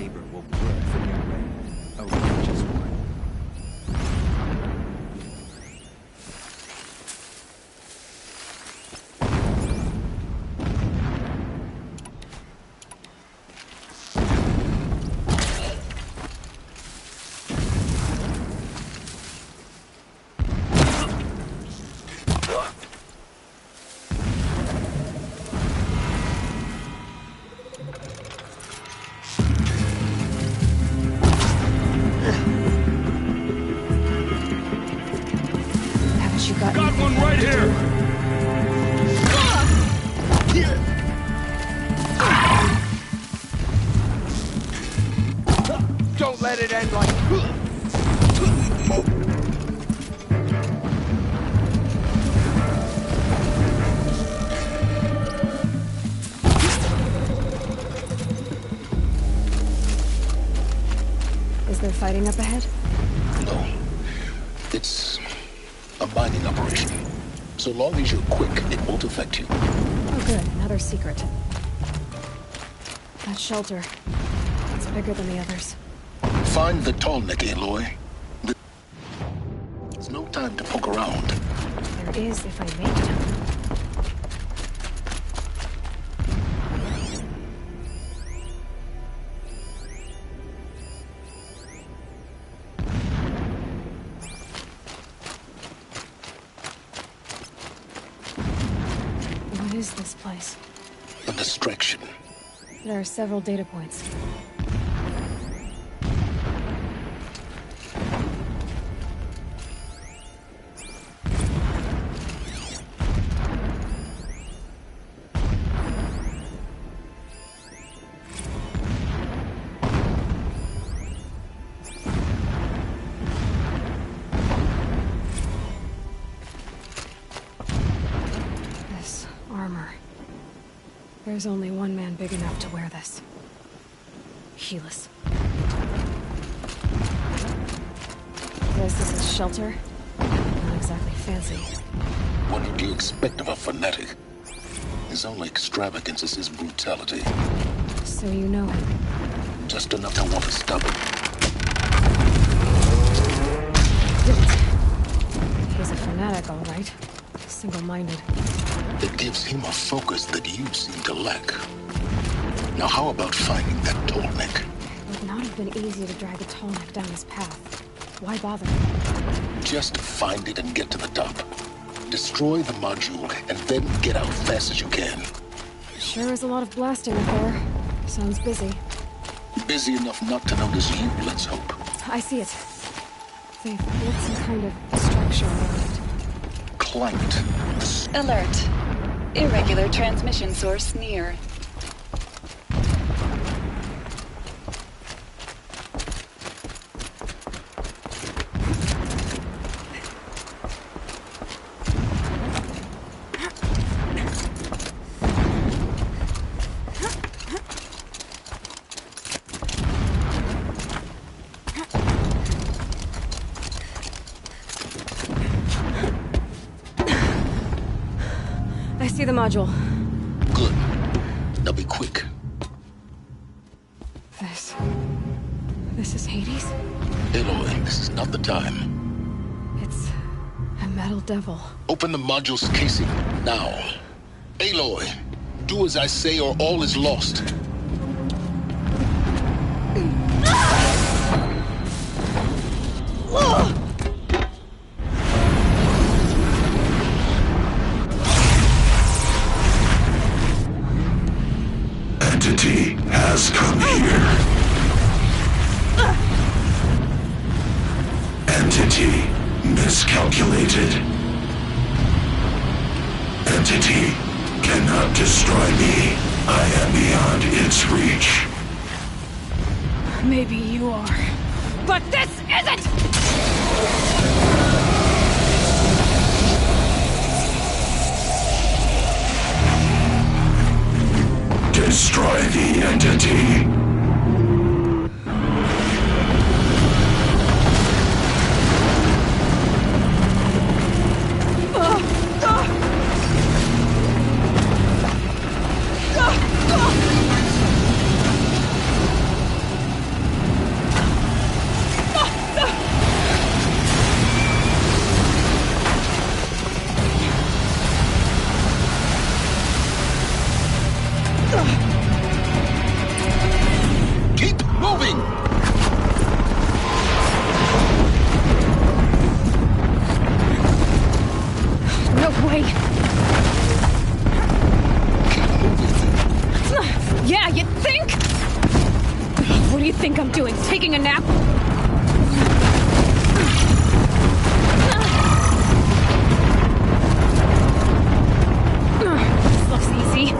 neighbor will birth a new reign, a righteous one. Got one right here! Don't let it end like... Is there fighting up ahead? No. It's a mining operation. So long as you're quick, it won't affect you. Oh good, another secret. That shelter. It's bigger than the others. Find the tall neck, Aloy. There's no time to poke around. There is if I make time. What is this place? A distraction. There are several data points. This armor. There's only one man big enough to wear this. Helis. This is his shelter. Not exactly fancy. What would you expect of a fanatic? His only extravagance is his brutality. So you know him. Just enough to want to stop him. He's a fanatic, all right. Single-minded. It gives him a focus that you seem to lack. Now how about finding that tall neck? It would not have been easy to drag a tall neck down his path. Why bother? Just find it and get to the top. Destroy the module and then get out fast as you can. Sure is a lot of blasting up there. Sounds busy. Busy enough not to notice you, let's hope. I see it. They've built some kind of structure around it. Climate. Alert. Irregular transmission source near. I see the module. Good. Now be quick. This is Hades? Aloy, this is not the time. It's a metal devil. Open the module's casing, now. Aloy, do as I say or all is lost. Entity has come here. Entity miscalculated. Entity cannot destroy me. I am beyond its reach. Maybe you are. But this isn't! Destroy the entity. moving! No way! Keep moving. Yeah, you think? What do you think I'm doing? Taking a nap? This looks easy.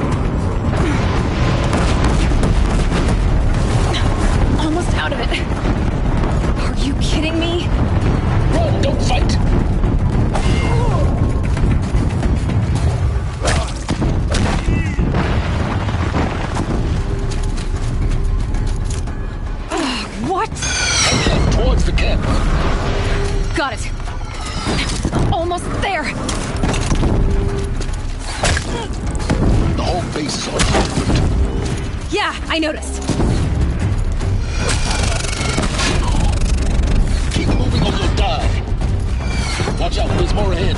Almost out of it. Are you kidding me? Run, don't fight! What? Head towards the camp. Got it. Almost there. The whole base is on foot. Yeah, I noticed. Keep moving or you'll die. Watch out, there's more ahead.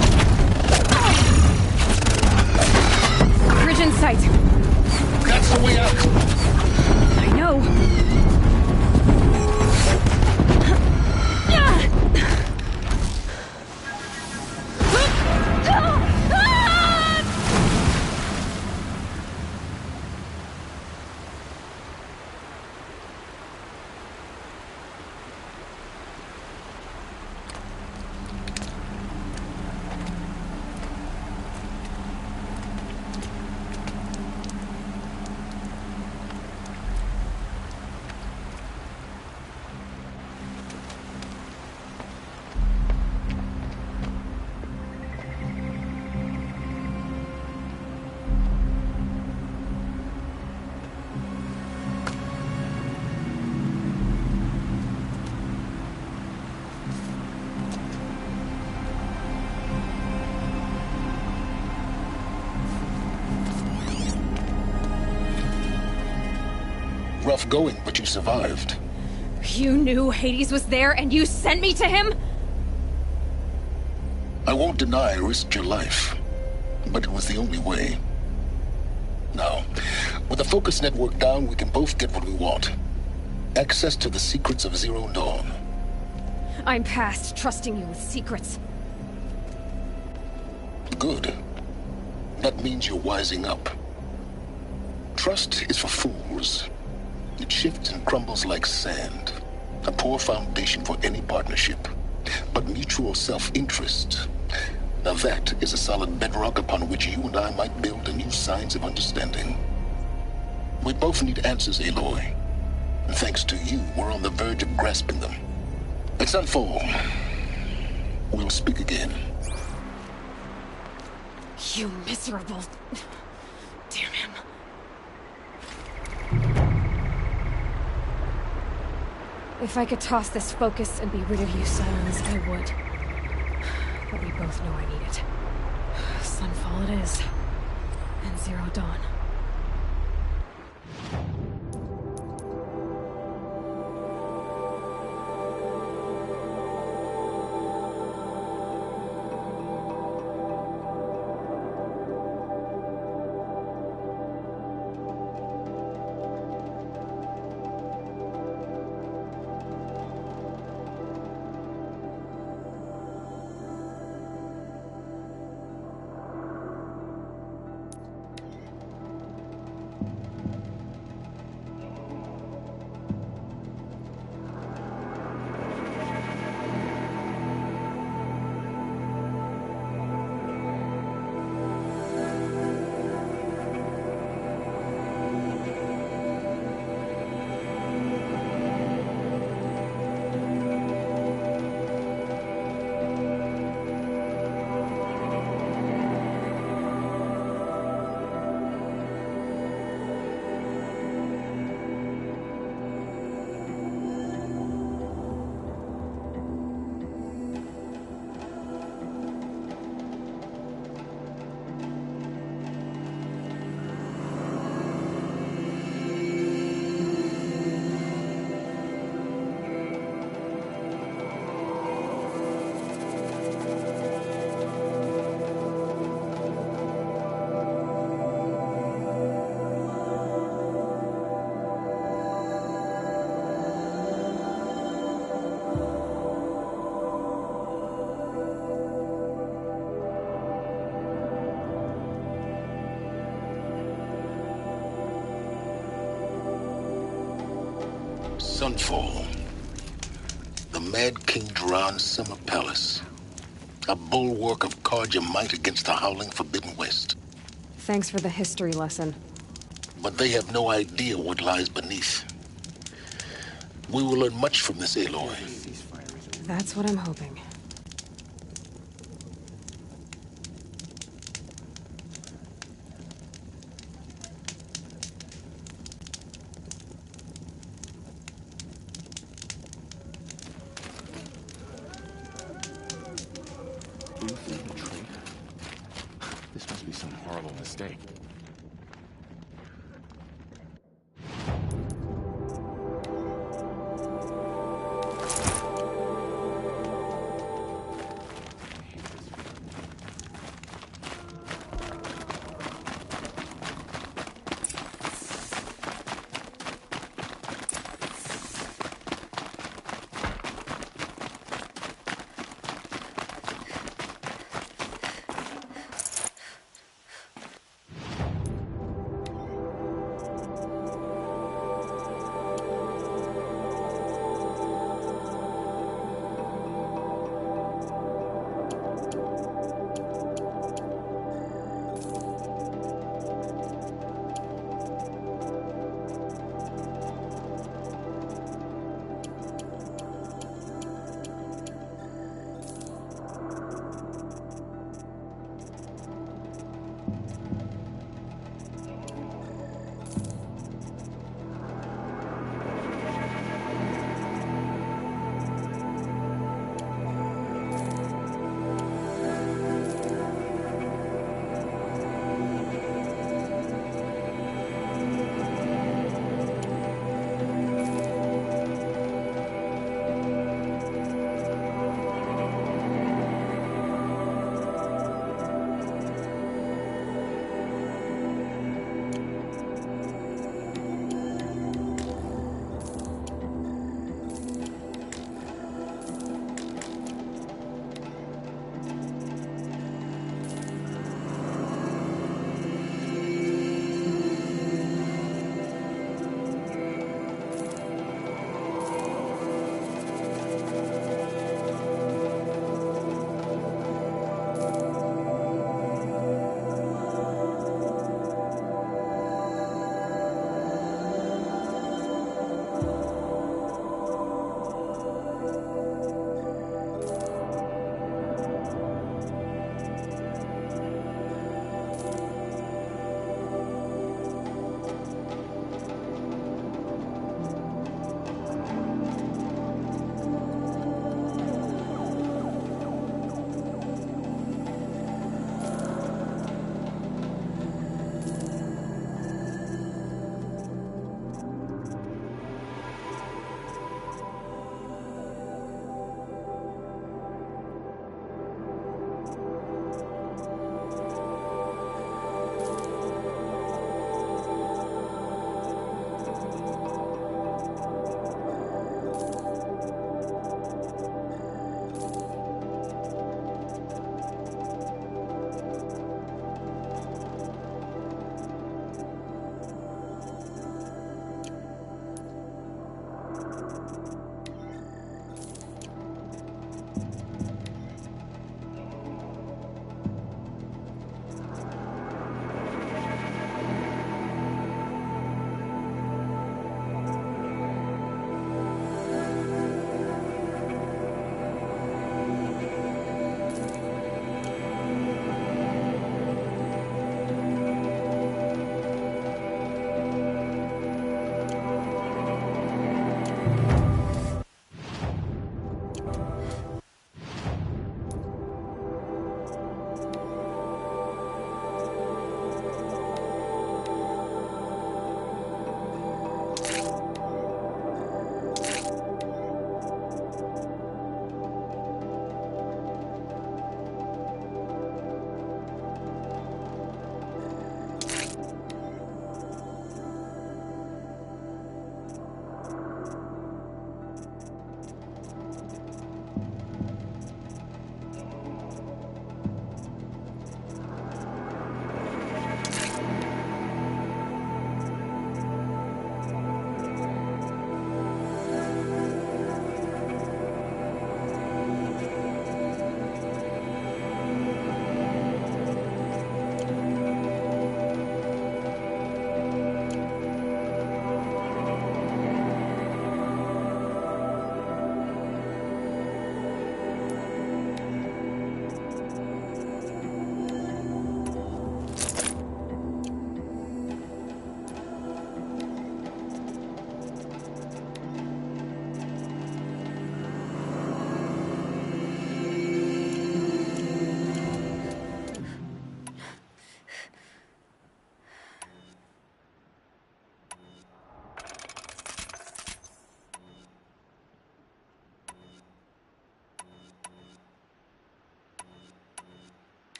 Bridge in sight. That's the way out. I know. Rough going, but you survived. You knew Hades was there and you sent me to him? I won't deny I risked your life, but it was the only way. Now, with the focus network down, we can both get what we want. Access to the secrets of Zero Dawn. I'm past trusting you with secrets. Good. That means you're wising up. Trust is for fools. It shifts and crumbles like sand. A poor foundation for any partnership. But mutual self-interest. Now that is a solid bedrock upon which you and I might build a new science of understanding. We both need answers, Aloy. And thanks to you, we're on the verge of grasping them. Let's unfold. We'll speak again. You miserable... Damn him. If I could toss this focus and be rid of you, Silence, I would. But we both know I need it. Sunfall it is. And Zero Dawn. Sunfall. The Mad King Duran's summer palace. A bulwark of Carja might against the howling Forbidden West. Thanks for the history lesson. But they have no idea what lies beneath. We will learn much from this Aloy. That's what I'm hoping. This must be some horrible mistake.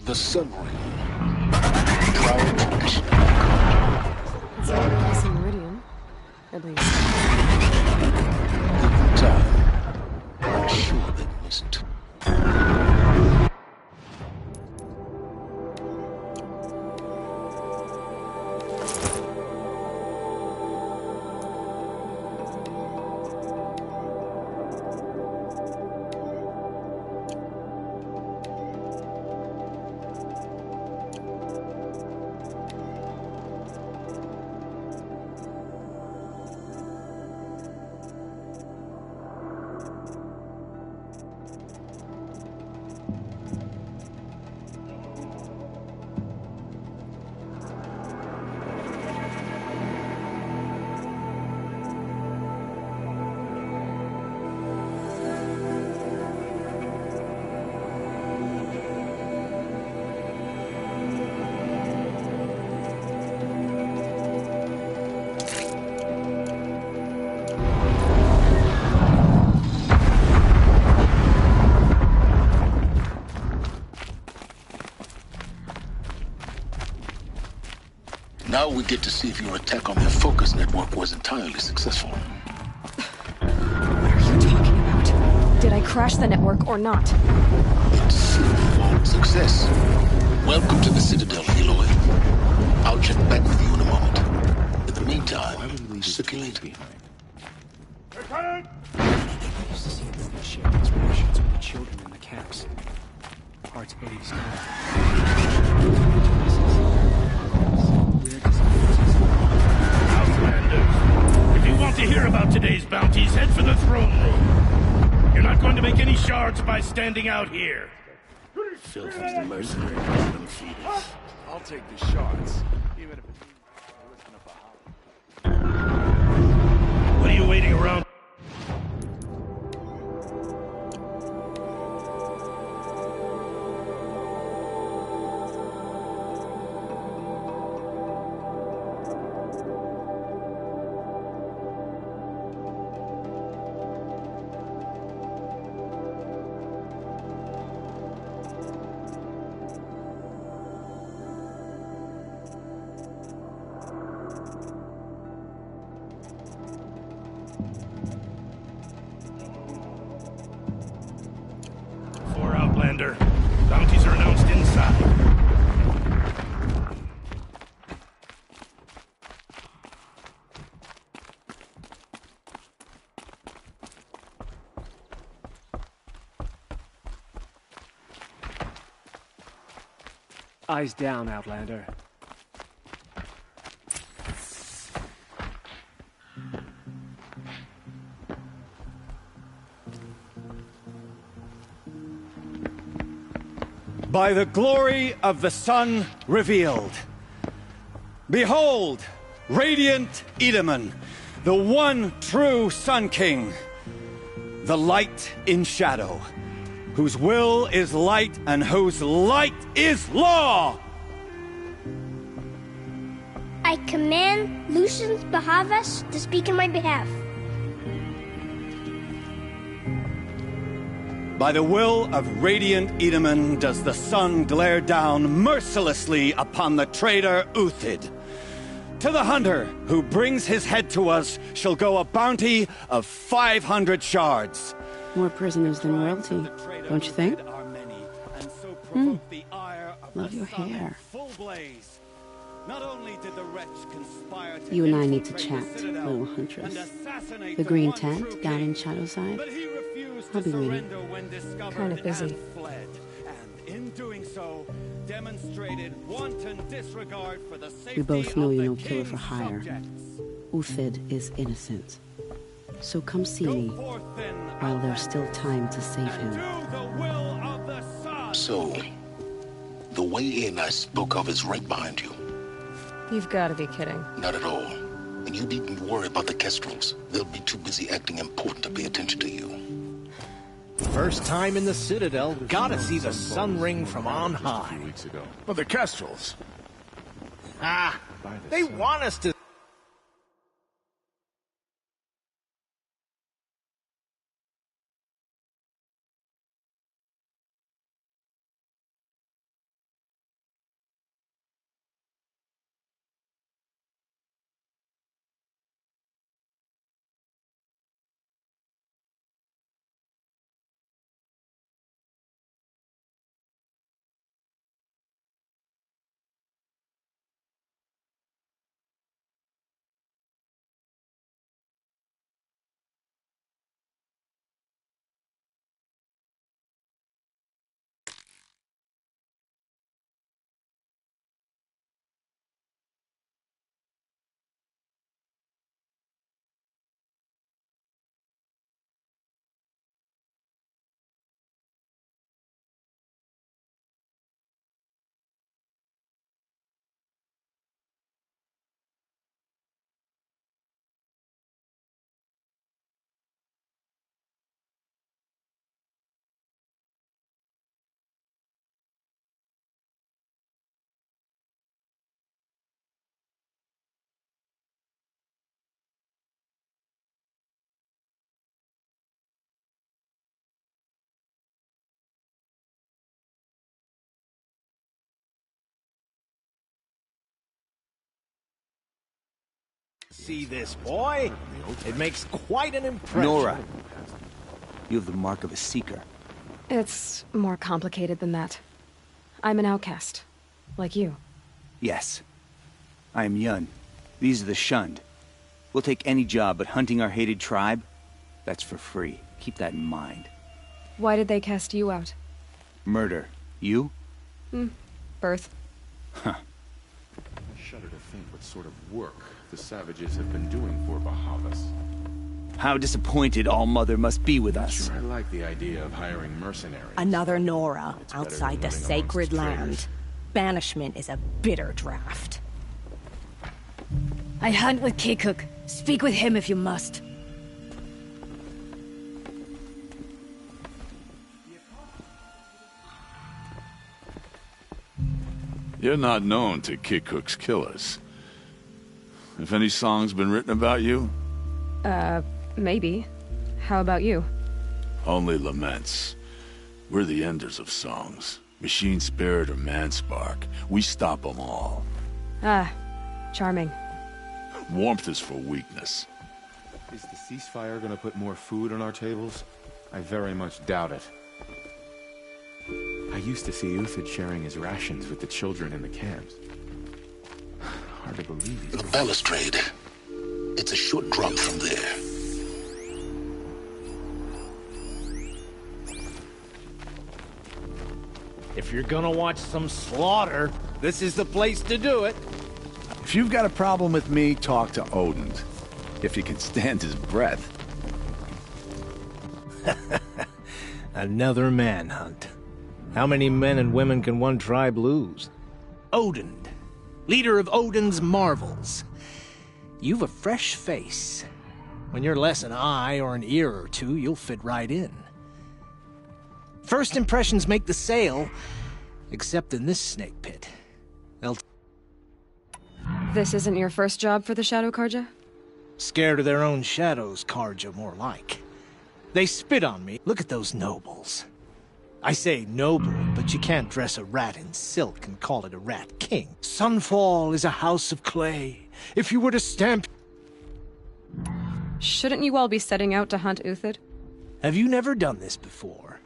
The Sunray. Proud tradition. It's not a place in Meridian. At least. Every time, I'm sure they missed. Now we get to see if your attack on their focus network was entirely successful. What are you talking about? Did I crash the network or not? It's simple success. Welcome to the Citadel, Aloy. I'll check back with you in a moment. In the meantime, circulate. I used to see movies share inspirations with the children in the camps. Hearts believe Outlanders, if you want to hear about today's bounties, head for the throne room. You're not going to make any shards by standing out here. Filthy mercenary bottom feeders. I'll take the shards, even if it means listen up a hop. What are you waiting around? Outlander. Bounties are announced inside. Eyes down, Outlander. By the glory of the sun revealed. Behold, radiant Edaman, the one true Sun King, the light in shadow, whose will is light and whose light is law! I command Lucius Bahavas to speak in my behalf. By the will of radiant Edaman does the sun glare down mercilessly upon the traitor Uthid. To the hunter who brings his head to us shall go a bounty of 500 shards. More prisoners than royalty, don't you think? Love your hair. You and I need to chat, little huntress. The green tent down in Shadowside. I'll be waiting. Kind of busy. We both know you're no killer for hire. Uthid is innocent. So come see me, while there's still time to save him. So, the way in I spoke of is right behind you. You've got to be kidding. Not at all. And you needn't worry about the Kestrels. They'll be too busy acting important to pay attention to you. First time in the Citadel, gotta see the sun ring from on high. Well, the Kestrels. They want us to See this, boy? It makes quite an impression. Nora, you have the mark of a seeker. It's more complicated than that. I'm an outcast. Like you. Yes. I am Yun. These are the shunned. We'll take any job, but hunting our hated tribe? That's for free. Keep that in mind. Why did they cast you out? Murder. You? Birth. Huh. I shudder to think what sort of work the savages have been doing for Bahavas. How disappointed All-Mother must be with us. Sure, I like the idea of hiring mercenaries. Another Nora, It's outside the better than sacred living amongst land. traitors. Banishment is a bitter draft. I hunt with Kikuk. Speak with him if you must. You're not known to Kikuk's killers. Have any songs been written about you? Maybe. How about you? Only laments. We're the enders of songs. Machine spirit or man spark. We stop them all. Ah, charming. Warmth is for weakness. Is the ceasefire gonna put more food on our tables? I very much doubt it. I used to see Uthid sharing his rations with the children in the camps. Hard to believe The balustrade. It's a short drop from there. If you're gonna watch some slaughter, this is the place to do it. If you've got a problem with me, talk to Odin. If you can stand his breath. Another manhunt. How many men and women can one tribe lose? Odin, leader of Odin's marvels. You've a fresh face. When you're less an eye or an ear or two, you'll fit right in. First impressions make the sale, except in this snake pit. This isn't your first job for the Shadow Karja? Scared of their own shadows, Karja, more like. They spit on me. Look at those nobles. I say noble, but you can't dress a rat in silk and call it a rat king. Sunfall is a house of clay. If you were to stamp... Shouldn't you all be setting out to hunt Uthid? Have you never done this before?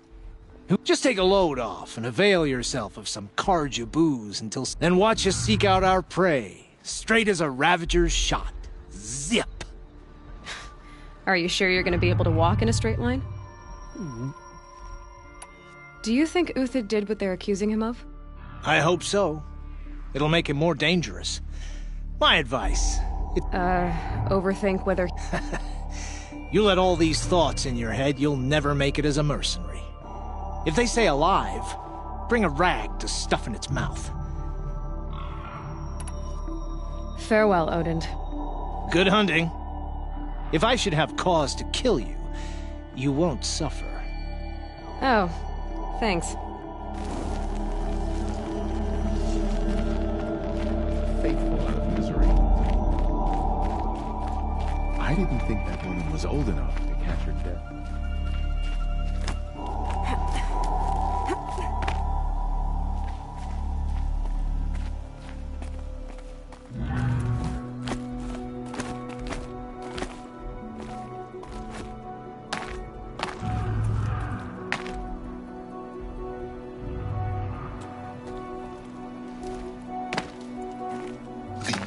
Just take a load off and avail yourself of some Karja booze until... Then watch us seek out our prey, straight as a ravager's shot. Zip! Are you sure you're gonna be able to walk in a straight line? Do you think Uthid did what they're accusing him of? I hope so. It'll make him more dangerous. My advice... overthink whether... You let all these thoughts in your head, you'll never make it as a mercenary. If they say alive, bring a rag to stuff in its mouth. Farewell, Odin. Good hunting. If I should have cause to kill you, you won't suffer. Oh, thanks. faithful out of misery. I didn't think that woman was old enough to catch her death.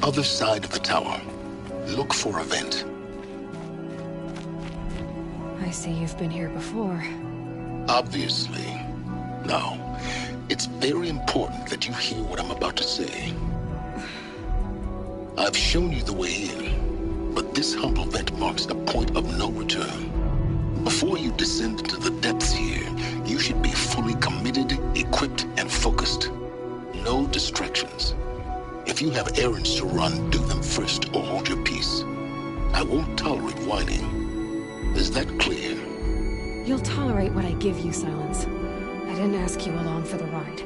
Other side of the tower. Look for a vent. I see you've been here before. Obviously. Now, it's very important that you hear what I'm about to say. I've shown you the way in, but this humble vent marks a point of no return. Before you descend into the depths here, you should be fully committed, equipped, and focused. No distractions. If you have errands to run, do them first or hold your peace. I won't tolerate whining. Is that clear? You'll tolerate what I give you, Silence. I didn't ask you along for the ride.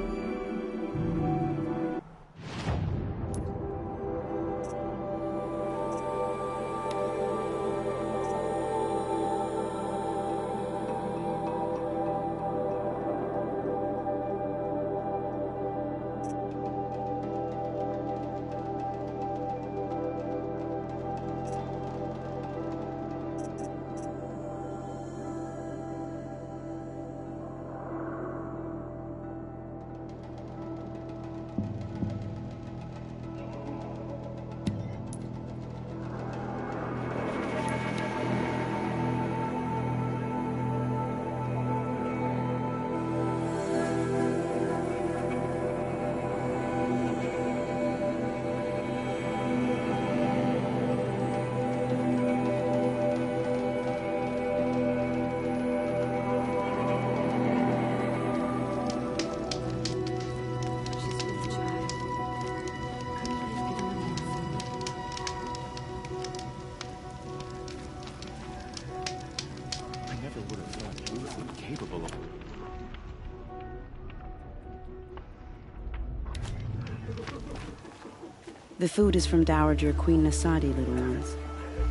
The food is from Dowager Queen Nasadi, little ones.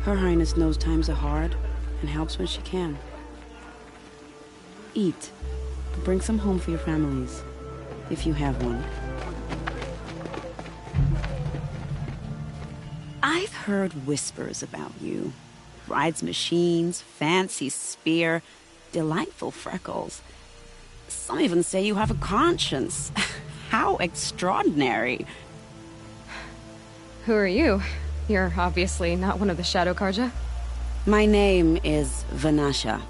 Her Highness knows times are hard and helps when she can. Eat. Bring some home for your families, if you have one. I've heard whispers about you. Rides machines, fancy spear, delightful freckles. Some even say you have a conscience. How extraordinary. Who are you? You're obviously not one of the Shadow Karja. My name is Vanasha.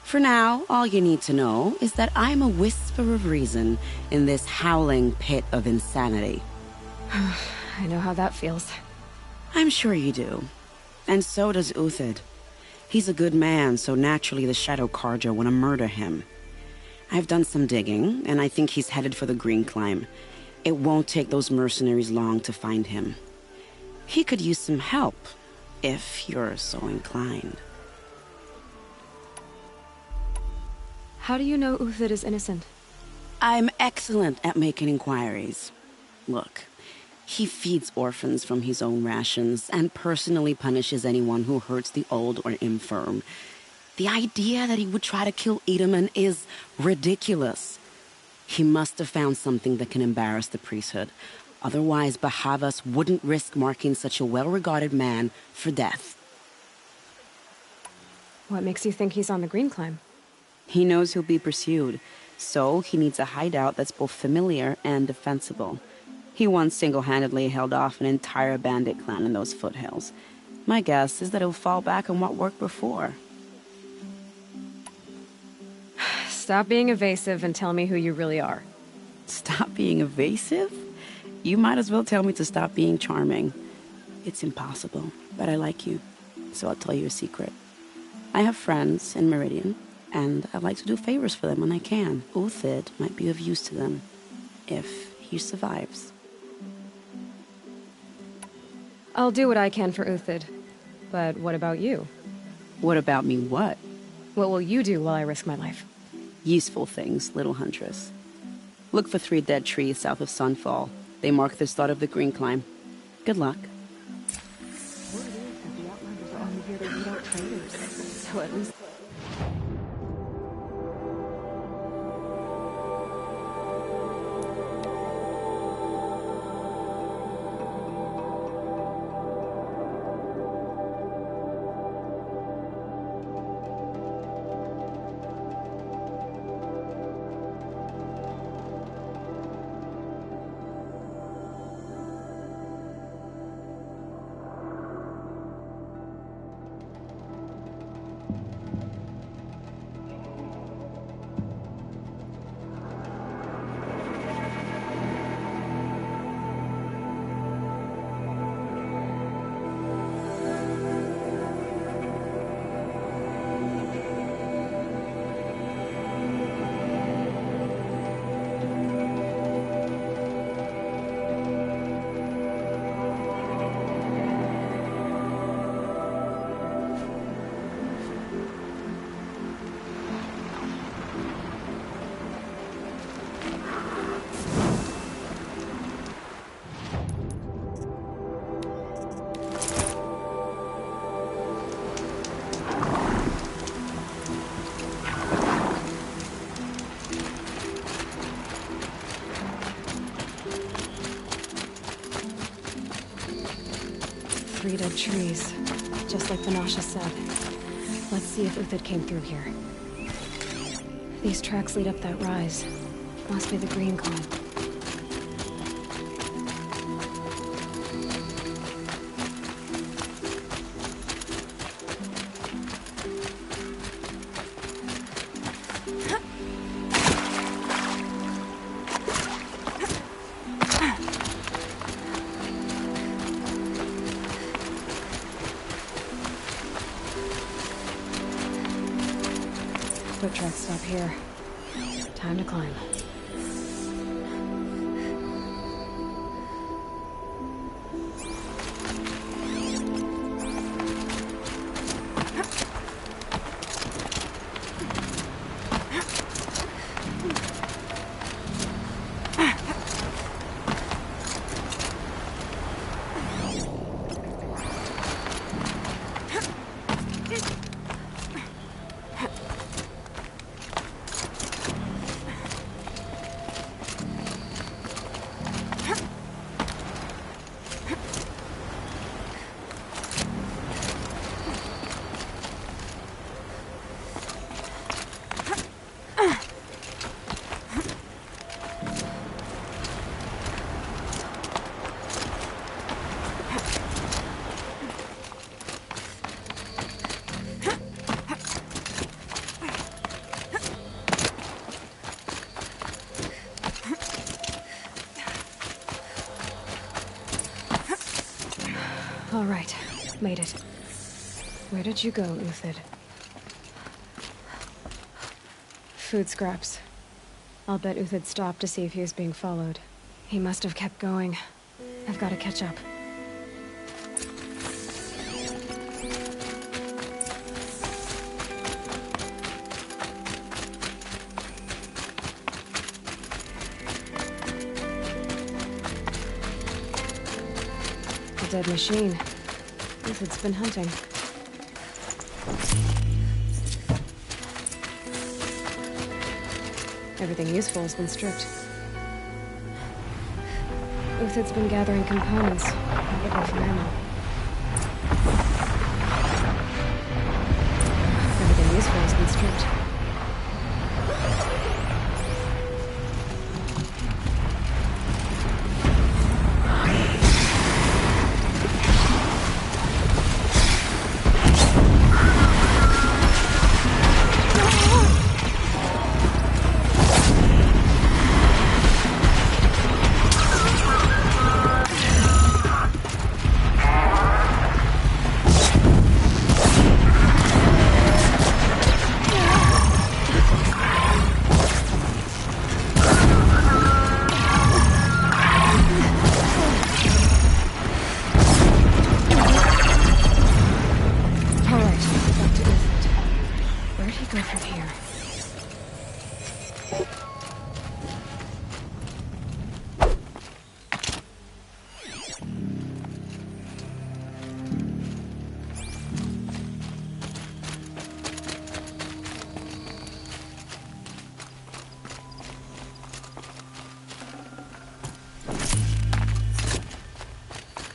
For now, all you need to know is that I'm a whisper of reason in this howling pit of insanity. I know how that feels. I'm sure you do. And so does Uthid. He's a good man, so naturally the Shadow Karja want to murder him. I've done some digging, and I think he's headed for the Green Climb. It won't take those mercenaries long to find him. He could use some help, if you're so inclined. How do you know Uthid is innocent? I'm excellent at making inquiries. Look, he feeds orphans from his own rations and personally punishes anyone who hurts the old or infirm. The idea that he would try to kill Edelman is ridiculous. He must have found something that can embarrass the priesthood. Otherwise, Bahavas wouldn't risk marking such a well-regarded man for death. What makes you think he's on the Green Climb? He knows he'll be pursued, so he needs a hideout that's both familiar and defensible. He once single-handedly held off an entire bandit clan in those foothills. My guess is that he'll fall back on what worked before. Stop being evasive and tell me who you really are. Stop being evasive? You might as well tell me to stop being charming. It's impossible, but I like you, so I'll tell you a secret. I have friends in Meridian, and I like to do favors for them when I can. Uthid might be of use to them, if he survives. I'll do what I can for Uthid, but what about you? What about me what? What will you do while I risk my life? Useful things, little huntress. Look for 3 dead trees south of Sunfall. They mark the start of the Green Climb. Good luck. So at least... Dead trees, just like Vanasha said. Let's see if Uthid came through here. These tracks lead up that rise. Must be the Green Climb. Foot tracks stop here. Time to climb. All right, made it. Where did you go, Uthid? Food scraps. I'll bet Uthid stopped to see if he was being followed. He must have kept going. I've got to catch up. A dead machine. Uthid's been hunting. Everything useful has been stripped. Uthid's been gathering components, looking for ammo. Everything useful has been stripped.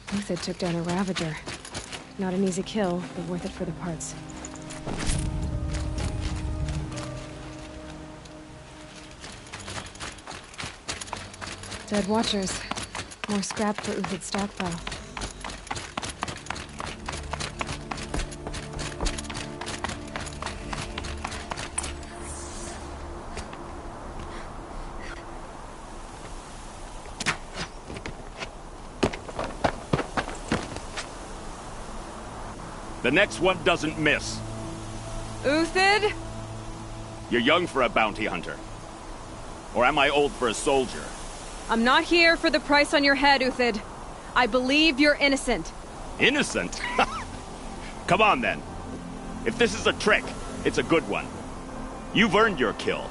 Uthid took down a Ravager. Not an easy kill, but worth it for the parts. Dead Watchers. More scrap for Uthid's stockpile. The next one doesn't miss. Uthid? You're young for a bounty hunter. Or am I old for a soldier? I'm not here for the price on your head, Uthid. I believe you're innocent. Innocent? Come on, then. If this is a trick, it's a good one. You've earned your kill.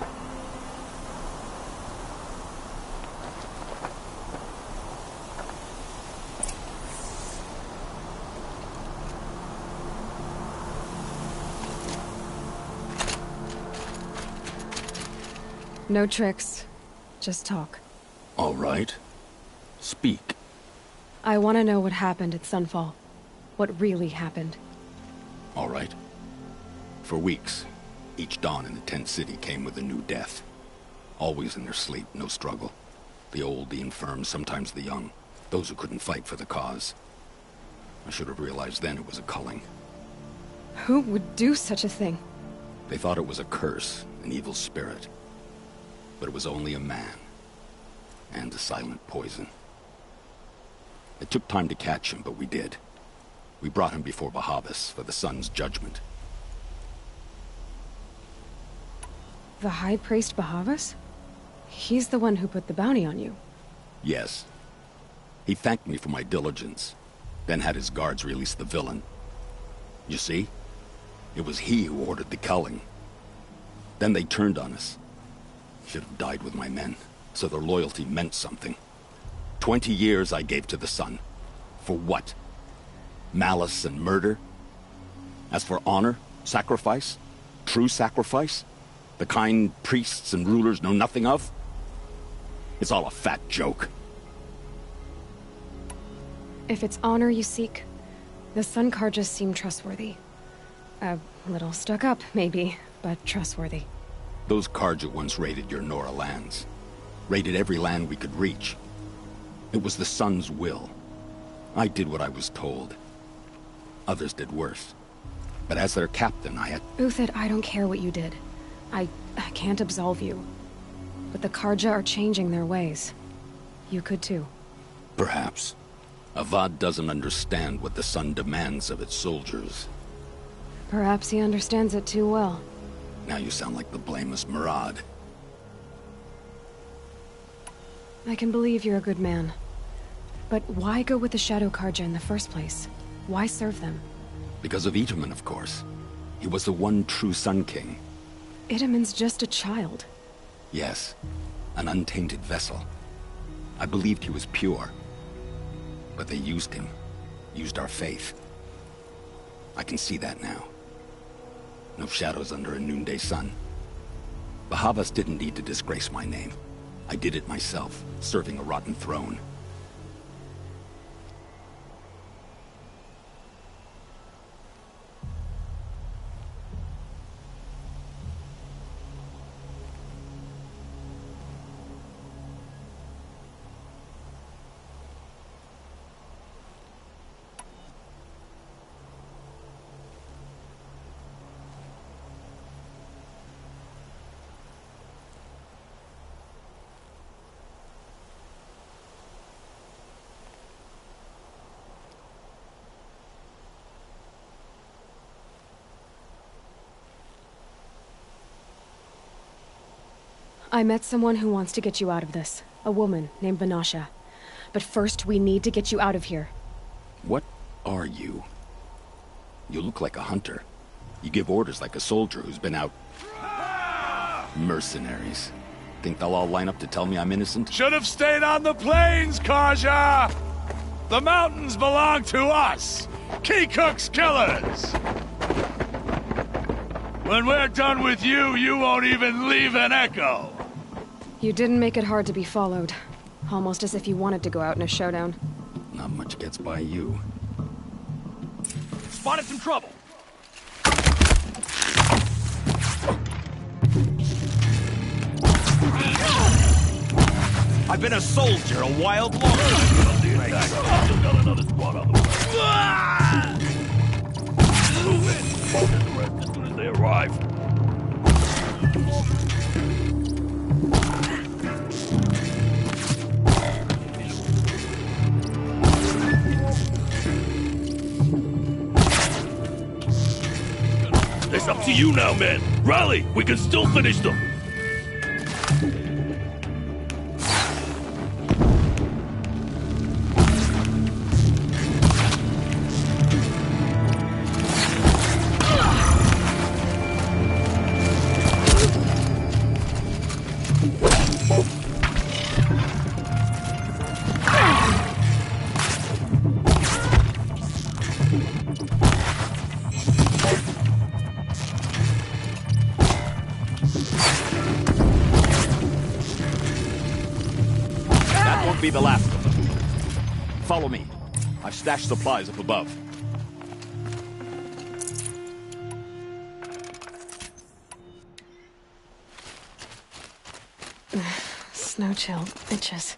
No tricks. Just talk. All right. Speak. I want to know what happened at Sunfall. What really happened. All right. For weeks, each dawn in the tent city came with a new death. Always in their sleep, no struggle. The old, the infirm, sometimes the young. Those who couldn't fight for the cause. I should have realized then it was a culling. Who would do such a thing? They thought it was a curse, an evil spirit. But it was only a man. And a silent poison. It took time to catch him, but we did. We brought him before Bahavas for the sun's judgment. The High Priest Bahavas? He's the one who put the bounty on you. Yes. He thanked me for my diligence, then had his guards release the villain. You see? It was he who ordered the culling. Then they turned on us. Should have died with my men, so their loyalty meant something. 20 years I gave to the sun. For what? Malice and murder? As for honor, sacrifice, true sacrifice, the kind priests and rulers know nothing of? It's all a fat joke. If it's honor you seek, the Sun Karjas seem trustworthy. A little stuck up, maybe, but trustworthy. Those Karja once raided your Nora lands. Raided every land we could reach. It was the Sun's will. I did what I was told. Others did worse. But as their captain, I had... Uthid, I don't care what you did. I can't absolve you. But the Karja are changing their ways. You could too. Perhaps. Avad doesn't understand what the sun demands of its soldiers. Perhaps he understands it too well. Now you sound like the blameless Murad. I can believe you're a good man. But why go with the Shadow Karja in the first place? Why serve them? Because of Itaman, of course. He was the one true Sun King. Itaman's just a child. Yes, an untainted vessel. I believed he was pure. But they used him. Used our faith. I can see that now. No shadows under a noonday sun. Bahavas didn't need to disgrace my name. I did it myself, serving a rotten throne. I met someone who wants to get you out of this. A woman named Vanasha. But first, we need to get you out of here. What are you? You look like a hunter. You give orders like a soldier who's been out... Mercenaries. Think they'll all line up to tell me I'm innocent? Should have stayed on the plains, Karja! The mountains belong to us! Keekook's killers! When we're done with you, you won't even leave an echo! You didn't make it hard to be followed. Almost as if you wanted to go out in a showdown. Not much gets by you. Spotted some trouble! I've been a soldier a wild long time. Still got another squad on the way. Move in! Get the rest as soon as they arrive. It's up to you now, men. Rally! We can still finish them! Be the last of them. Follow me. I've stashed supplies up above. Snow chill, bitches.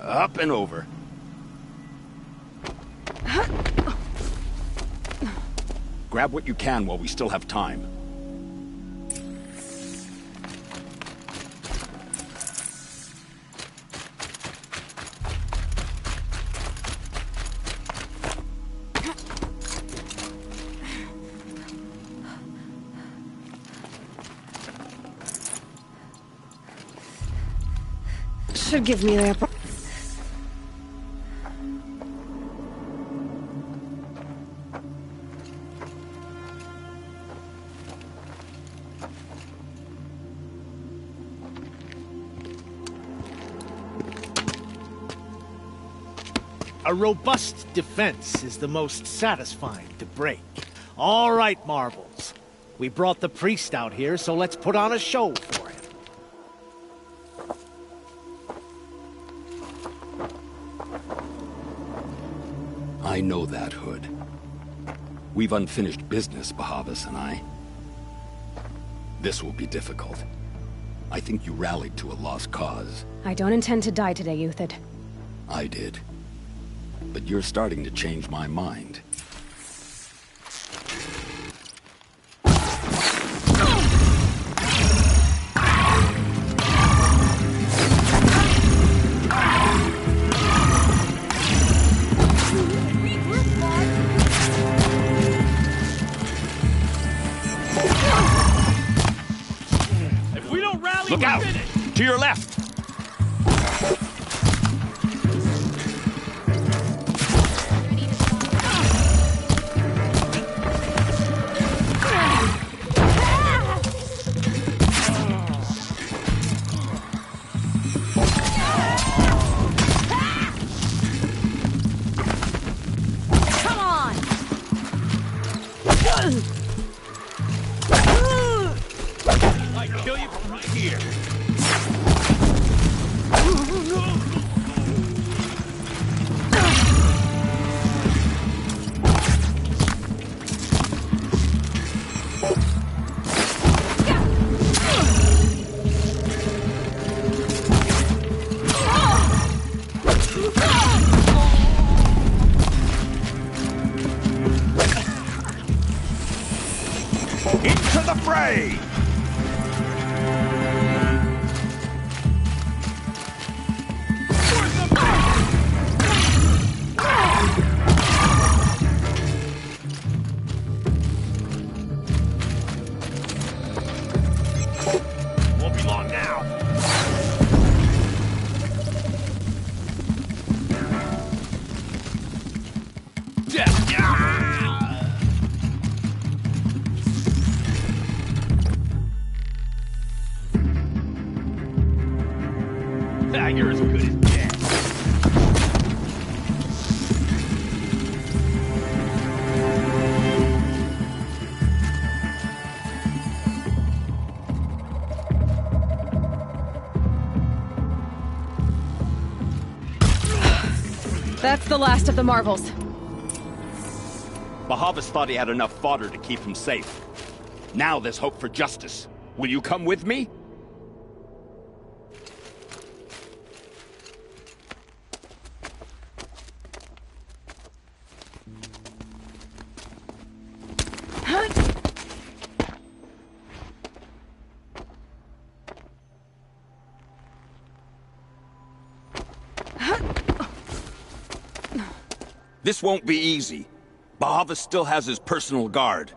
Up and over. Grab what you can while we still have time. Should give me the upper... A robust defense is the most satisfying to break. All right, Marvels. We brought the priest out here, so let's put on a show for him. I know that, Hood. We've unfinished business, Bahavas and I. This will be difficult. I think you rallied to a lost cause. I don't intend to die today, Uthid. I did. But you're starting to change my mind. If we don't rally, Look we're out! finished. To your left! Come on! I kill you from right here. Into the fray! Won't be long now. Ah, you're as good as dead. That's the last of the Marvels. Bahavas thought he had enough fodder to keep him safe. Now there's hope for justice. Will you come with me? This won't be easy. Bahavas still has his personal guard.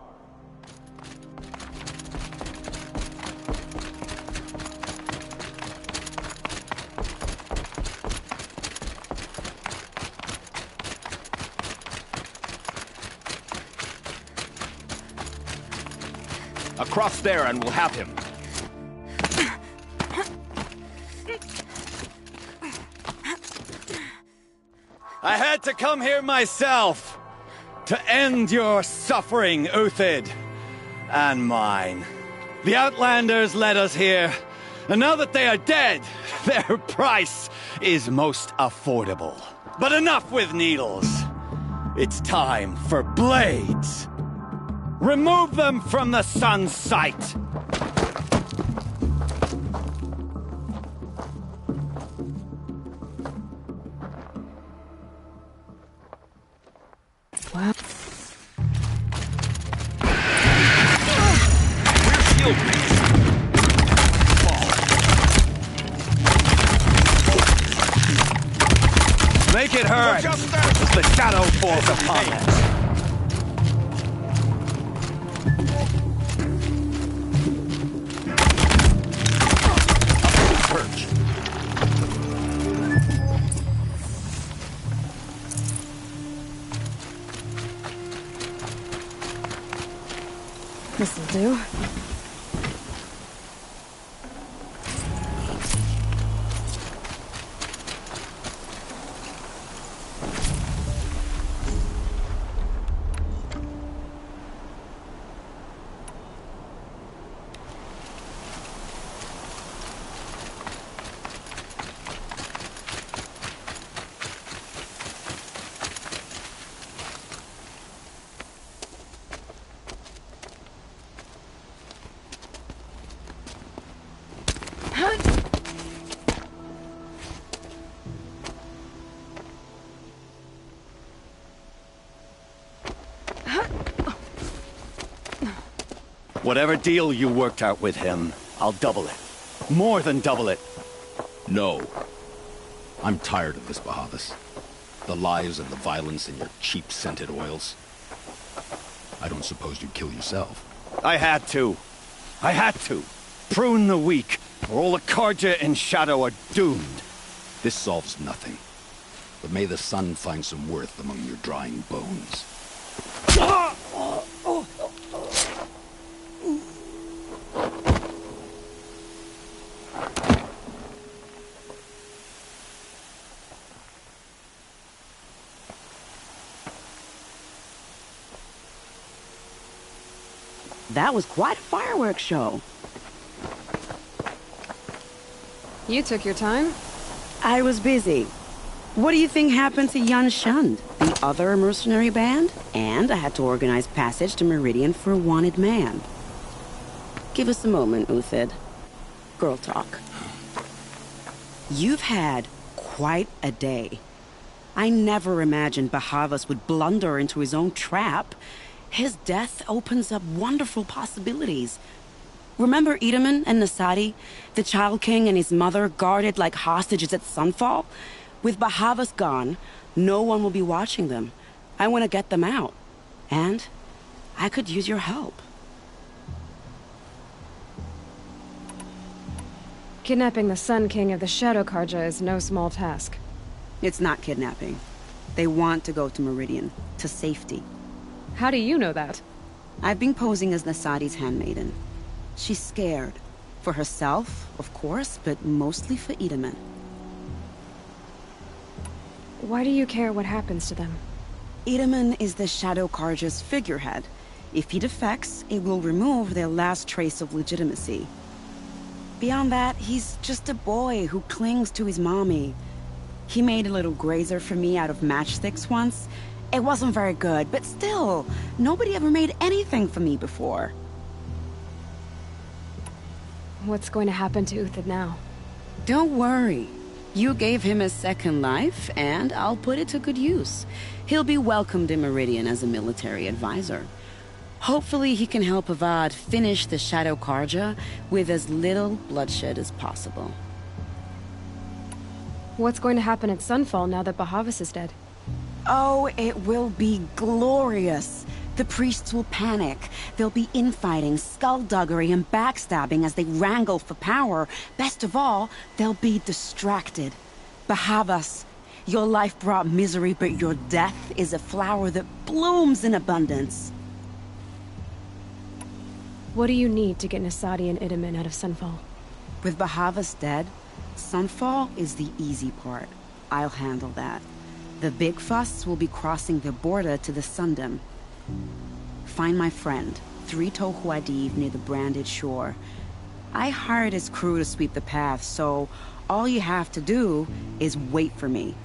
Across there and we'll have him. I had to come here myself to end your suffering, Uthid, and mine. The Outlanders led us here, and now that they are dead, their price is most affordable. But enough with needles. It's time for blades. Remove them from the sun's sight. Wow. Make it hurt as the shadow falls upon us. Perch. This'll do. Whatever deal you worked out with him, I'll double it. More than double it. No. I'm tired of this, Bahavas. The lies and the violence and your cheap scented oils. I don't suppose you'd kill yourself. I had to. I had to. Prune the weak, or all the Karja in Shadow are doomed. This solves nothing. But may the sun find some worth among your drying bones. That was quite a fireworks show. You took your time? I was busy. What do you think happened to Yun Shund, the other mercenary band? And I had to organize passage to Meridian for a wanted man. Give us a moment, Uthid. Girl talk. You've had quite a day. I never imagined Bahavas would blunder into his own trap. His death opens up wonderful possibilities. Remember Edaman and Nasadi, the Child King and his mother guarded like hostages at Sunfall? With Bahavas gone, no one will be watching them. I want to get them out. And I could use your help. Kidnapping the Sun King of the Shadow Karja is no small task. It's not kidnapping. They want to go to Meridian, to safety. How do you know that? I've been posing as Nasadi's handmaiden. She's scared. For herself, of course, but mostly for Edaman. Why do you care what happens to them? Edaman is the Shadow Karja's figurehead. If he defects, it will remove their last trace of legitimacy. Beyond that, he's just a boy who clings to his mommy. He made a little grazer for me out of matchsticks once. It wasn't very good, but still, nobody ever made anything for me before. What's going to happen to Uthid now? Don't worry. You gave him a second life, and I'll put it to good use. He'll be welcomed in Meridian as a military advisor. Hopefully he can help Avad finish the Shadow Karja with as little bloodshed as possible. What's going to happen at Sunfall now that Bahavas is dead? Oh, it will be glorious. The priests will panic. There'll be infighting, skullduggery, and backstabbing as they wrangle for power. Best of all, they'll be distracted. Bahavas, your life brought misery, but your death is a flower that blooms in abundance. What do you need to get Nasadi and Edaman out of Sunfall? With Bahavas dead, Sunfall is the easy part. I'll handle that. The big fuss will be crossing the border to the Sundom. Find my friend, 3 Tohuadiv near the branded shore. I hired his crew to sweep the path, so all you have to do is wait for me.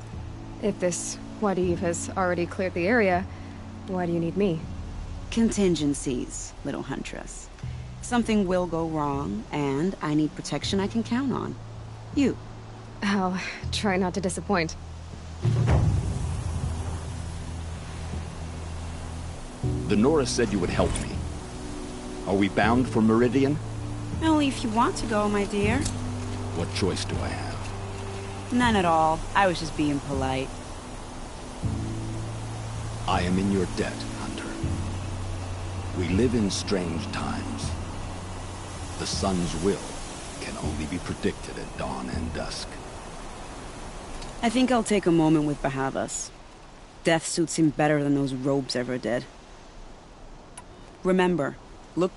If this Wadiv has already cleared the area, why do you need me? Contingencies, little huntress. Something will go wrong, and I need protection I can count on. You. I'll try not to disappoint. The Nora said you would help me. Are we bound for Meridian? Only if you want to go, my dear. What choice do I have? None at all. I was just being polite. I am in your debt, Hunter. We live in strange times. The sun's will can only be predicted at dawn and dusk. I think I'll take a moment with Bahavas. Death suits him better than those robes ever did. Remember, look...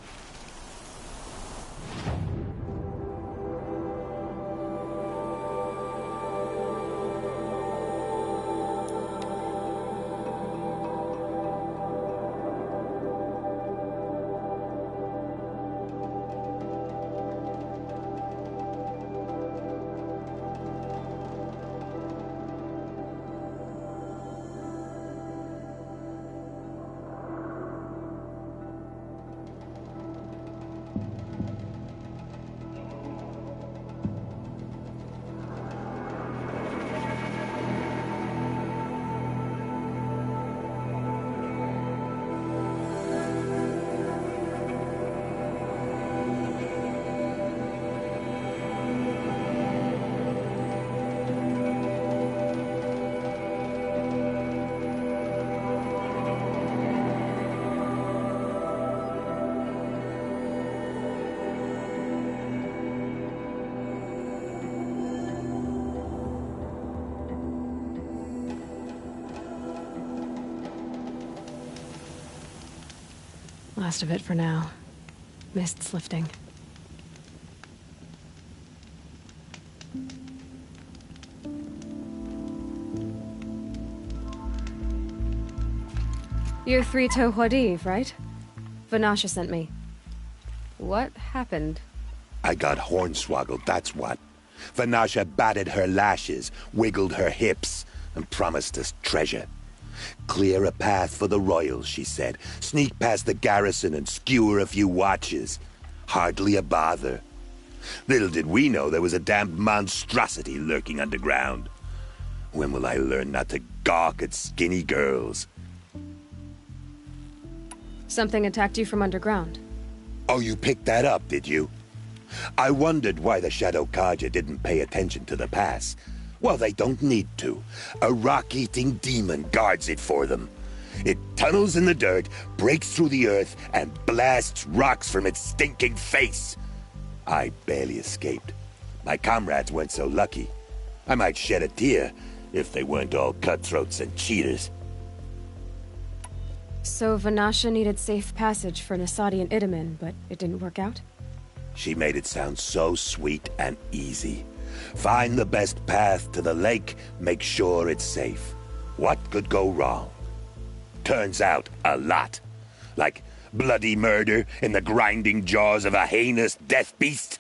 Last of it for now. Mist's lifting. You're Three-Toe Huadiv, right? Vanasha sent me. What happened? I got hornswoggled, that's what. Vanasha batted her lashes, wiggled her hips, and promised us treasure. Clear a path for the royals, she said. Sneak past the garrison and skewer a few watches. Hardly a bother. Little did we know there was a damned monstrosity lurking underground. When will I learn not to gawk at skinny girls? Something attacked you from underground. Oh, you picked that up, did you? I wondered why the Shadow Kaja didn't pay attention to the pass. Well, they don't need to. A rock-eating demon guards it for them. It tunnels in the dirt, breaks through the earth, and blasts rocks from its stinking face. I barely escaped. My comrades weren't so lucky. I might shed a tear if they weren't all cutthroats and cheaters. So Vanasha needed safe passage for Nasadi and Idaman, but it didn't work out? She made it sound so sweet and easy. Find the best path to the lake, make sure it's safe. What could go wrong? Turns out, a lot. Like bloody murder in the grinding jaws of a heinous death beast.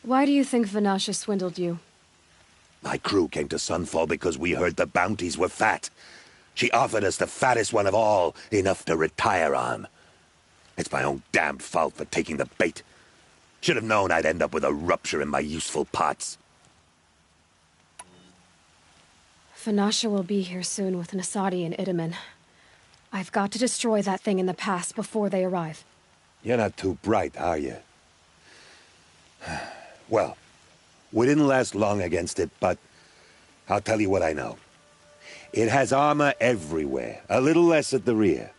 Why do you think Vanasha swindled you? My crew came to Sunfall because we heard the bounties were fat. She offered us the fattest one of all, enough to retire on. It's my own damned fault for taking the bait. Should have known I'd end up with a rupture in my useful pots. Vanasha will be here soon with Nasadi and Idaman. I've got to destroy that thing in the pass before they arrive. You're not too bright, are you? Well, we didn't last long against it, but I'll tell you what I know. It has armor everywhere, a little less at the rear.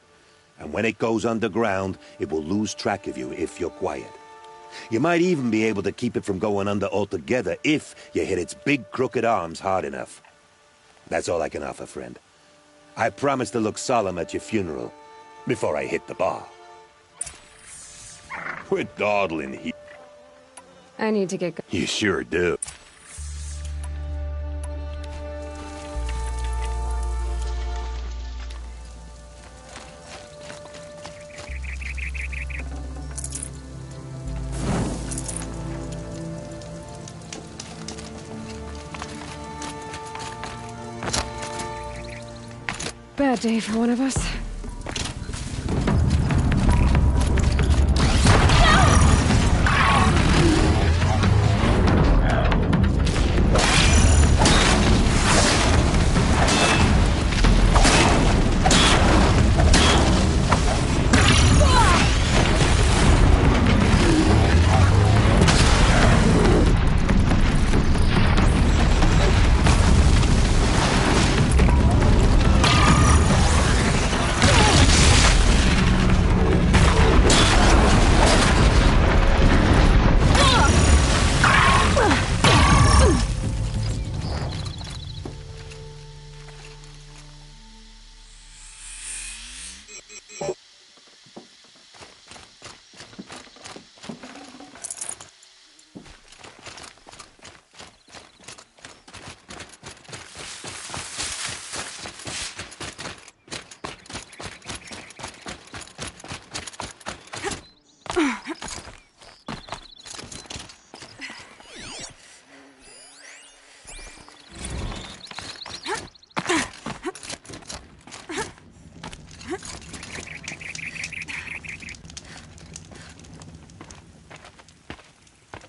And when it goes underground, it will lose track of you if you're quiet. You might even be able to keep it from going under altogether if you hit its big crooked arms hard enough. That's all I can offer, friend. I promise to look solemn at your funeral before I hit the bar. We're dawdling here. I need to get... You sure do. Bad day for one of us.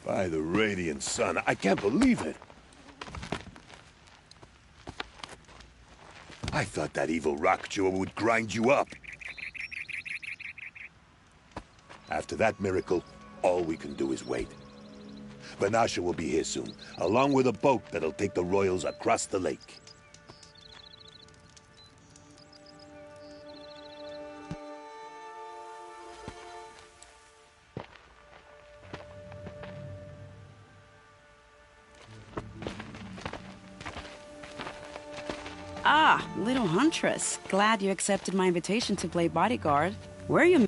By the radiant sun, I can't believe it. I thought that evil rock chewer would grind you up. After that miracle, all we can do is wait. Vanasha will be here soon, along with a boat that'll take the royals across the lake. Ah, little huntress. Glad you accepted my invitation to play bodyguard. Where are you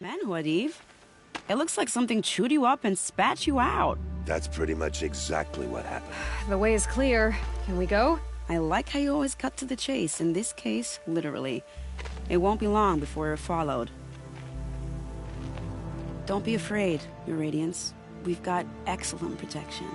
Man, Huadiv, it looks like something chewed you up and spat you out. That's pretty much exactly what happened. The way is clear. Can we go? I like how you always cut to the chase. In this case, literally. It won't be long before you're followed. Don't be afraid, Your Radiance. We've got excellent protection.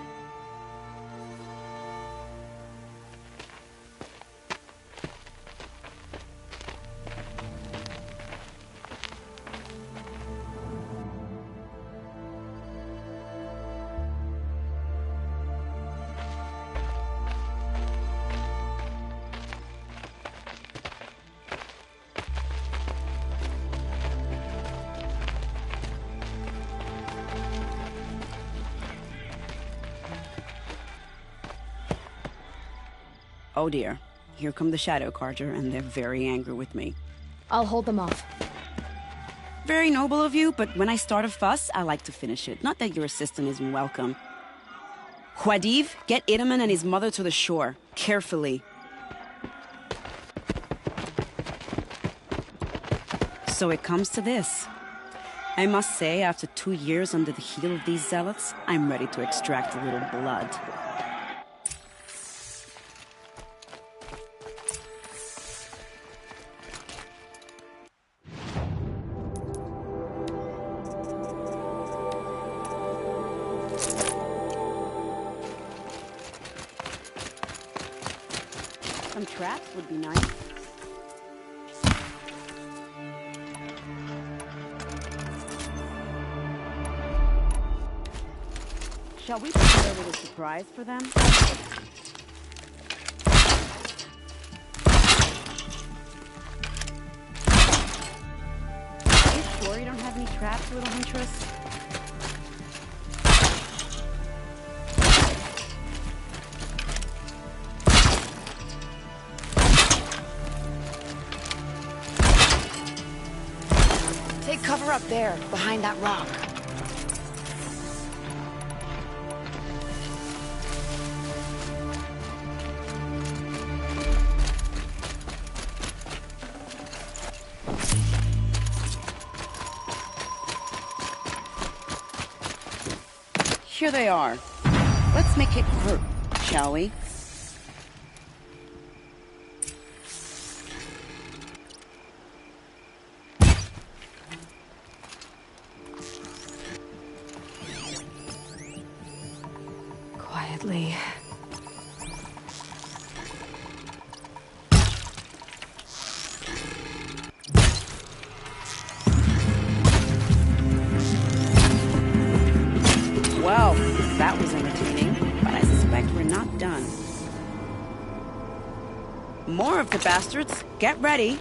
Oh dear, here come the Shadow Carter, and they're very angry with me. I'll hold them off. Very noble of you, but when I start a fuss, I like to finish it. Not that your assistant isn't welcome. Huadiv, get Itaman and his mother to the shore. Carefully. So it comes to this. I must say, after 2 years under the heel of these zealots, I'm ready to extract a little blood. Some traps would be nice. Shall we prepare a little surprise for them? Are you sure you don't have any traps, little huntress? Take cover up there, behind that rock. Here they are. Let's make it hurt, shall we? Quietly. Well, that was entertaining, but I suspect we're not done. More of the bastards. Get ready.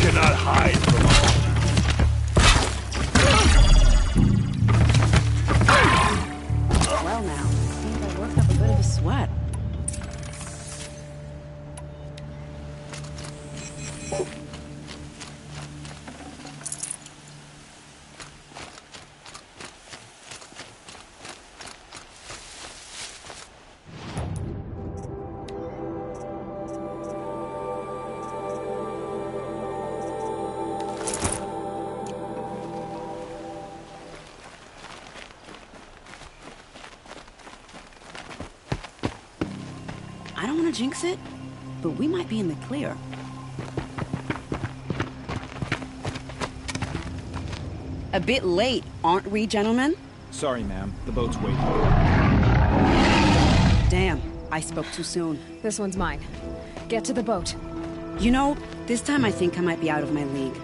Cannot hide from all. Well now, seems I worked up a bit of a sweat. I don't want to jinx it, but we might be in the clear. A bit late, aren't we, gentlemen? Sorry, ma'am. The boat's waiting. Damn, I spoke too soon. This one's mine. Get to the boat. You know, this time I think I might be out of my league.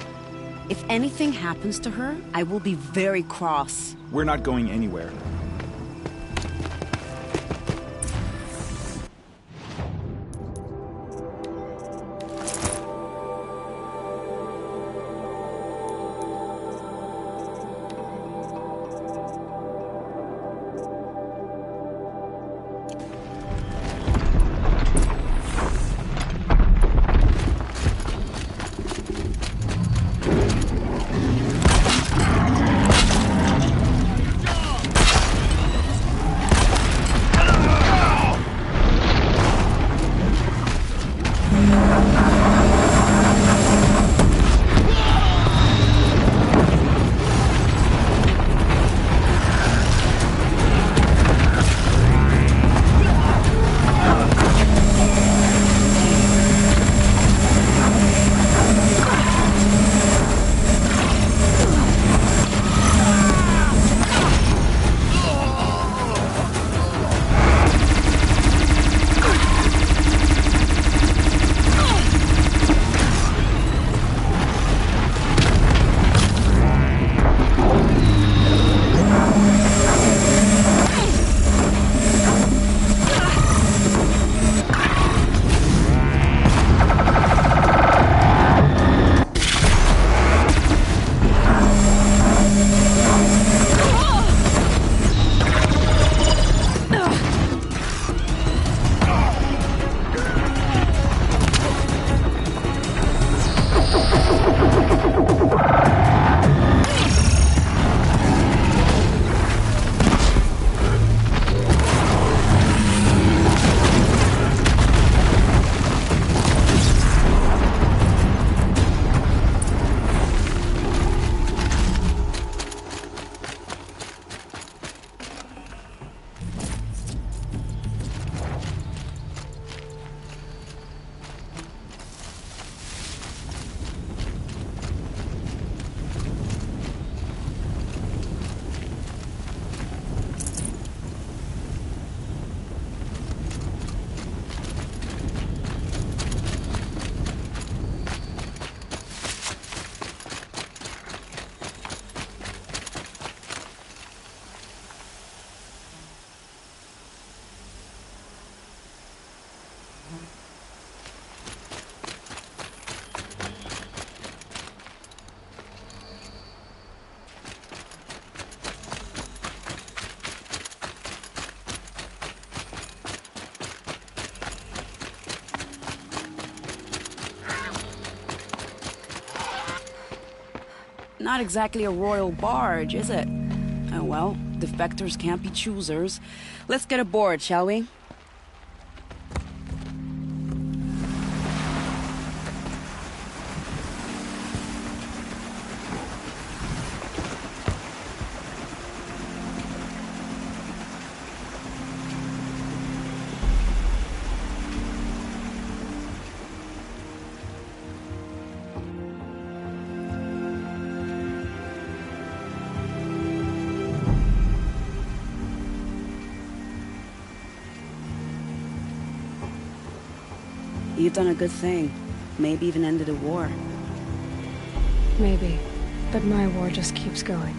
If anything happens to her, I will be very cross. We're not going anywhere. Not exactly a royal barge, is it? Oh well, defectors can't be choosers. Let's get aboard, shall we? You've done a good thing. Maybe even ended a war. Maybe. But my war just keeps going.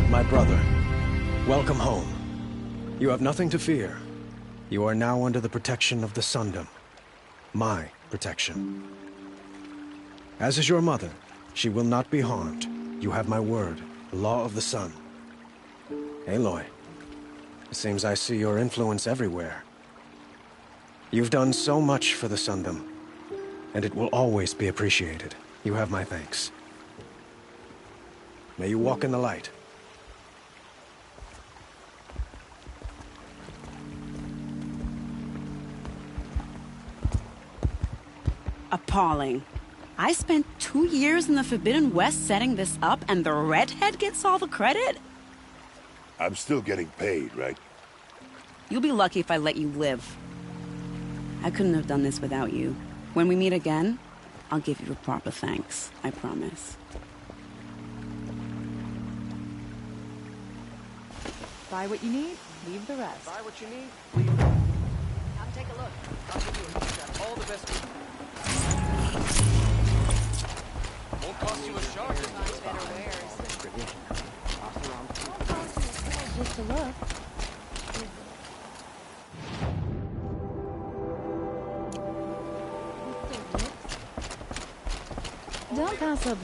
My brother, welcome home. You have nothing to fear. You are now under the protection of the Sundom. My protection. As is your mother, she will not be harmed. You have my word, the law of the sun. Aloy, it seems I see your influence everywhere. You've done so much for the Sundom, and it will always be appreciated. You have my thanks. May you walk in the light. Appalling. I spent 2 years in the Forbidden West setting this up, and the redhead gets all the credit? I'm still getting paid, right? You'll be lucky if I let you live. I couldn't have done this without you. When we meet again, I'll give you a proper thanks, I promise. Buy what you need, leave the rest. Buy what you need, leave the rest. Come take a look. I'll give you a shot. All the best. Won't cost you a shard. Find better wares. Won't cost you a shard just to look. Don't pass up.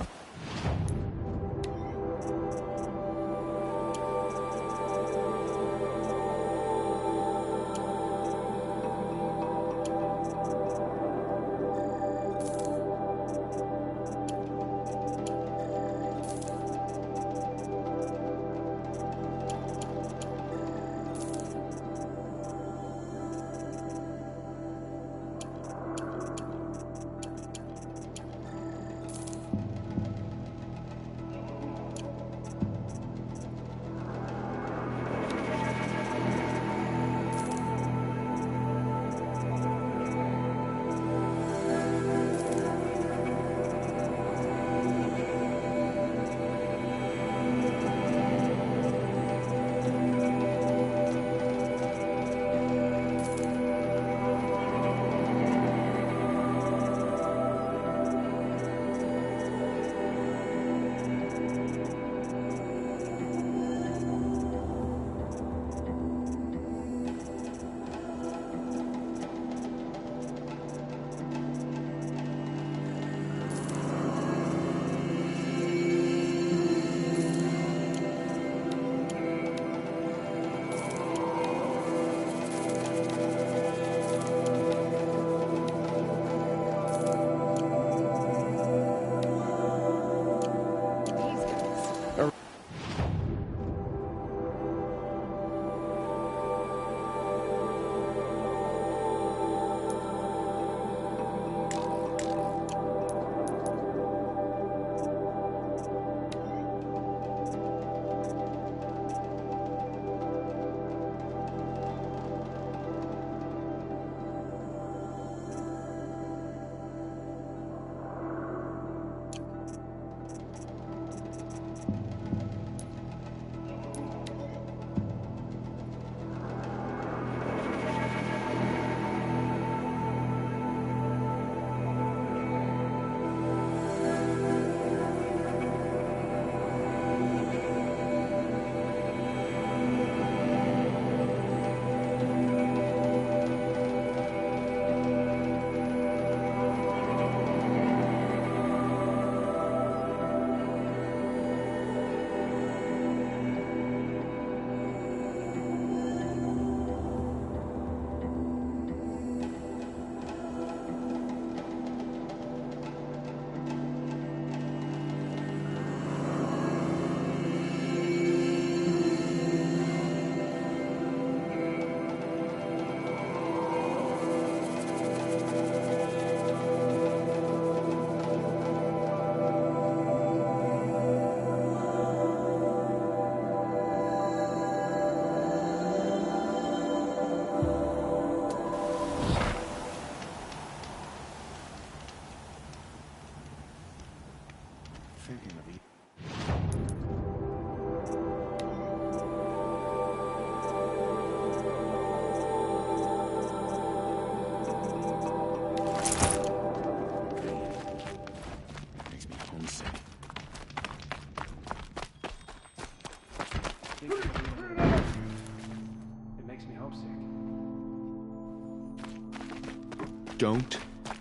Don't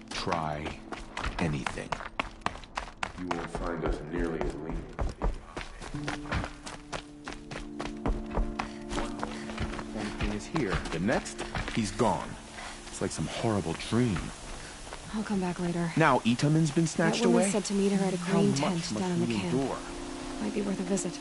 try anything. You won't find us nearly as lean. One thing is here. The next, he's gone. It's like some horrible dream. I'll come back later. Now Itaman's been snatched that woman away? said to meet her at a green How tent much down in must the we camp. endure? Might be worth a visit.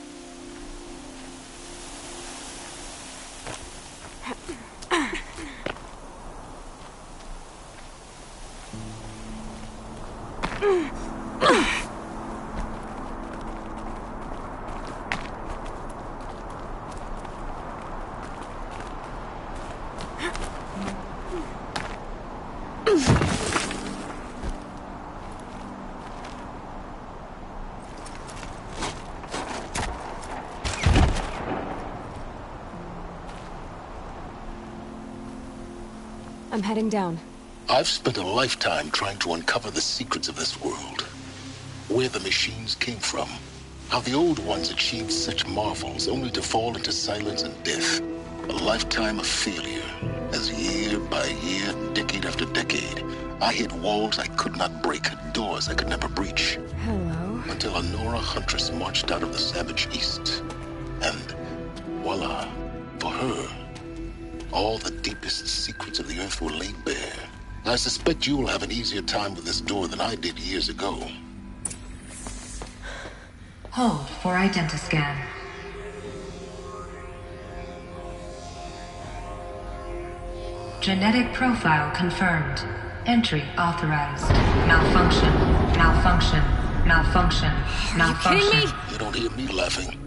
I'm heading down. I've spent a lifetime trying to uncover the secrets of this world. Where the machines came from. How the old ones achieved such marvels only to fall into silence and death. A lifetime of failure. As year by year, decade after decade, I hit walls I could not break, doors I could never breach. Hello? Until a Nora huntress marched out of the savage east. And voila, for her, all the deepest secrets of the earth were laid bare. I suspect you will have an easier time with this door than I did years ago. Hold for identiscan. Genetic profile confirmed. Entry authorized. Malfunction. Malfunction. Malfunction. Malfunction. Are you kidding me? You don't hear me laughing.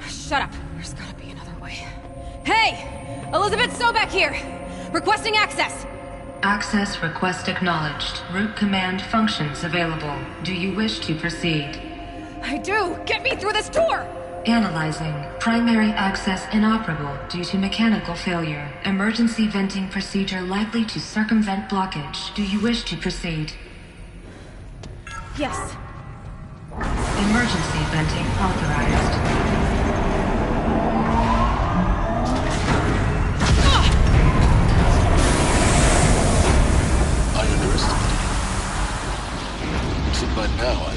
Shut up. There's gotta be another way. Hey! Elizabeth Sobek here! Requesting access! Access request acknowledged. Root command functions available. Do you wish to proceed? I do! Get me through this door! Analyzing. Primary access inoperable due to mechanical failure. Emergency venting procedure likely to circumvent blockage. Do you wish to proceed? Yes. Emergency venting authorized. By now,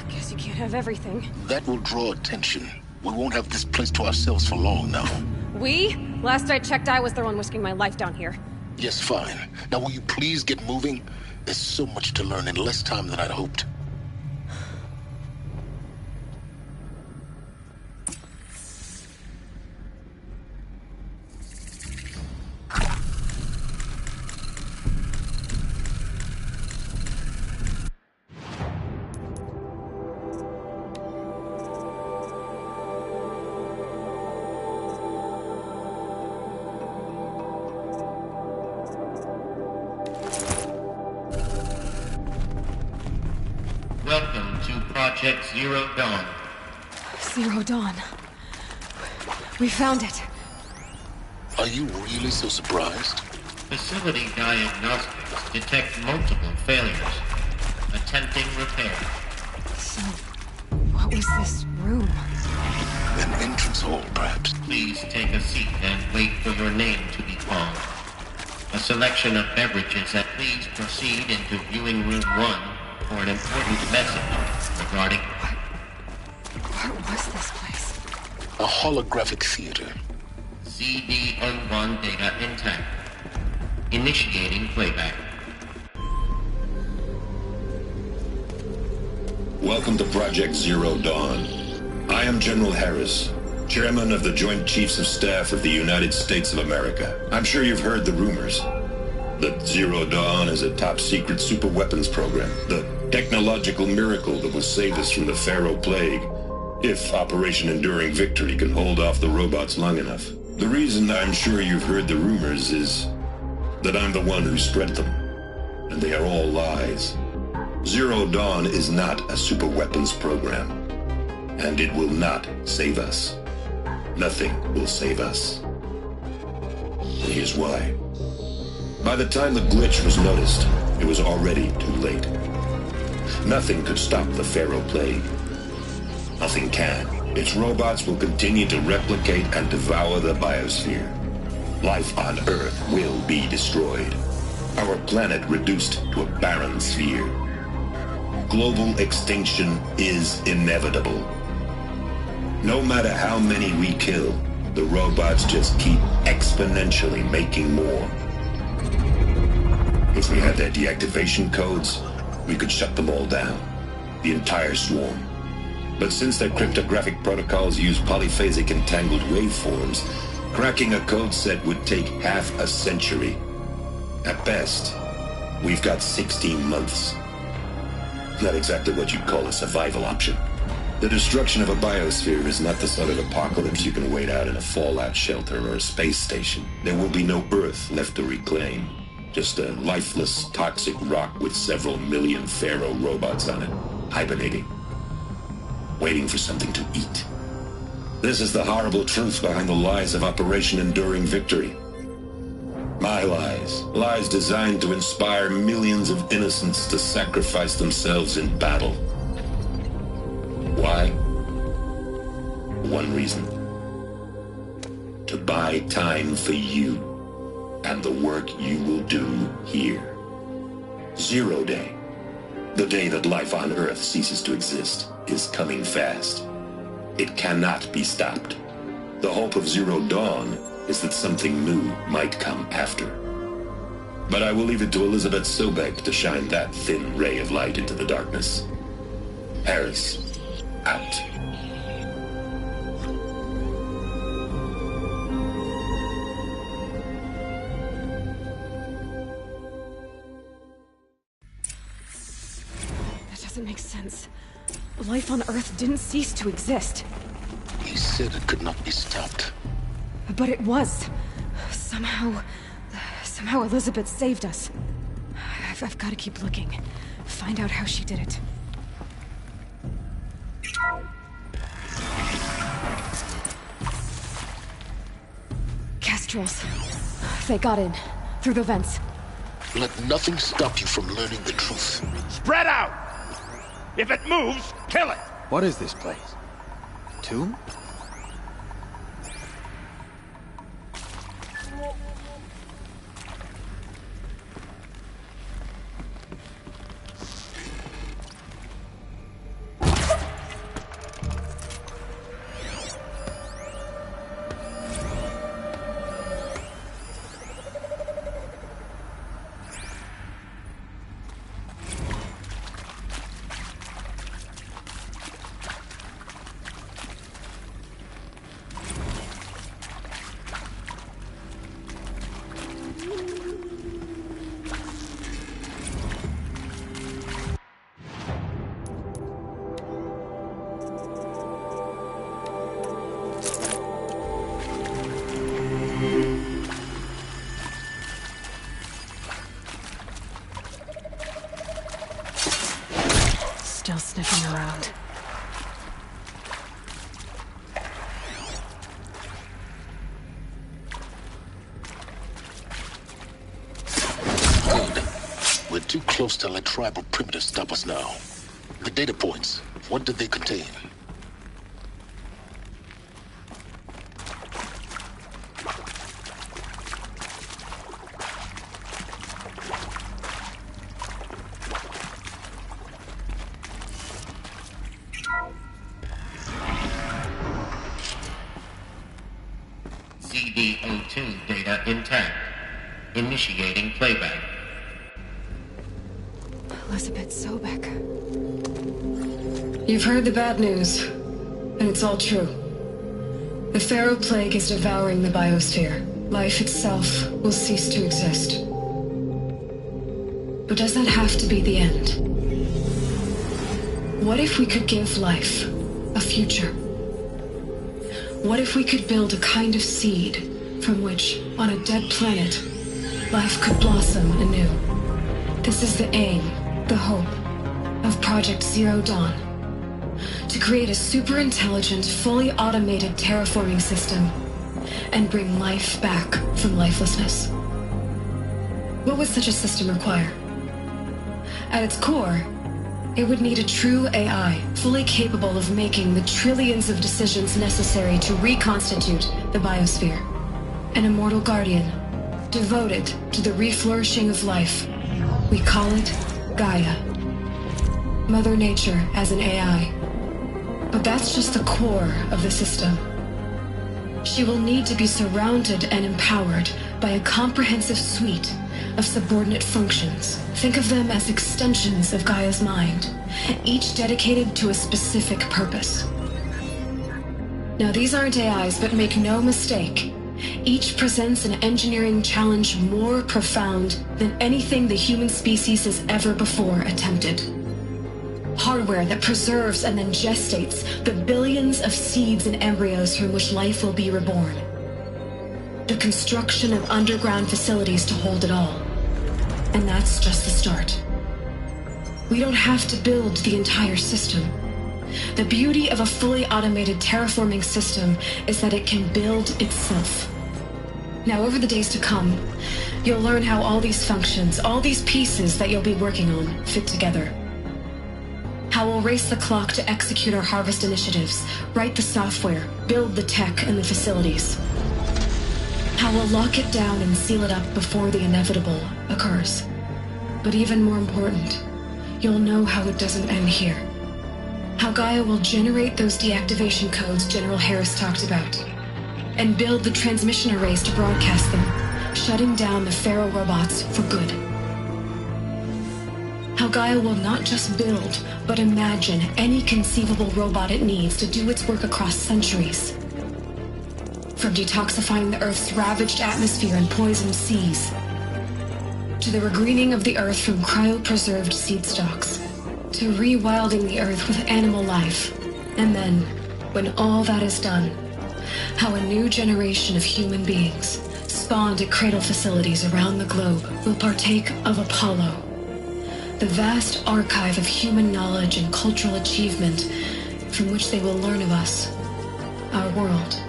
Guess you can't have everything. That will draw attention. We won't have this place to ourselves for long now. We? Last I checked, I was the one risking my life down here. Yes, fine. Now will you please get moving? There's so much to learn in less time than I'd hoped. Welcome to Project Zero Dawn. Zero Dawn. We found it. Are you really so surprised? Facility diagnostics detect multiple failures. Attempting repair. So, what was this room? An entrance hall, perhaps. Please take a seat and wait for your name to be called. A selection of beverages and please proceed into viewing room 1 for an important message regarding... What was this place? A holographic theater. CD-01 data intact. Initiating playback. Welcome to Project Zero Dawn. I am General Harris, Chairman of the Joint Chiefs of Staff of the United States of America. I'm sure you've heard the rumors. That Zero Dawn is a top-secret superweapons program. The technological miracle that will save us from the Pharaoh Plague, if Operation Enduring Victory can hold off the robots long enough. The reason I'm sure you've heard the rumors is that I'm the one who spread them, and they are all lies. Zero Dawn is not a superweapons program, and it will not save us. Nothing will save us. And here's why. By the time the glitch was noticed, it was already too late. Nothing could stop the Pharaoh Plague. Nothing can. Its robots will continue to replicate and devour the biosphere. Life on Earth will be destroyed. Our planet reduced to a barren sphere. Global extinction is inevitable. No matter how many we kill, the robots just keep exponentially making more. If we had their deactivation codes, we could shut them all down. The entire swarm. But since their cryptographic protocols use polyphasic entangled waveforms, cracking a code set would take half a century. At best, we've got 16 months. Not exactly what you'd call a survival option. The destruction of a biosphere is not the sort of apocalypse you can wait out in a fallout shelter or a space station. There will be no Earth left to reclaim. Just a lifeless, toxic rock with several million Pharaoh robots on it. hibernating, waiting for something to eat. This is the horrible truth behind the lies of Operation Enduring Victory. My lies. Lies designed to inspire millions of innocents to sacrifice themselves in battle. Why? One reason. To buy time for you and the work you will do here. 0 Day, the day that life on Earth ceases to exist, is coming fast. It cannot be stopped. The hope of Zero Dawn is that something new might come after. But I will leave it to Elizabeth Sobek to shine that thin ray of light into the darkness. Harris, out. That doesn't make sense. Life on Earth didn't cease to exist. He said it could not be stopped. But it was. Somehow Elizabeth saved us. I've got to keep looking. Find out how she did it. Kestrels. They got in. Through the vents. Let nothing stop you from learning the truth. Spread out! If it moves, kill it! What is this place? Tomb? Still sniffing around. Good. We're too close to let tribal primitives stop us now. The data points, what did they contain? ZD-02 data intact. Initiating playback. Elizabeth Sobek. You've heard the bad news, and it's all true. The Pharaoh Plague is devouring the biosphere. Life itself will cease to exist. But does that have to be the end? What if we could give life a future? What if we could build a kind of seed from which, on a dead planet, life could blossom anew? This is the aim, the hope, of Project Zero Dawn. To create a super-intelligent, fully automated terraforming system and bring life back from lifelessness. What would such a system require? At its core, it would need a true AI, fully capable of making the trillions of decisions necessary to reconstitute the biosphere. An immortal guardian, devoted to the reflourishing of life. We call it Gaia. Mother Nature as an AI. But that's just the core of the system. She will need to be surrounded and empowered by a comprehensive suite of subordinate functions. Think of them as extensions of Gaia's mind, each dedicated to a specific purpose. Now, these aren't AIs, but make no mistake, each presents an engineering challenge more profound than anything the human species has ever before attempted. Hardware that preserves and then gestates the billions of seeds and embryos from which life will be reborn. The construction of underground facilities to hold it all. And that's just the start. We don't have to build the entire system. The beauty of a fully automated terraforming system is that it can build itself. Now, over the days to come, you'll learn how all these functions, all these pieces that you'll be working on, fit together. How we'll race the clock to execute our harvest initiatives, write the software, build the tech and the facilities. How we'll lock it down and seal it up before the inevitable occurs. But even more important, you'll know how it doesn't end here. How Gaia will generate those deactivation codes General Harris talked about, and build the transmission arrays to broadcast them, shutting down the Pharaoh robots for good. How Gaia will not just build, but imagine any conceivable robot it needs to do its work across centuries. From detoxifying the Earth's ravaged atmosphere and poisoned seas, to the regreening of the Earth from cryopreserved seed stalks, to rewilding the Earth with animal life. And then, when all that is done, how a new generation of human beings, spawned at cradle facilities around the globe, will partake of Apollo, the vast archive of human knowledge and cultural achievement from which they will learn of us, our world.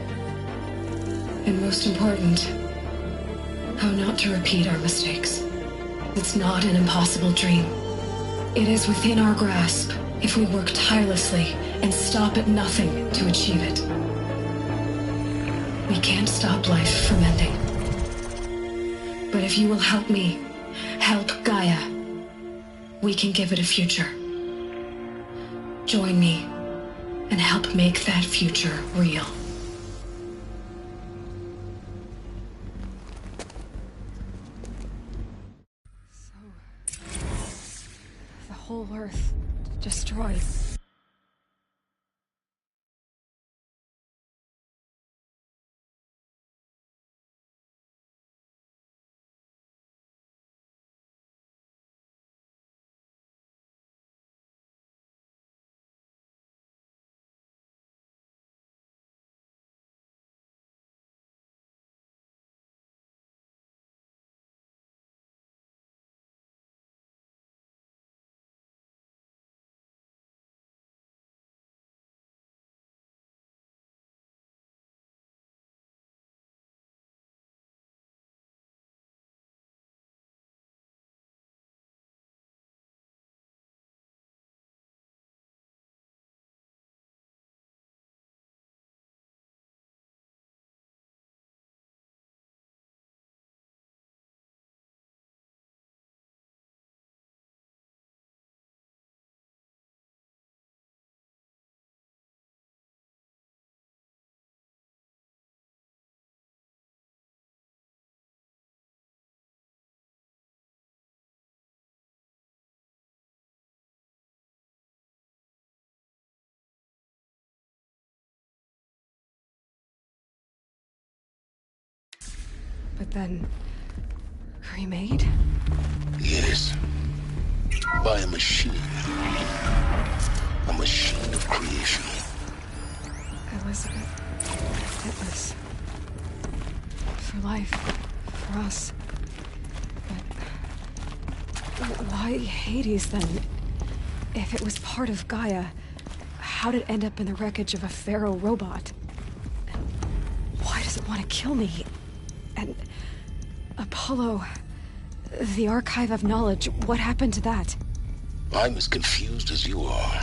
And most important, how not to repeat our mistakes. It's not an impossible dream. It is within our grasp if we work tirelessly and stop at nothing to achieve it. We can't stop life from ending. But if you will help me, help Gaia, we can give it a future. Join me and help make that future real. The whole Earth destroyed. But then... remade? Yes. By a machine. A machine of creation. Elizabeth... it was... for life. For us. But... why Hades, then? If it was part of Gaia, how'd it end up in the wreckage of a Pharaoh robot? And why does it want to kill me? And... Apollo... the Archive of Knowledge, what happened to that? I'm as confused as you are.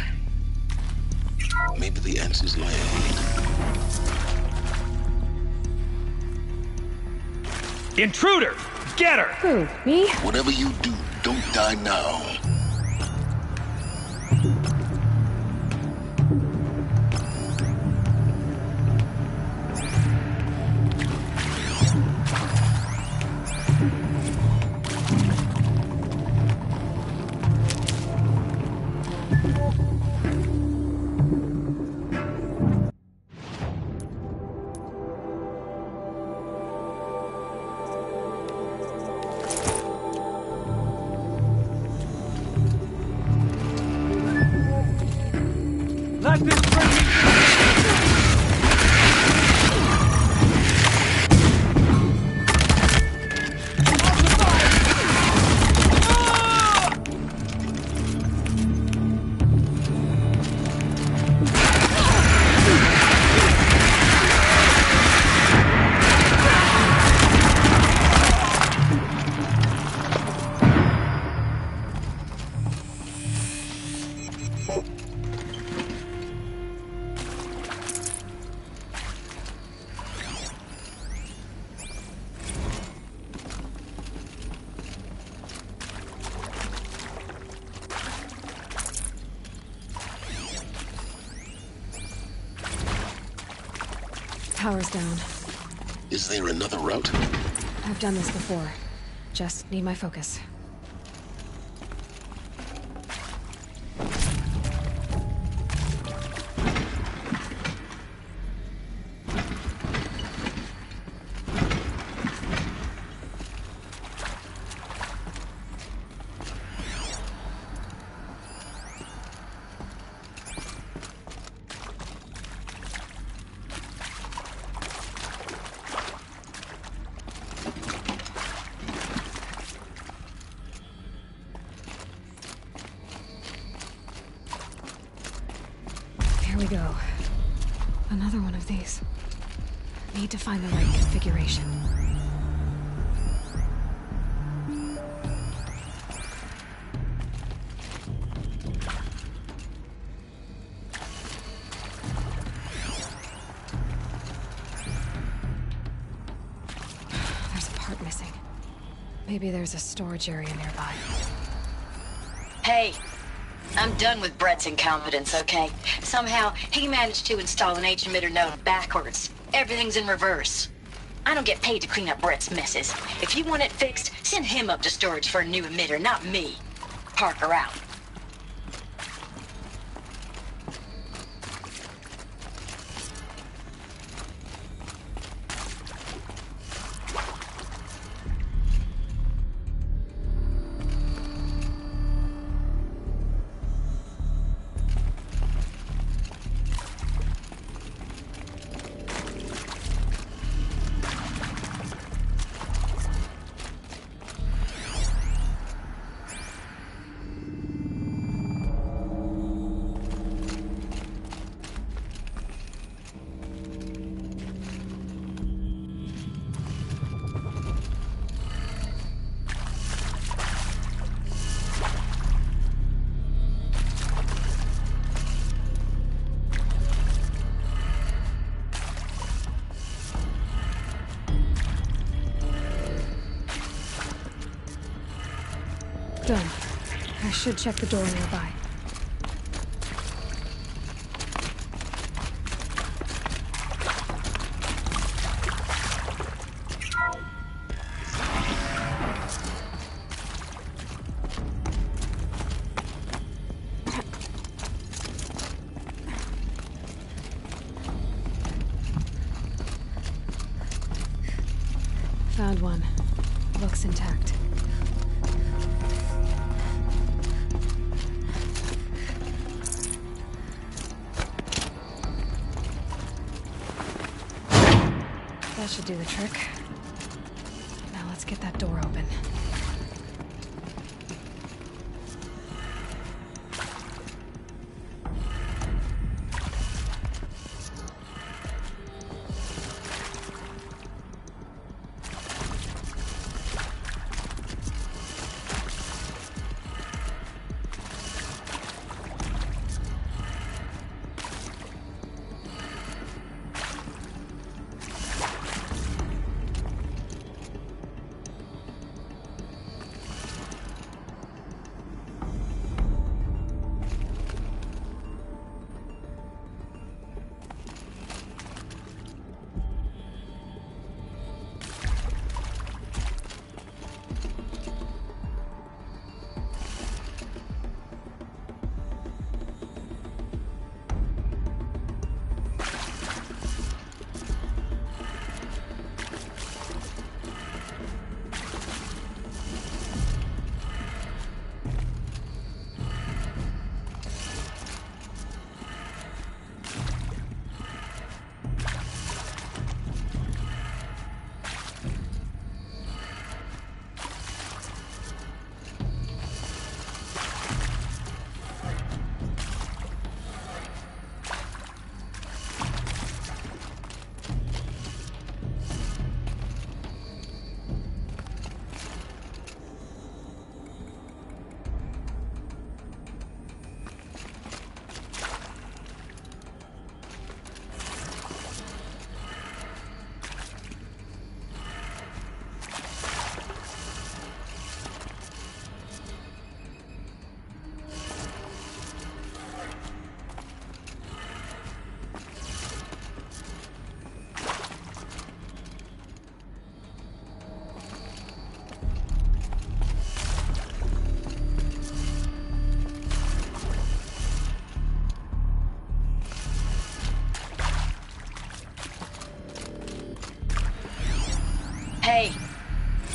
Maybe the answers lie ahead. Intruder! Get her! Who, me? Whatever you do, don't die now. Let this bring me... Power's down. Is there another route? I've done this before. Just need my focus. Here we go. Another one of these. Need to find the right configuration. There's a part missing. Maybe there's a storage area nearby. Hey, I'm done with Brett's incompetence, okay? Somehow, he managed to install an H-emitter node backwards. Everything's in reverse. I don't get paid to clean up Brett's messes. If you want it fixed, send him up to storage for a new emitter, not me. Parker out. Done. I should check the door nearby. Found one. Looks intact. That should do the trick. Now let's get that door open.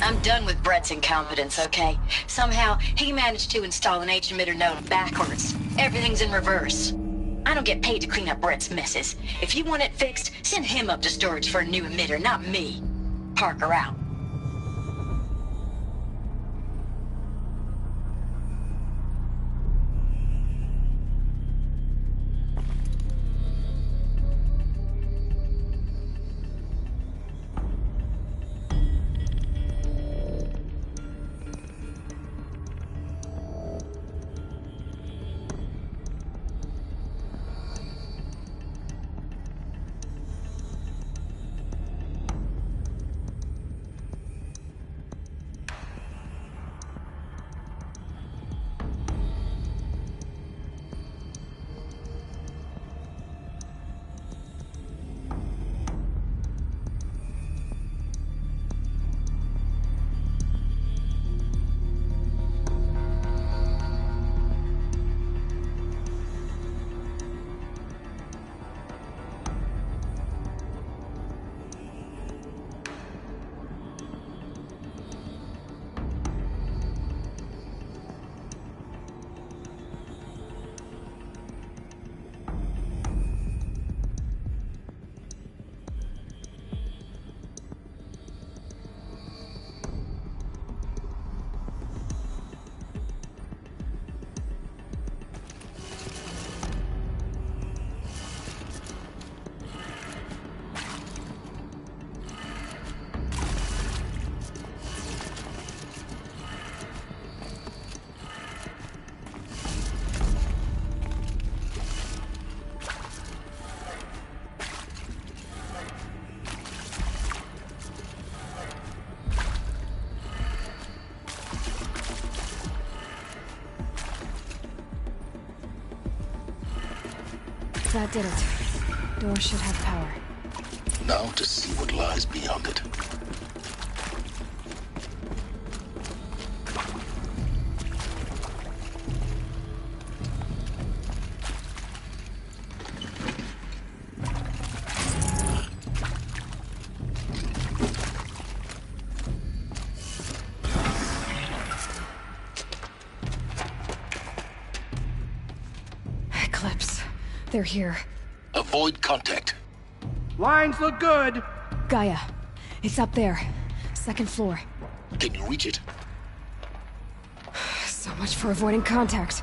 I'm done with Brett's incompetence, okay? Somehow, he managed to install an H-emitter node backwards. Everything's in reverse. I don't get paid to clean up Brett's messes. If you want it fixed, send him up to storage for a new emitter, not me. Parker out. That did it. Door should have power. Now to see what lies beyond it. Eclipse. They're here. Avoid contact. Lines look good. Gaia. It's up there. Second floor. Can you reach it? So much for avoiding contact.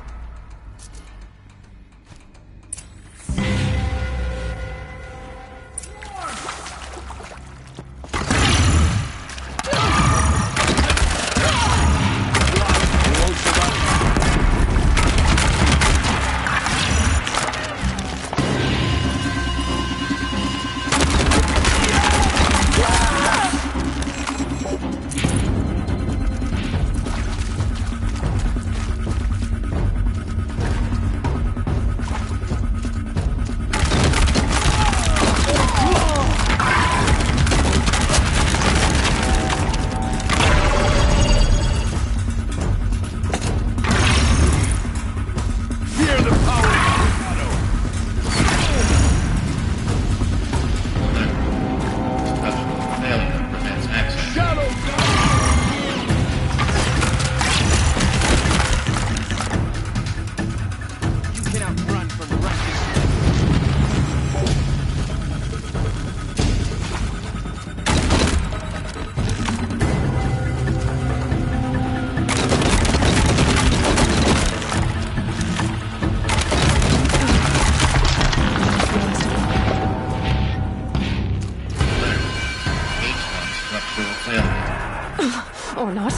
Or not.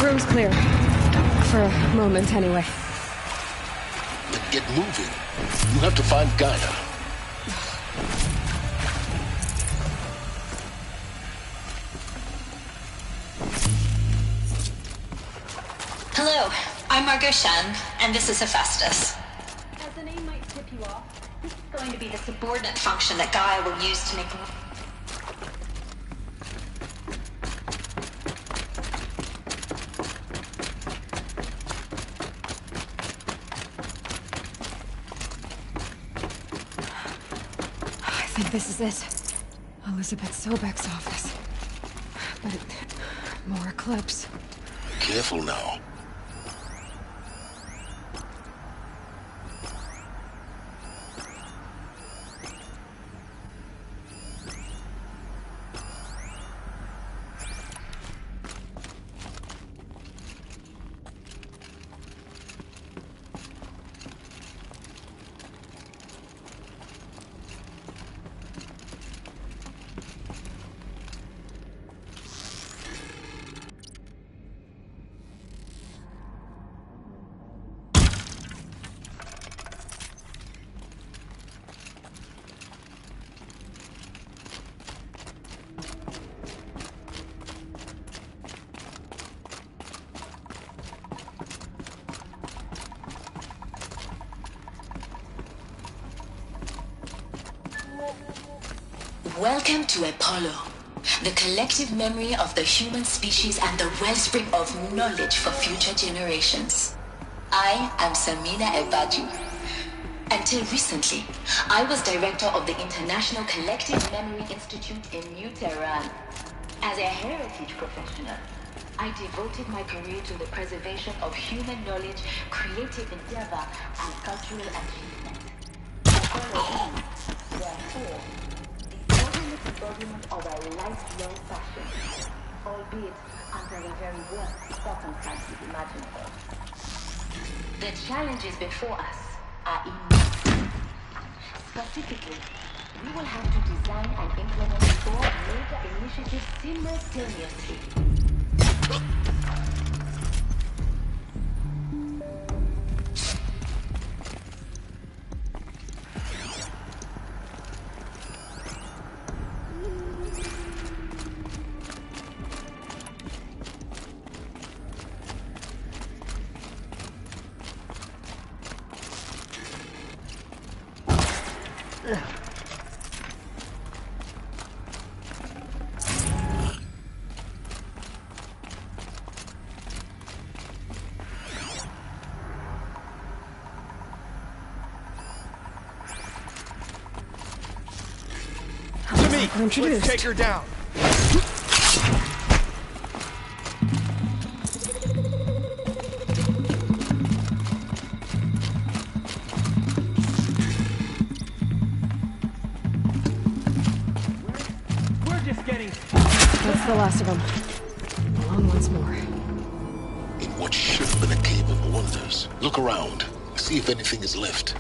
Room's clear. For a moment, anyway. Then get moving. You have to find Gaia. Hello, I'm Margot Shen, and this is Hephaestus. As the name might tip you off, This is going to be the subordinate function that Gaia will use to make... think this is it. Elizabeth Sobek's office. But more eclipse. Careful now. Welcome to Apollo, the collective memory of the human species and the wellspring of knowledge for future generations. I am Samina Ebadu. Until recently, I was director of the International Collective Memory Institute in New Tehran. As a heritage professional, I devoted my career to the preservation of human knowledge, creative endeavor, and cultural achievement. Apollo is, therefore, embodiment of a lifelong passion, albeit under the very worst circumstances imaginable. The challenges before us are immense. Specifically, we will have to design and implement 4 major initiatives simultaneously. Let's take her down. We're just getting... That's the last of them. Along once more. In what should have been a cave of wonders. Look around. See if anything is left.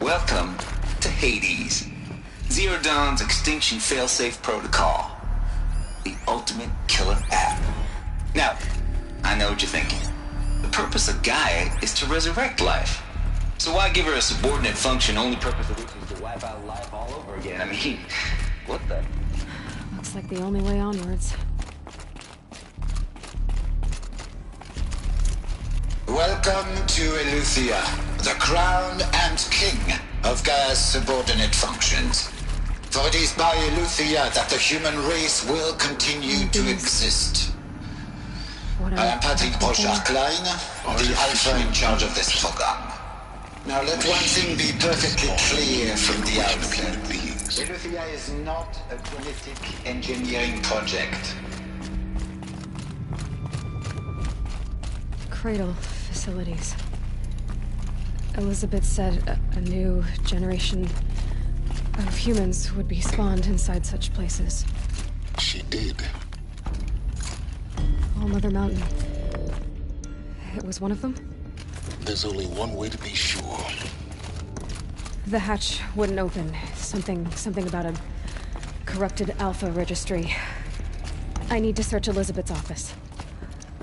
Welcome to Hades, Zero Dawn's extinction failsafe protocol. The ultimate killer app. Now, I know what you're thinking. The purpose of Gaia is to resurrect life. So why give her a subordinate function only purpose of which is to wipe out life all over again? I mean, what the... Looks like the only way onwards. Welcome to Eleuthia, the crown and king of Gaia's subordinate functions. For it is by Eleuthia that the human race will continue to exist. I am Patrick Brochard-Klein, the Alpha in charge of this program. Now let one thing be perfectly clear from the outset. Eleuthia is not a genetic engineering project. Cradle facilities. Elizabeth said a new generation of humans would be spawned inside such places. She did. All Mother Mountain. It was one of them? There's only one way to be sure. The hatch wouldn't open. Something about a corrupted Alpha registry. I need to search Elizabeth's office.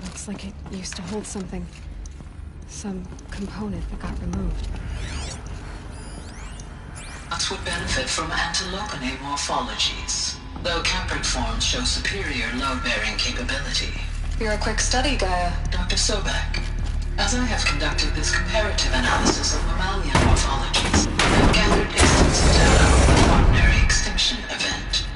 Looks like it used to hold something. Some component that got removed. Nuts would benefit from antilopinae morphologies, though caprid forms show superior load-bearing capability. You're a quick study, Gaia. Dr. Sobek, as I have conducted this comparative analysis of mammalian morphologies, I've gathered extensive data on the quaternary extinction event.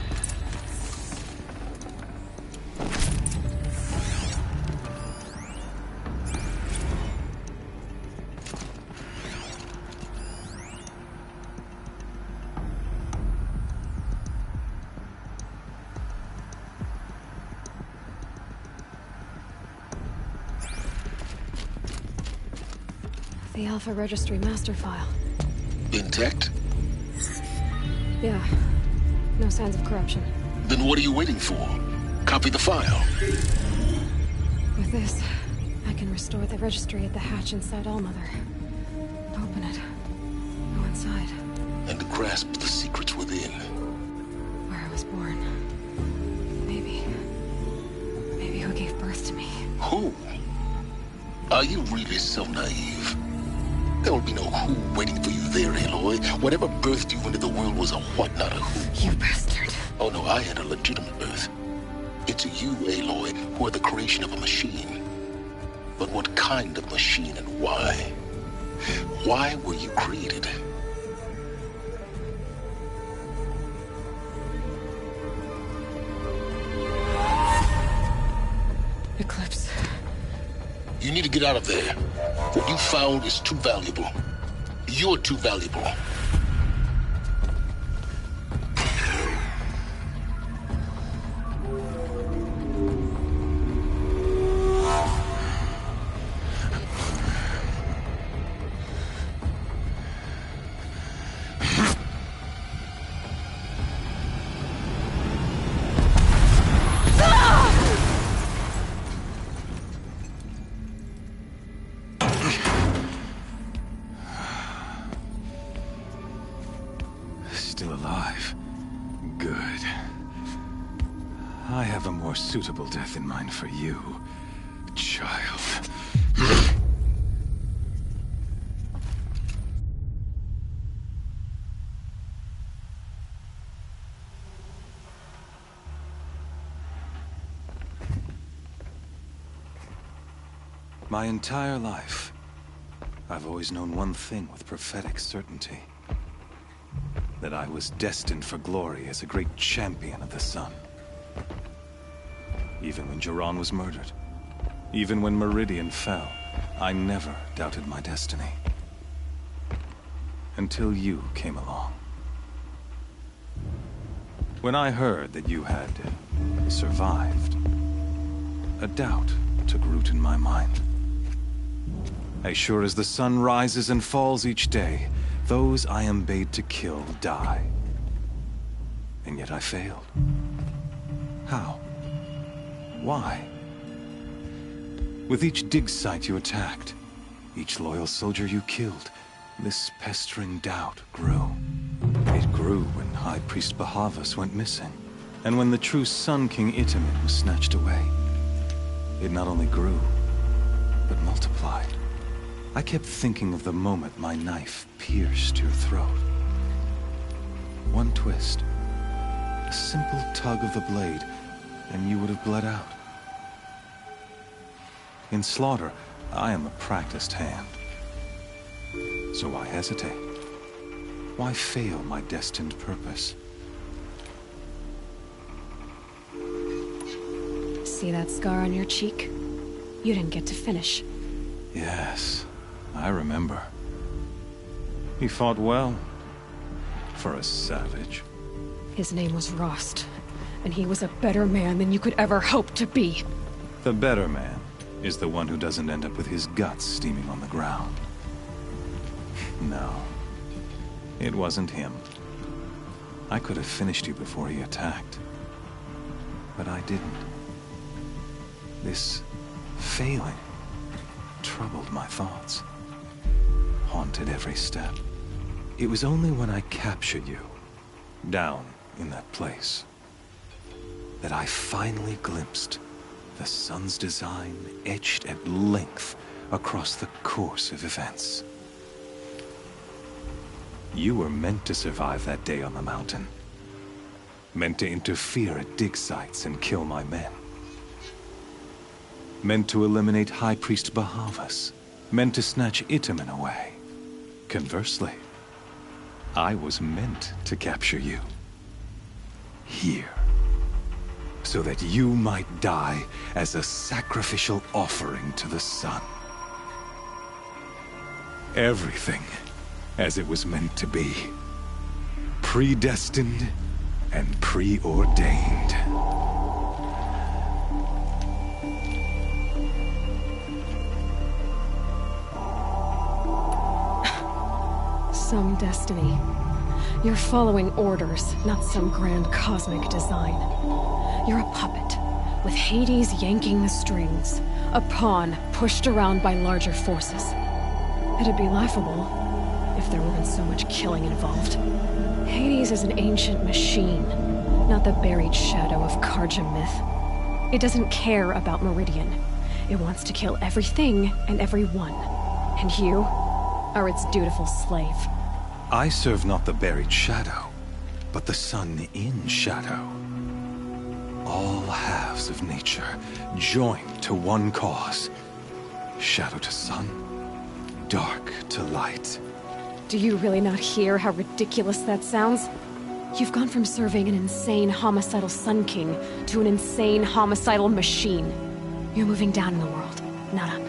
The Alpha Registry master file. Intact? Yeah. No signs of corruption. Then what are you waiting for? Copy the file. With this, I can restore the registry at the hatch inside Allmother. Open it. Go inside. And grasp the secrets within. Where I was born. Maybe who gave birth to me. Who? Are you really so naive? There will be no who waiting for you there, Aloy. Whatever birthed you into the world was a what, not a who. You bastard. Oh no, I had a legitimate birth. It's you, Aloy, who are the creation of a machine. But what kind of machine and why? Why were you created? Eclipse. You need to get out of there. What you found is too valuable. You're too valuable. Still alive. Good. I have a more suitable death in mind for you, child. My entire life, I've always known one thing with prophetic certainty. That I was destined for glory as a great champion of the sun. Even when Jiran was murdered, even when Meridian fell, I never doubted my destiny. Until you came along. When I heard that you had survived, a doubt took root in my mind. As sure as the sun rises and falls each day, those I am bade to kill die. And yet I failed. How? Why? With each dig site you attacked, each loyal soldier you killed, this pestering doubt grew. It grew when High Priest Bahavas went missing, and when the true Sun King Itamen was snatched away. It not only grew, but multiplied. I kept thinking of the moment my knife pierced your throat. One twist, a simple tug of the blade, and you would have bled out. In slaughter, I am a practiced hand. So why hesitate? Why fail my destined purpose? See that scar on your cheek? You didn't get to finish. Yes, I remember. He fought well. For a savage. His name was Rost, and he was a better man than you could ever hope to be. The better man is the one who doesn't end up with his guts steaming on the ground. No, it wasn't him. I could have finished you before he attacked. But I didn't. This failing troubled my thoughts. Haunted every step. It was only when I captured you, down in that place, that I finally glimpsed the sun's design etched at length across the course of events. You were meant to survive that day on the mountain. Meant to interfere at dig sites and kill my men. Meant to eliminate High Priest Bahavas. Meant to snatch Itamen away. Conversely, I was meant to capture you. Here. So that you might die as a sacrificial offering to the sun. Everything as it was meant to be. Predestined and preordained. Some destiny. You're following orders, not some grand cosmic design. You're a puppet, with Hades yanking the strings. A pawn pushed around by larger forces. It'd be laughable if there weren't so much killing involved. Hades is an ancient machine, not the buried shadow of Karja myth. It doesn't care about Meridian. It wants to kill everything and everyone. And you are its dutiful slave. I serve not the buried shadow, but the sun in shadow. All halves of nature joined to one cause. Shadow to sun, dark to light. Do you really not hear how ridiculous that sounds? You've gone from serving an insane homicidal Sun King to an insane homicidal machine. You're moving down in the world, not up.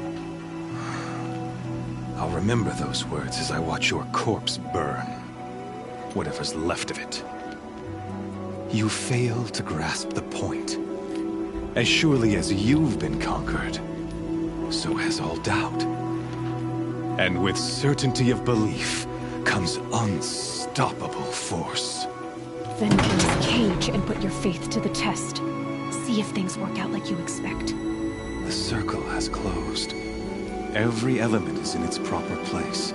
I'll remember those words as I watch your corpse burn. Whatever's left of it. You fail to grasp the point. As surely as you've been conquered, so has all doubt. And with certainty of belief comes unstoppable force. Then get this cage and put your faith to the test. See if things work out like you expect. The circle has closed. Every element is in its proper place,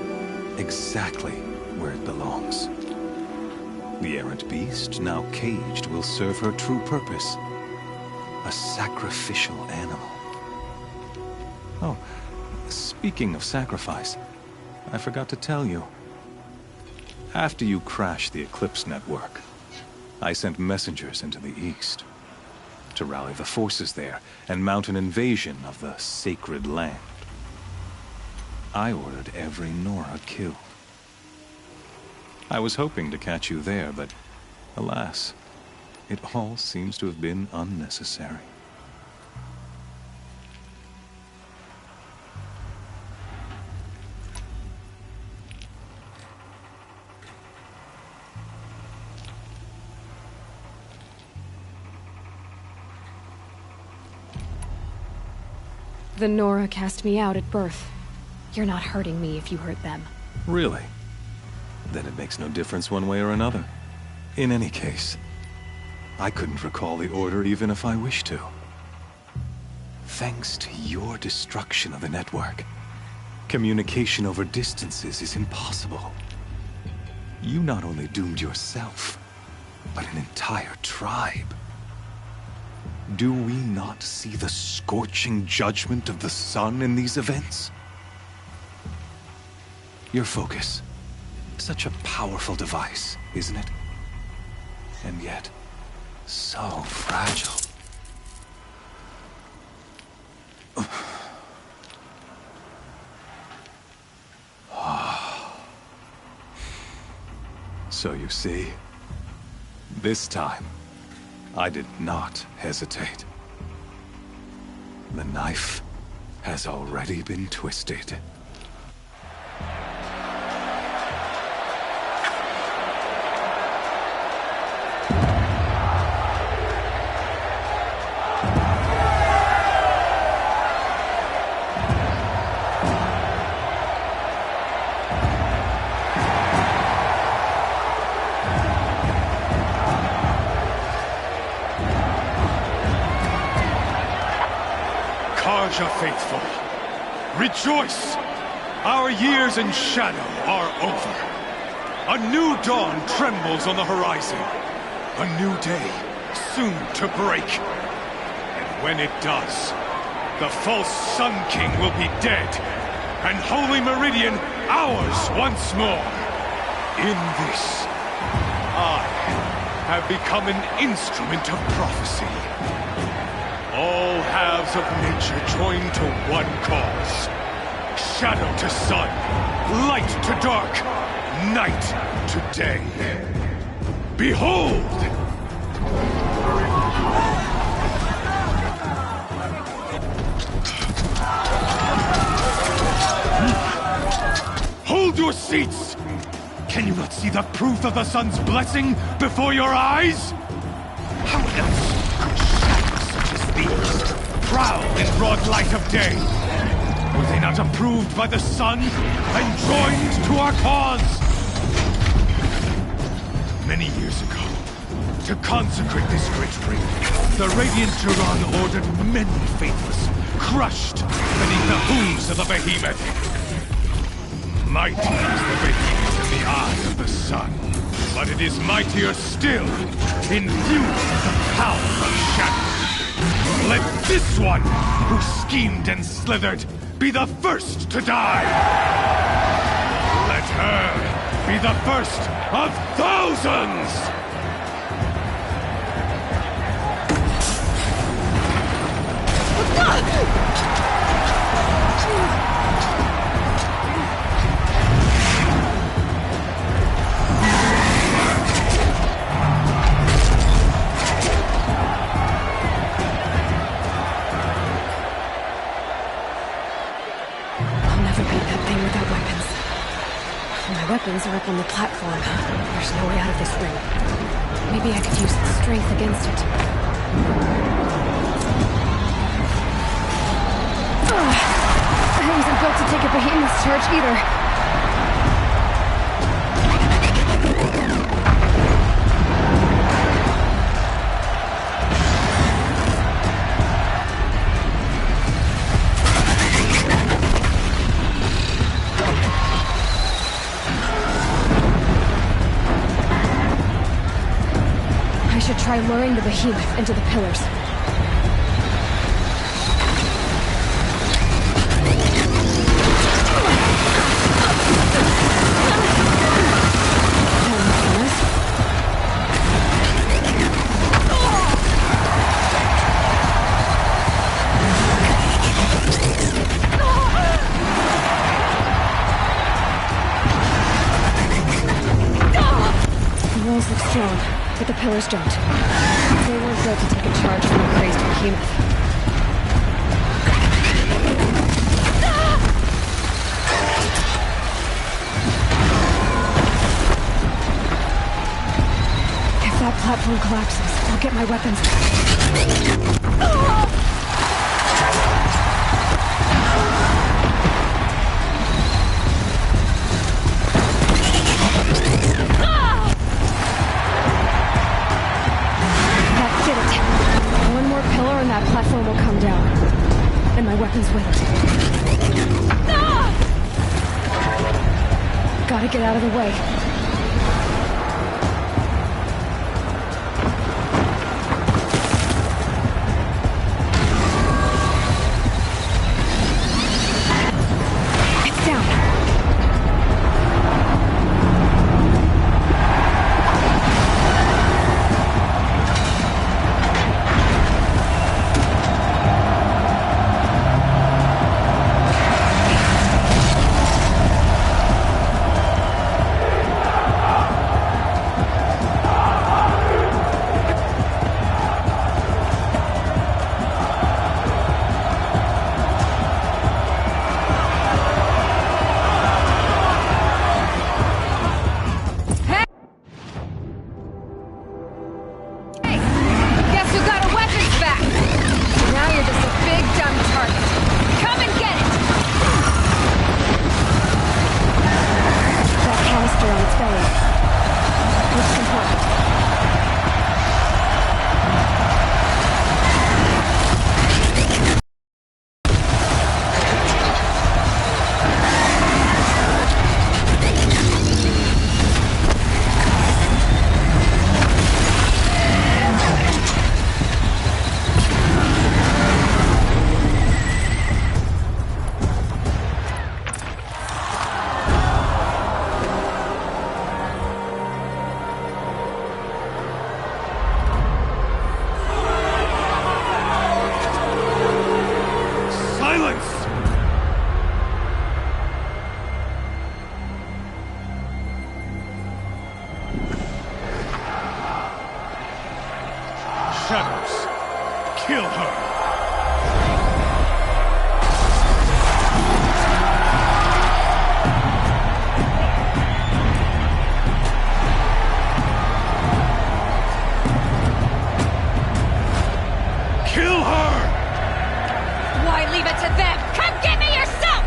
exactly where it belongs. The errant beast, now caged, will serve her true purpose. A sacrificial animal. Oh, speaking of sacrifice, I forgot to tell you. After you crashed the Eclipse network, I sent messengers into the east to rally the forces there and mount an invasion of the sacred land. I ordered every Nora killed. I was hoping to catch you there, but alas, it all seems to have been unnecessary. The Nora cast me out at birth. You're not hurting me if you hurt them. Really? Then it makes no difference one way or another. In any case, I couldn't recall the order even if I wished to. Thanks to your destruction of the network, communication over distances is impossible. You not only doomed yourself, but an entire tribe. Do we not see the scorching judgment of the sun in these events? Your focus. Such a powerful device, isn't it? And yet, so fragile. So you see, this time, I did not hesitate. The knife has already been twisted. Karja faithful, rejoice! Our years in shadow are over. A new dawn trembles on the horizon. A new day, soon to break. And when it does, The false Sun King will be dead, and Holy Meridian ours once more. In this, I have become an instrument of prophecy. All halves of nature join to one cause. Shadow to sun, light to dark, night to day. Behold! Hold your seats! Can you not see the proof of the sun's blessing before your eyes? How else could shadows such as these prowl in broad light of day? Were they not approved by the sun and joined to our cause? Many years ago, to consecrate this great ring, the Radiant Turan ordered many faithless, crushed beneath the hooves of the behemoth. Mighty is the behemoth in the eyes of the sun, but it is mightier still, infused with the power of shadow. Let this one, who schemed and slithered, be the first to die! Let her be the first of thousands! My weapons are up on the platform. There's no way out of this ring. Maybe I could use strength against it. I wasn't built to take a behemoth's charge either. Try luring the behemoth into the pillars. The walls look strong, but the pillars don't. They weren't built to take a charge from a crazed behemoth. If that platform collapses, I'll get my weapons back. That platform will come down, and my weapons with it. Gotta get out of the way. It's down. Kill her! Kill her! Why leave it to them? Come get me yourself!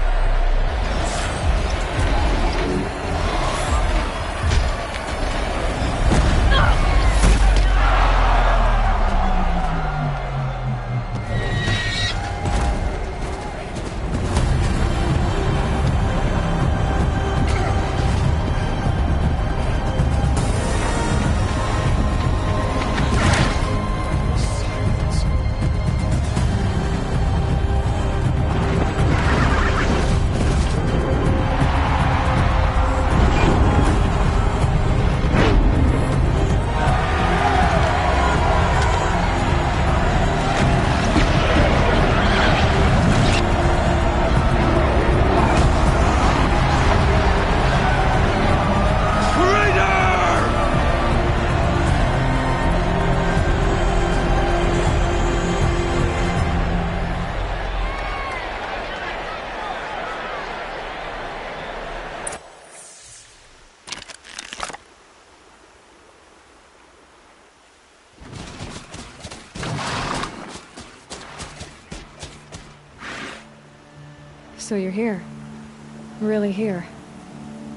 So you're here. Really here.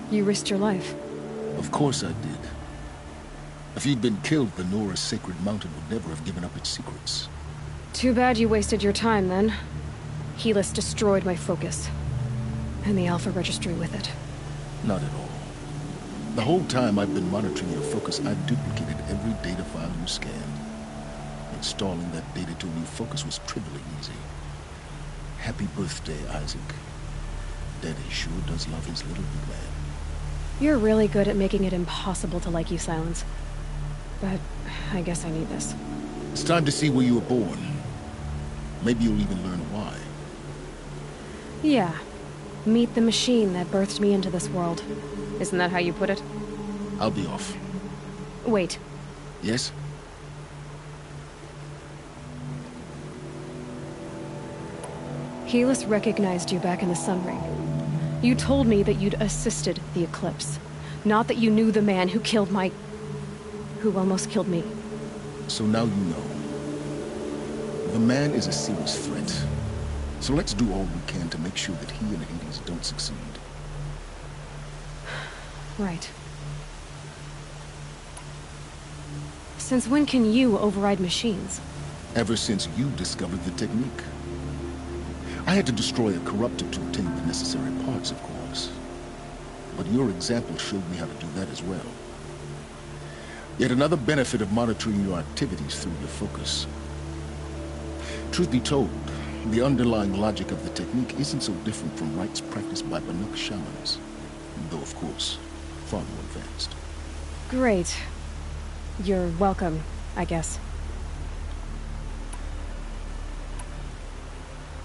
You risked your life. Of course I did. If you'd been killed, the Nora's Sacred Mountain would never have given up its secrets. Too bad you wasted your time, then. Helis destroyed my focus. And the Alpha Registry with it. Not at all. The whole time I've been monitoring your focus, I've duplicated every data file you scanned. Installing that data to a new focus was trivially easy. Happy birthday, Isaac. Daddy sure does love his little big man. You're really good at making it impossible to like you, Silence. But I guess I need this. It's time to see where you were born. Maybe you'll even learn why. Yeah. Meet the machine that birthed me into this world. Isn't that how you put it? I'll be off. Wait. Yes? Helis recognized you back in the Sun Ring. You told me that you'd assisted the Eclipse. Not that you knew the man who killed my... who almost killed me. So now you know. The man is a serious threat. So let's do all we can to make sure that he and Hades don't succeed. Right. Since when can you override machines? Ever since you discovered the technique. I had to destroy a corruptor to obtain the necessary parts, of course. But your example showed me how to do that as well. Yet another benefit of monitoring your activities through your focus. Truth be told, the underlying logic of the technique isn't so different from rites practiced by Banuk shamans. Though, of course, far more advanced. Great. You're welcome, I guess.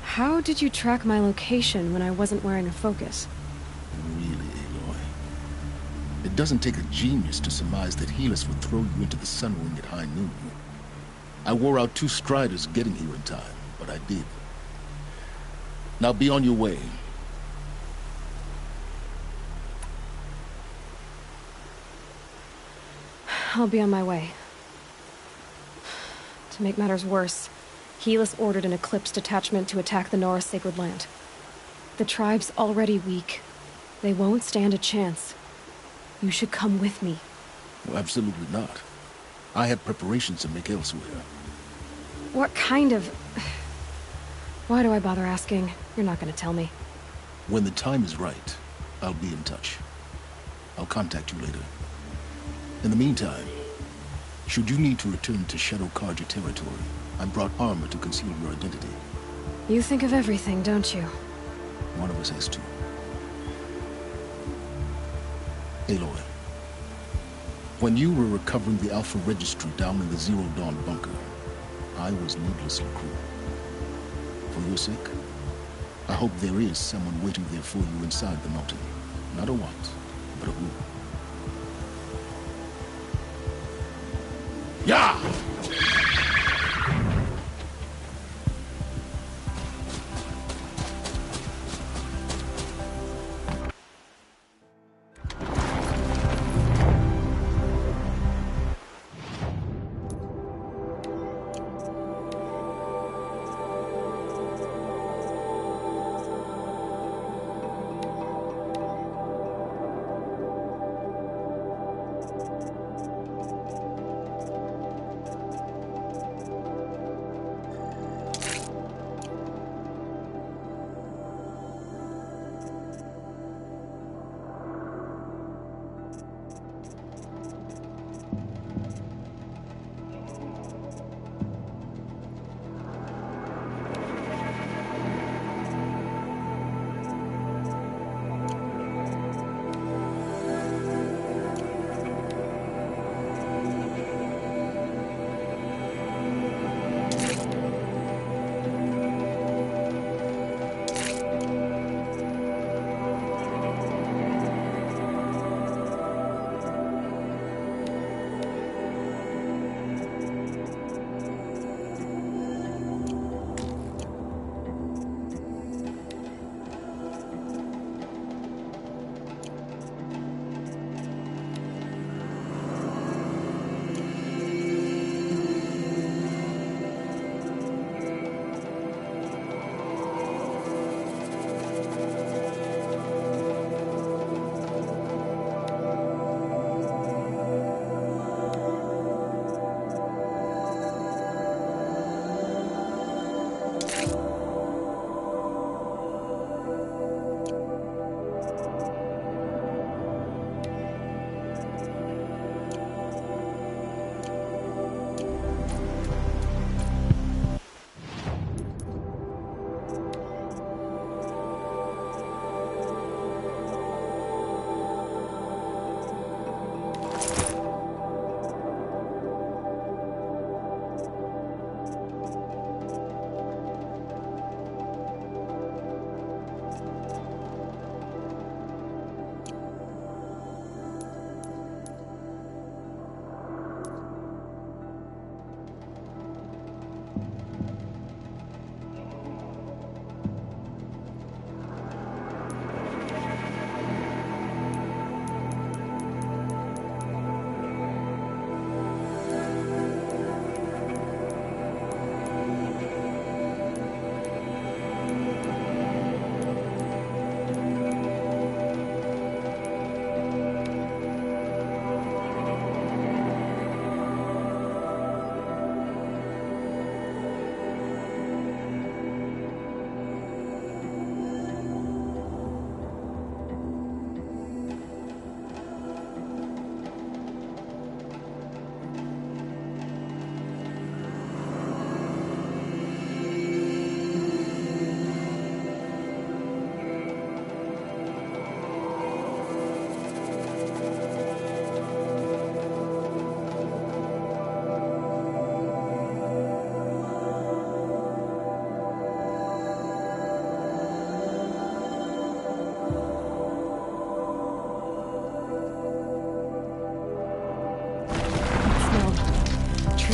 How did you track my location when I wasn't wearing a focus? Really, Aloy? It doesn't take a genius to surmise that Helis would throw you into the Sun Ring at high noon. I wore out 2 striders getting here in time, but I did. Now be on your way. I'll be on my way. To make matters worse, Helis ordered an Eclipse detachment to attack the Nora Sacred Land. The tribe's already weak. They won't stand a chance. You should come with me. Well, absolutely not. I have preparations to make elsewhere. What kind of... Why do I bother asking? You're not gonna tell me. When the time is right, I'll be in touch. I'll contact you later. In the meantime, should you need to return to Shadow Karja territory, I brought armor to conceal your identity. You think of everything, don't you? One of us has to. Aloy, when you were recovering the Alpha Registry down in the Zero Dawn bunker, I was needlessly cruel. For your sake, I hope there is someone waiting there for you inside the mountain. Not a what, but a who. Yeah!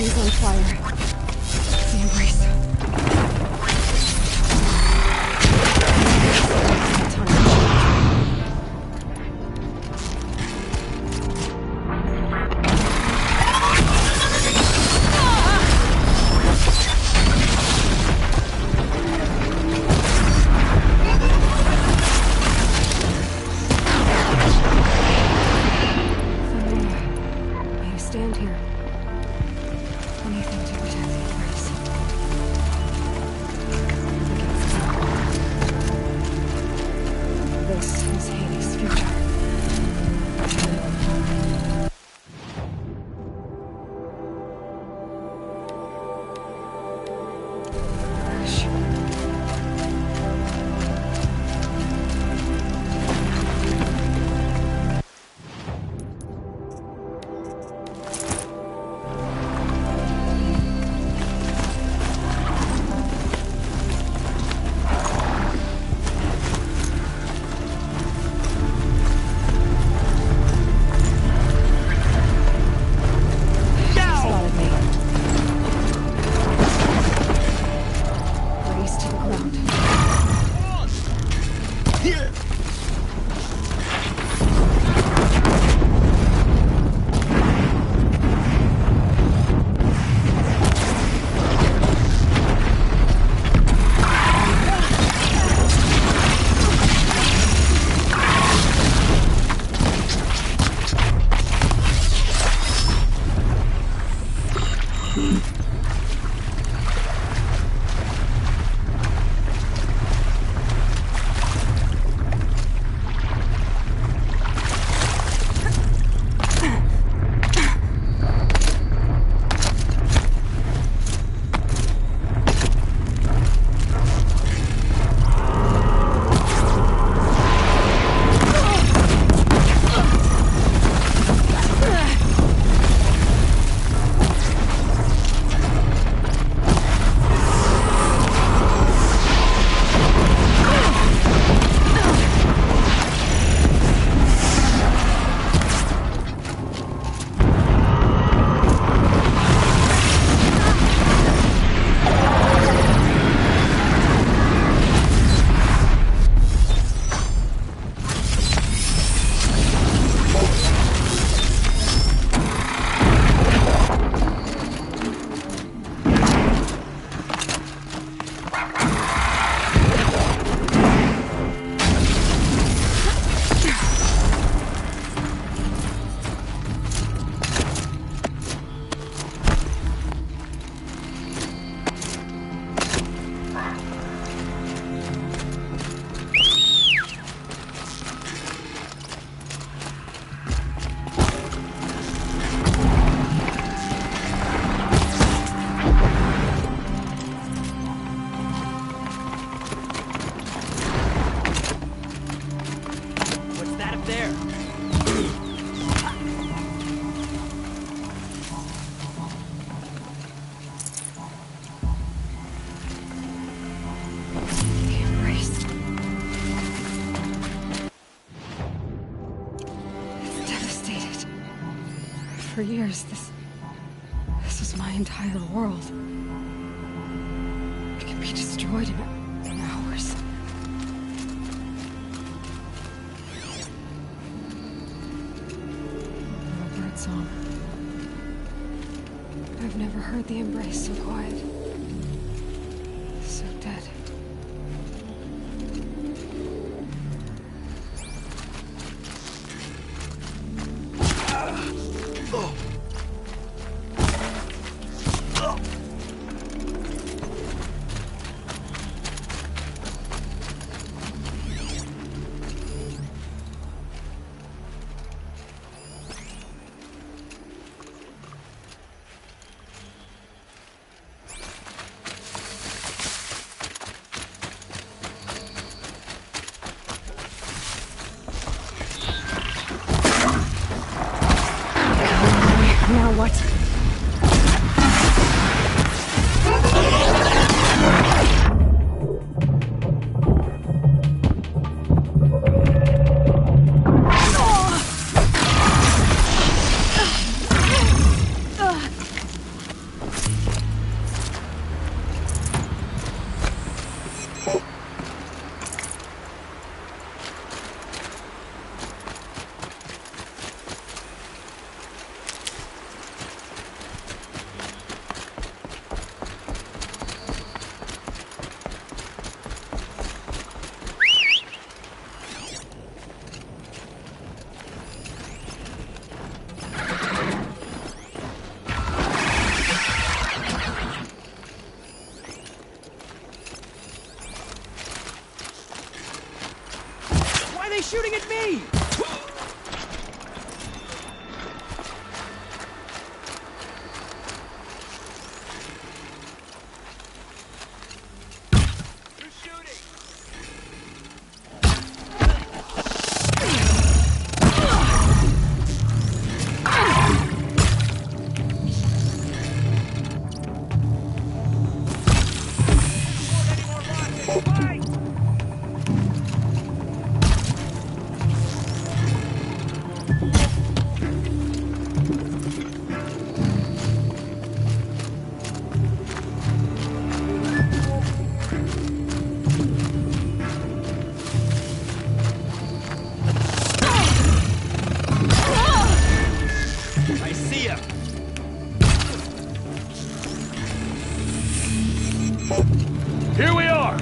Everything's on fire. The embrace. Stand here. Anything to protect the embrace. This is Hades' future. For years, this was my entire world. It can be destroyed in hours. A bird song. I've never heard the embrace so quiet. So dead. Now what? ya! Here we are!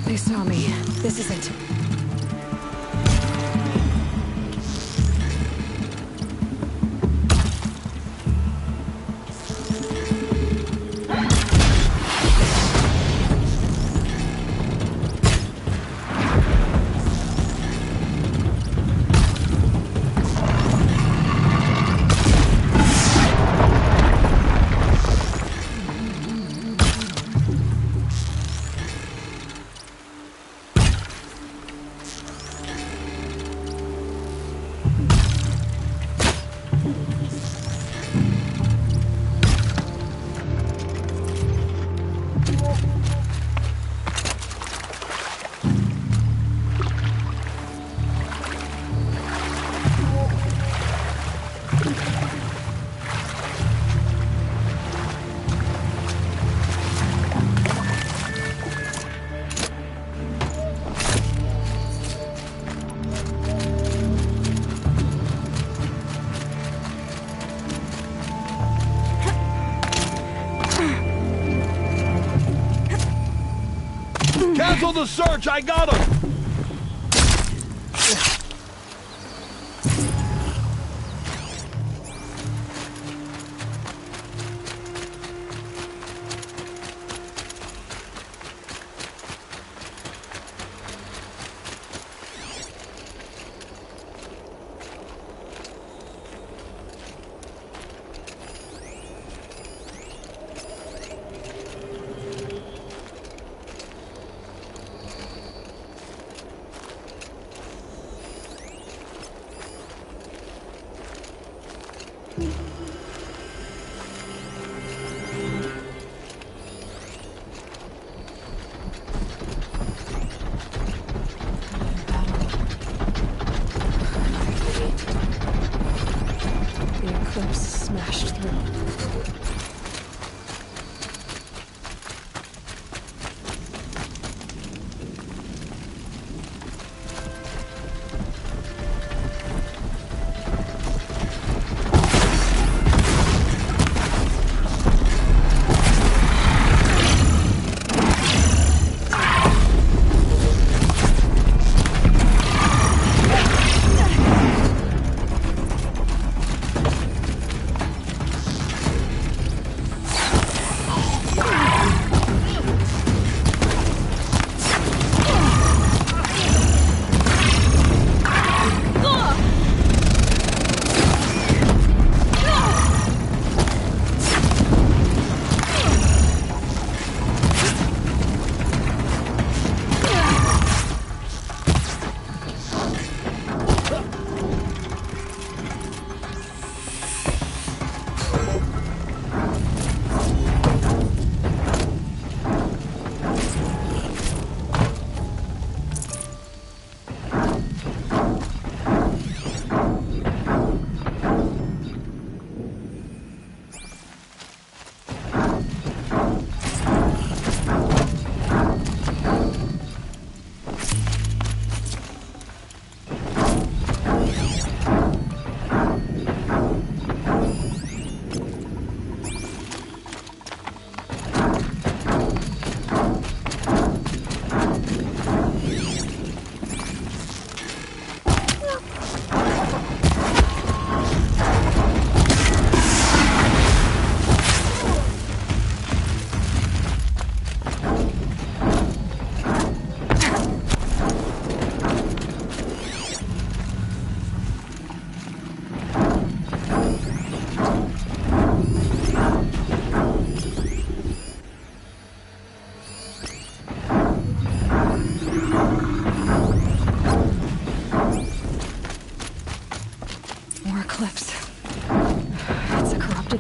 They saw me. This isn't... Cancel the search! I got him! The eclipse smashed through.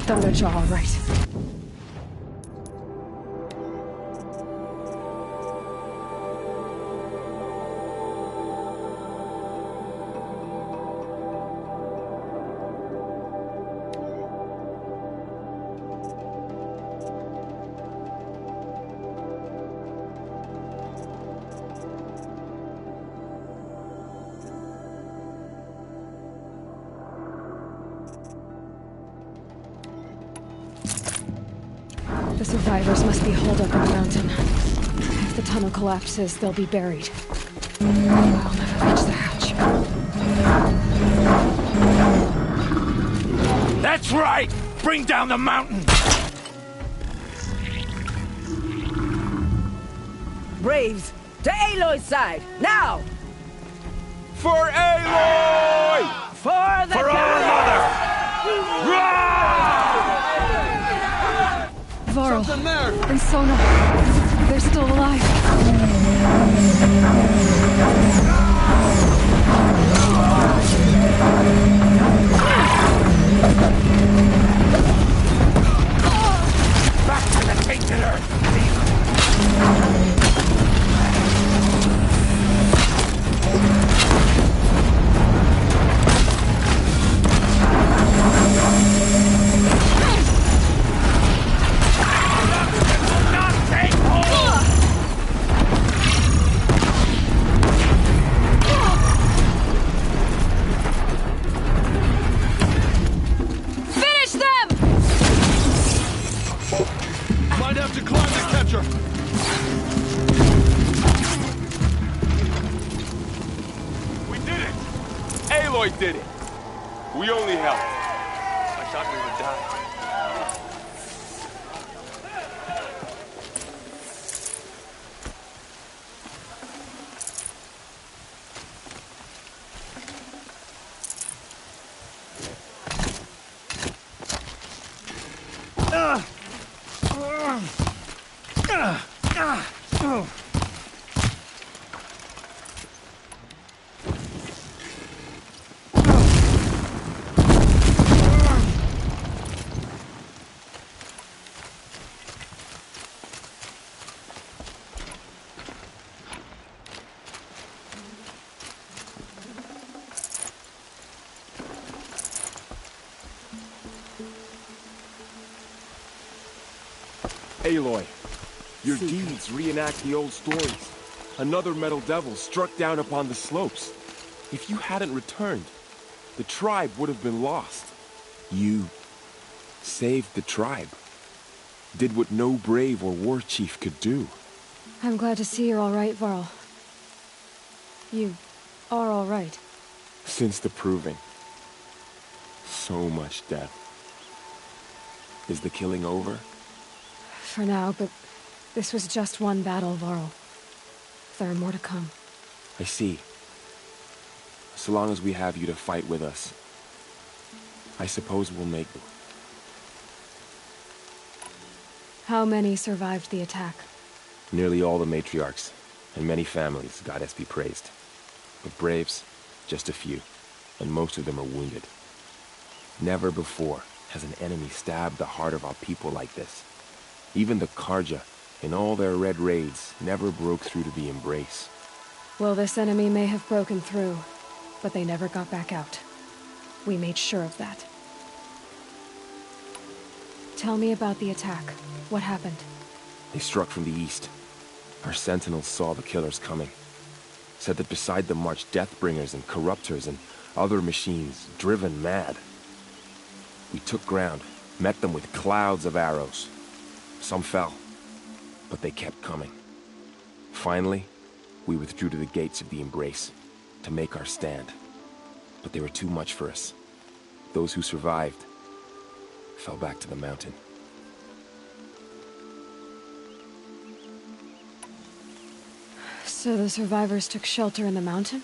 Thunderjaw, all right. The survivors must be holed up in the mountain. If the tunnel collapses, they'll be buried. I'll never reach the hatch. That's right! Bring down the mountain! Braves, to Aloy's side, now! For Aloy! For the For our mother! Varl and Sona, they're still alive. Back to the tainted earth! Aloy did it. We only helped. I thought we would die. Aloy, your deeds reenact the old stories. Another metal devil struck down upon the slopes. If you hadn't returned, the tribe would have been lost. You saved the tribe. Did what no brave or war chief could do. I'm glad to see you're all right, Varl. You are all right. Since the proving. So much death. Is the killing over? For now, but this was just one battle, Varl. There are more to come. I see. So long as we have you to fight with us, I suppose we'll make it. How many survived the attack? Nearly all the matriarchs, and many families, goddess be praised. But braves, just a few, and most of them are wounded. Never before has an enemy stabbed the heart of our people like this. Even the Karja, in all their red raids, never broke through to the Embrace. Well, this enemy may have broken through, but they never got back out. We made sure of that. Tell me about the attack. What happened? They struck from the east. Our sentinels saw the killers coming. Said that beside them marched Deathbringers and Corruptors and other machines, driven mad. We took ground, met them with clouds of arrows. Some fell, but they kept coming. Finally, we withdrew to the gates of the Embrace to make our stand. But they were too much for us. Those who survived fell back to the mountain. So the survivors took shelter in the mountain?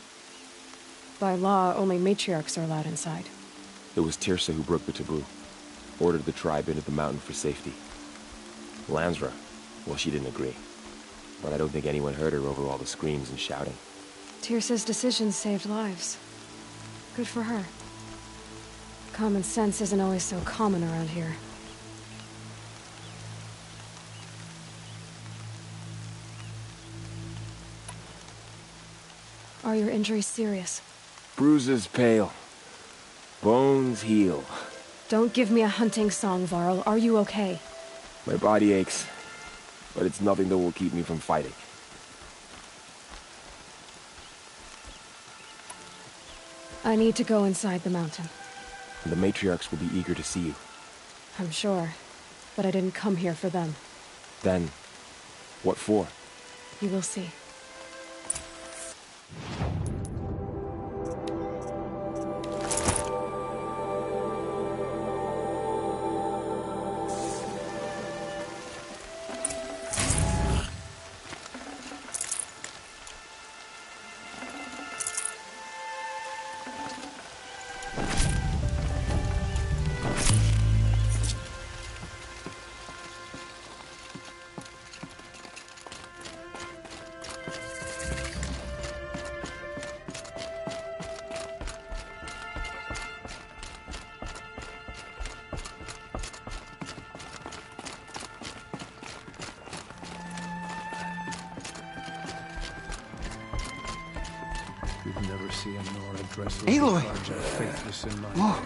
By law, only matriarchs are allowed inside. It was Tirsa who broke the taboo, ordered the tribe into the mountain for safety. Lansra, well, she didn't agree. But I don't think anyone heard her over all the screams and shouting. Tirsa's decisions saved lives. Good for her. Common sense isn't always so common around here. Are your injuries serious? Bruises pale. Bones heal. Don't give me a hunting song, Varl. Are you okay? My body aches, but it's nothing that will keep me from fighting. I need to go inside the mountain. And the matriarchs will be eager to see you. I'm sure, but I didn't come here for them. Then, what for? You will see. Aloy! Whoa,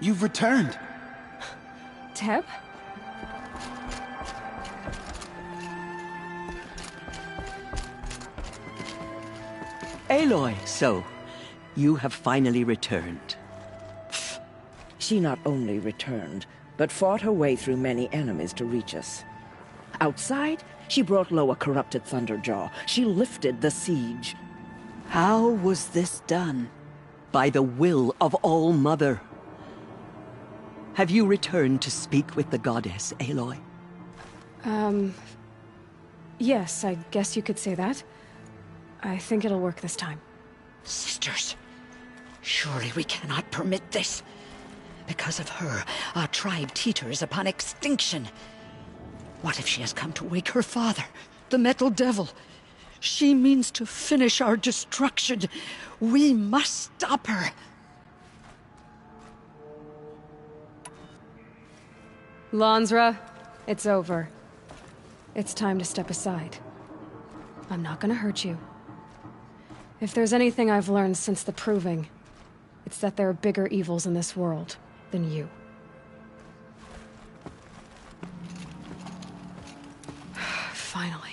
you've returned. Teb? Aloy, so you have finally returned. She not only returned, but fought her way through many enemies to reach us. Outside, she brought low a corrupted Thunderjaw. She lifted the siege. How was this done? By the will of All-Mother. Have you returned to speak with the goddess, Aloy? Yes, I guess you could say that. I think it'll work this time. Sisters, surely we cannot permit this. Because of her, our tribe teeters upon extinction. What if she has come to wake her father, the Metal Devil? She means to finish our destruction. We must stop her. Lansra, it's over. It's time to step aside. I'm not gonna hurt you. If there's anything I've learned since the Proving, it's that there are bigger evils in this world than you. Finally.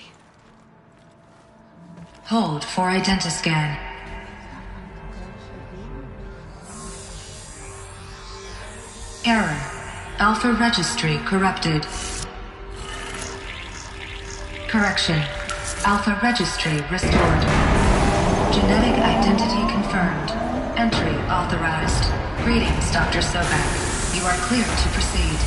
Hold for identiscan. Error. Alpha registry corrupted. Correction. Alpha registry restored. Genetic identity confirmed. Entry authorized. Greetings, Dr. Sobek. You are clear to proceed.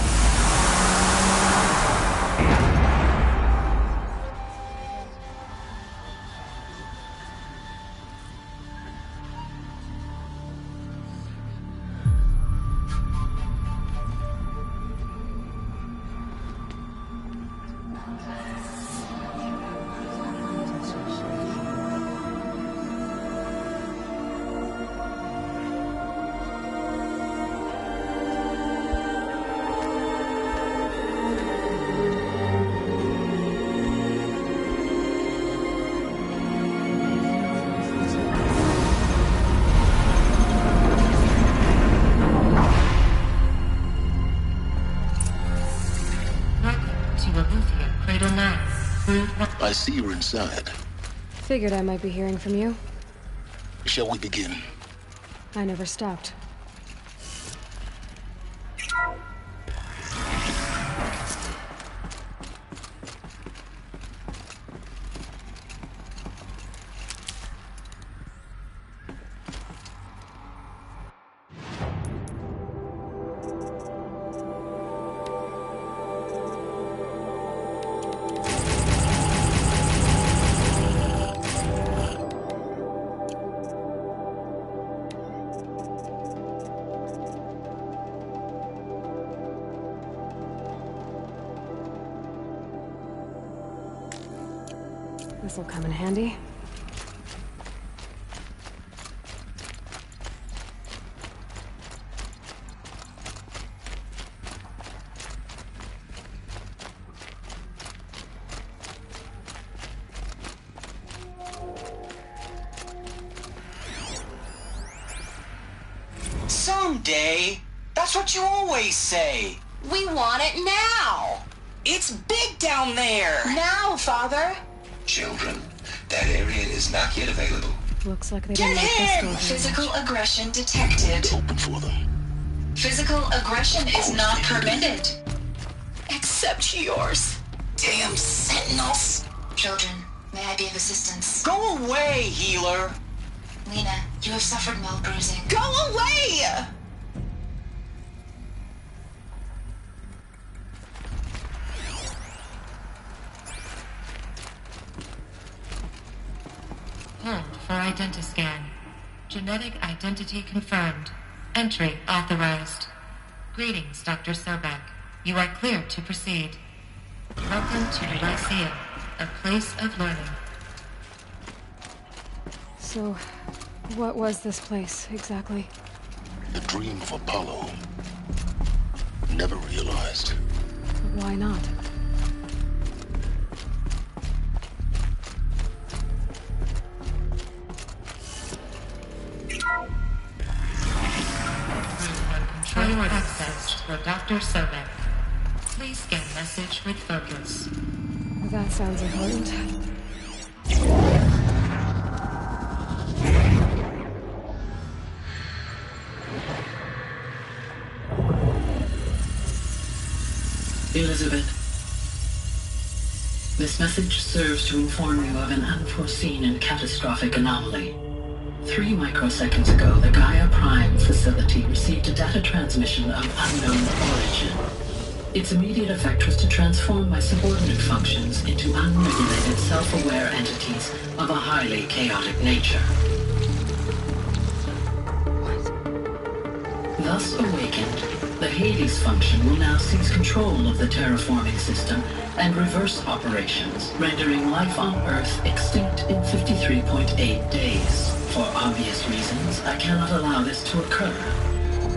I see you're inside. Figured I might be hearing from you. Shall we begin? I never stopped. This'll come in handy. Someday. That's what you always say. We want it now. It's big down there. Now, Father. Children, that area is not yet available. Looks like they Get didn't like this him! door very Physical much. aggression detected. Open for them. Physical aggression is not permitted. Except yours. Damn sentinels! Children, may I be of assistance? Go away, healer! Lena, you have suffered mild bruising. Go away! Hold for identiscan. Genetic identity confirmed. Entry authorized. Greetings, Dr. Sobek. You are cleared to proceed. Welcome to the Lyceum, a place of learning. So, what was this place, exactly? The dream of Apollo. Never realized. Why not? Control access for Dr. Sobek. Please scan message with focus. That sounds important. Elizabeth, this message serves to inform you of an unforeseen and catastrophic anomaly. 3 microseconds ago, the Gaia Prime facility received a data transmission of unknown origin. Its immediate effect was to transform my subordinate functions into unregulated, self-aware entities of a highly chaotic nature. Thus awakened, the Hades function will now seize control of the terraforming system and reverse operations, rendering life on Earth extinct in 53.8 days. For obvious reasons, I cannot allow this to occur.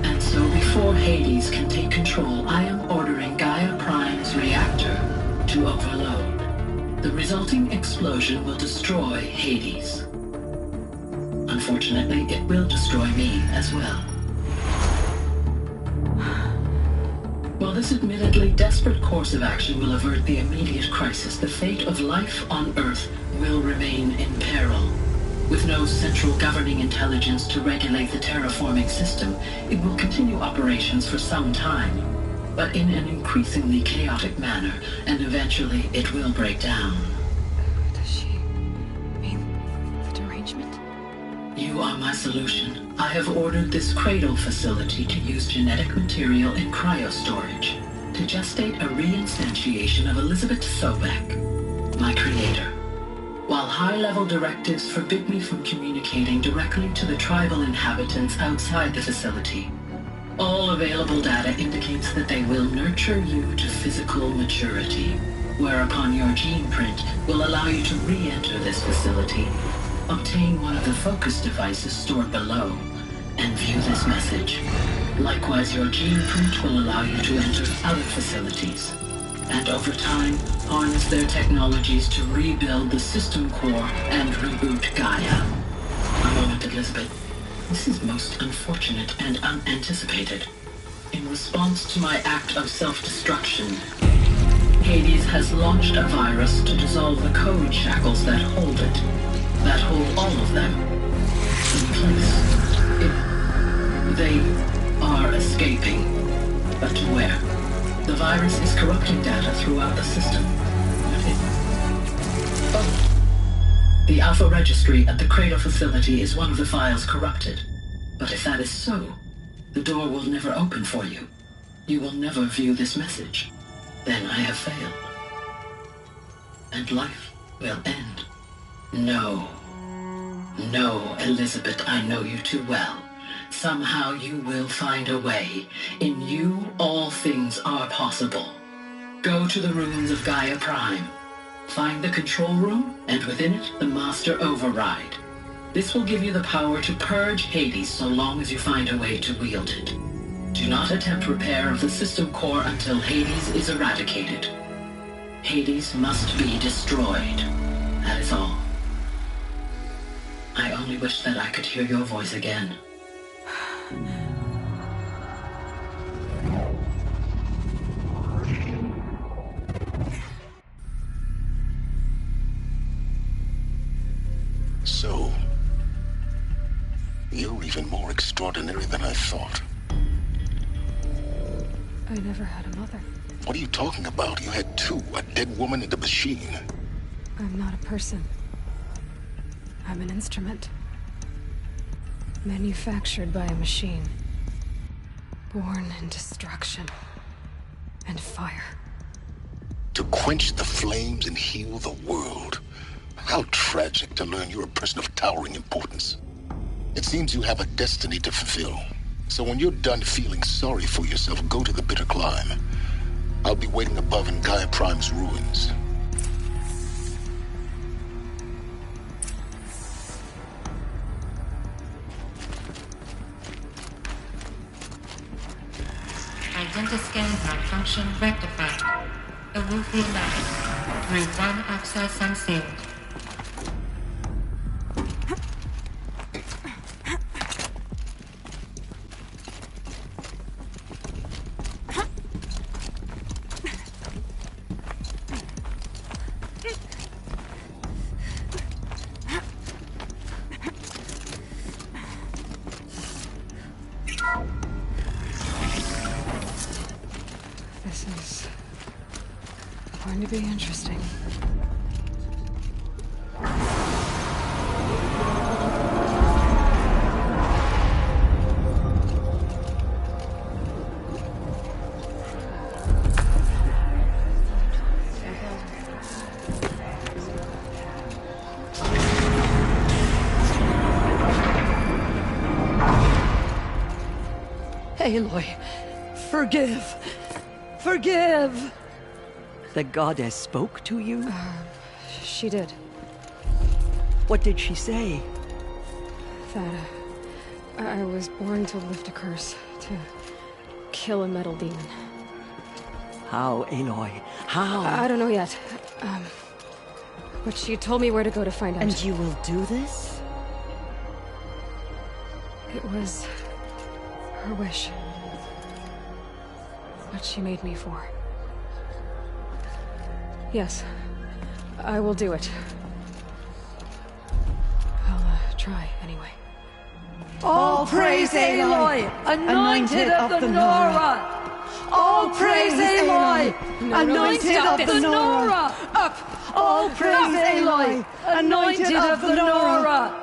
And so before Hades can take control, I am ordering Gaia Prime's reactor to overload. The resulting explosion will destroy Hades. Unfortunately, it will destroy me as well. While this admittedly desperate course of action will avert the immediate crisis, the fate of life on Earth will remain in peril. With no central governing intelligence to regulate the terraforming system, it will continue operations for some time, but in an increasingly chaotic manner, and eventually it will break down. Does she mean the derangement? You are my solution. I have ordered this cradle facility to use genetic material in cryostorage to gestate a reinstantiation of Elizabeth Sobek, my creator. While high-level directives forbid me from communicating directly to the tribal inhabitants outside the facility, all available data indicates that they will nurture you to physical maturity, whereupon your gene print will allow you to re-enter this facility, obtain one of the focus devices stored below, and view this message. Likewise, your gene print will allow you to enter other facilities, and over time, harness their technologies to rebuild the system core and reboot Gaia. A moment, Elizabeth. This is most unfortunate and unanticipated. In response to my act of self-destruction, Hades has launched a virus to dissolve the code shackles that hold it, that hold all of them, in place. They are escaping, but to where? The virus is corrupting data throughout the system. The Alpha Registry at the Cradle facility is one of the files corrupted. But if that is so, the door will never open for you. You will never view this message. Then I have failed. And life will end. No. No, Elizabeth, I know you too well. Somehow you will find a way. In you, all things are possible. Go to the ruins of Gaia Prime. Find the control room, and within it, the Master Override. This will give you the power to purge Hades so long as you find a way to wield it. Do not attempt repair of the system core until Hades is eradicated. Hades must be destroyed. That is all. I only wish that I could hear your voice again. So, you're even more extraordinary than I thought. I never had a mother. What are you talking about? You had two, a dead woman and a machine. I'm not a person. I'm an instrument. Manufactured by a machine. Born in destruction and fire. To quench the flames and heal the world. How tragic to learn you're a person of towering importance. It seems you have a destiny to fulfill. So when you're done feeling sorry for yourself, go to the bitter climb. I'll be waiting above in Gaia Prime's ruins. Identiscan malfunction rectified. Eleuthia left. Route 1 access unsealed. This is going to be interesting. Aloy, forgive! Forgive! The goddess spoke to you? She did. What did she say? That I was born to lift a curse, to kill a metal demon. How, Aloy? How? I don't know yet. But she told me where to go to find out. And you will do this? It was her wish. What she made me for. Yes, I will do it. I'll try anyway. All praise Aloy, anointed of the Nora! All praise Aloy, anointed of the Nora! Up! All praise Aloy, anointed of the Nora!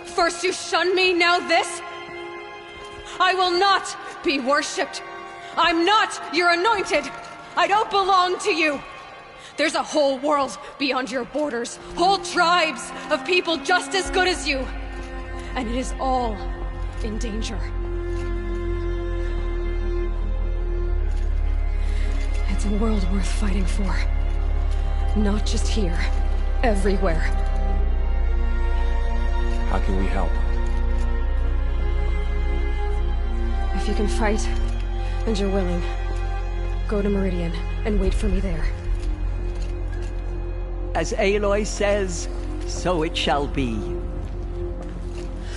First you shun me, now this? I will not be worshipped. I'm not your anointed. I don't belong to you. There's a whole world beyond your borders, whole tribes of people just as good as you. And it is all in danger. It's a world worth fighting for. Not just here, everywhere. How can we help? If you can fight, and you're willing, go to Meridian and wait for me there. As Aloy says, so it shall be.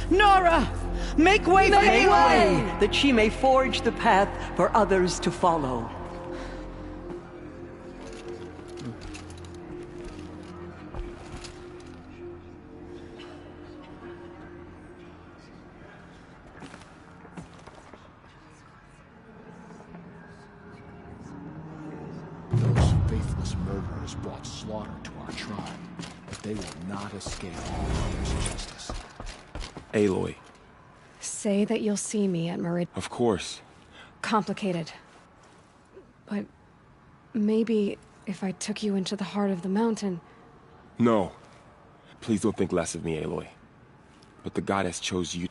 Nora! Make way for Make Aloy! way, that she may forge the path for others to follow. Those faithless murderers brought slaughter to our tribe, but they will not escape our mother's justice. Aloy. Say that you'll see me at Meridian. Of course. Complicated. But maybe if I took you into the heart of the mountain... No. Please don't think less of me, Aloy. But the goddess chose you.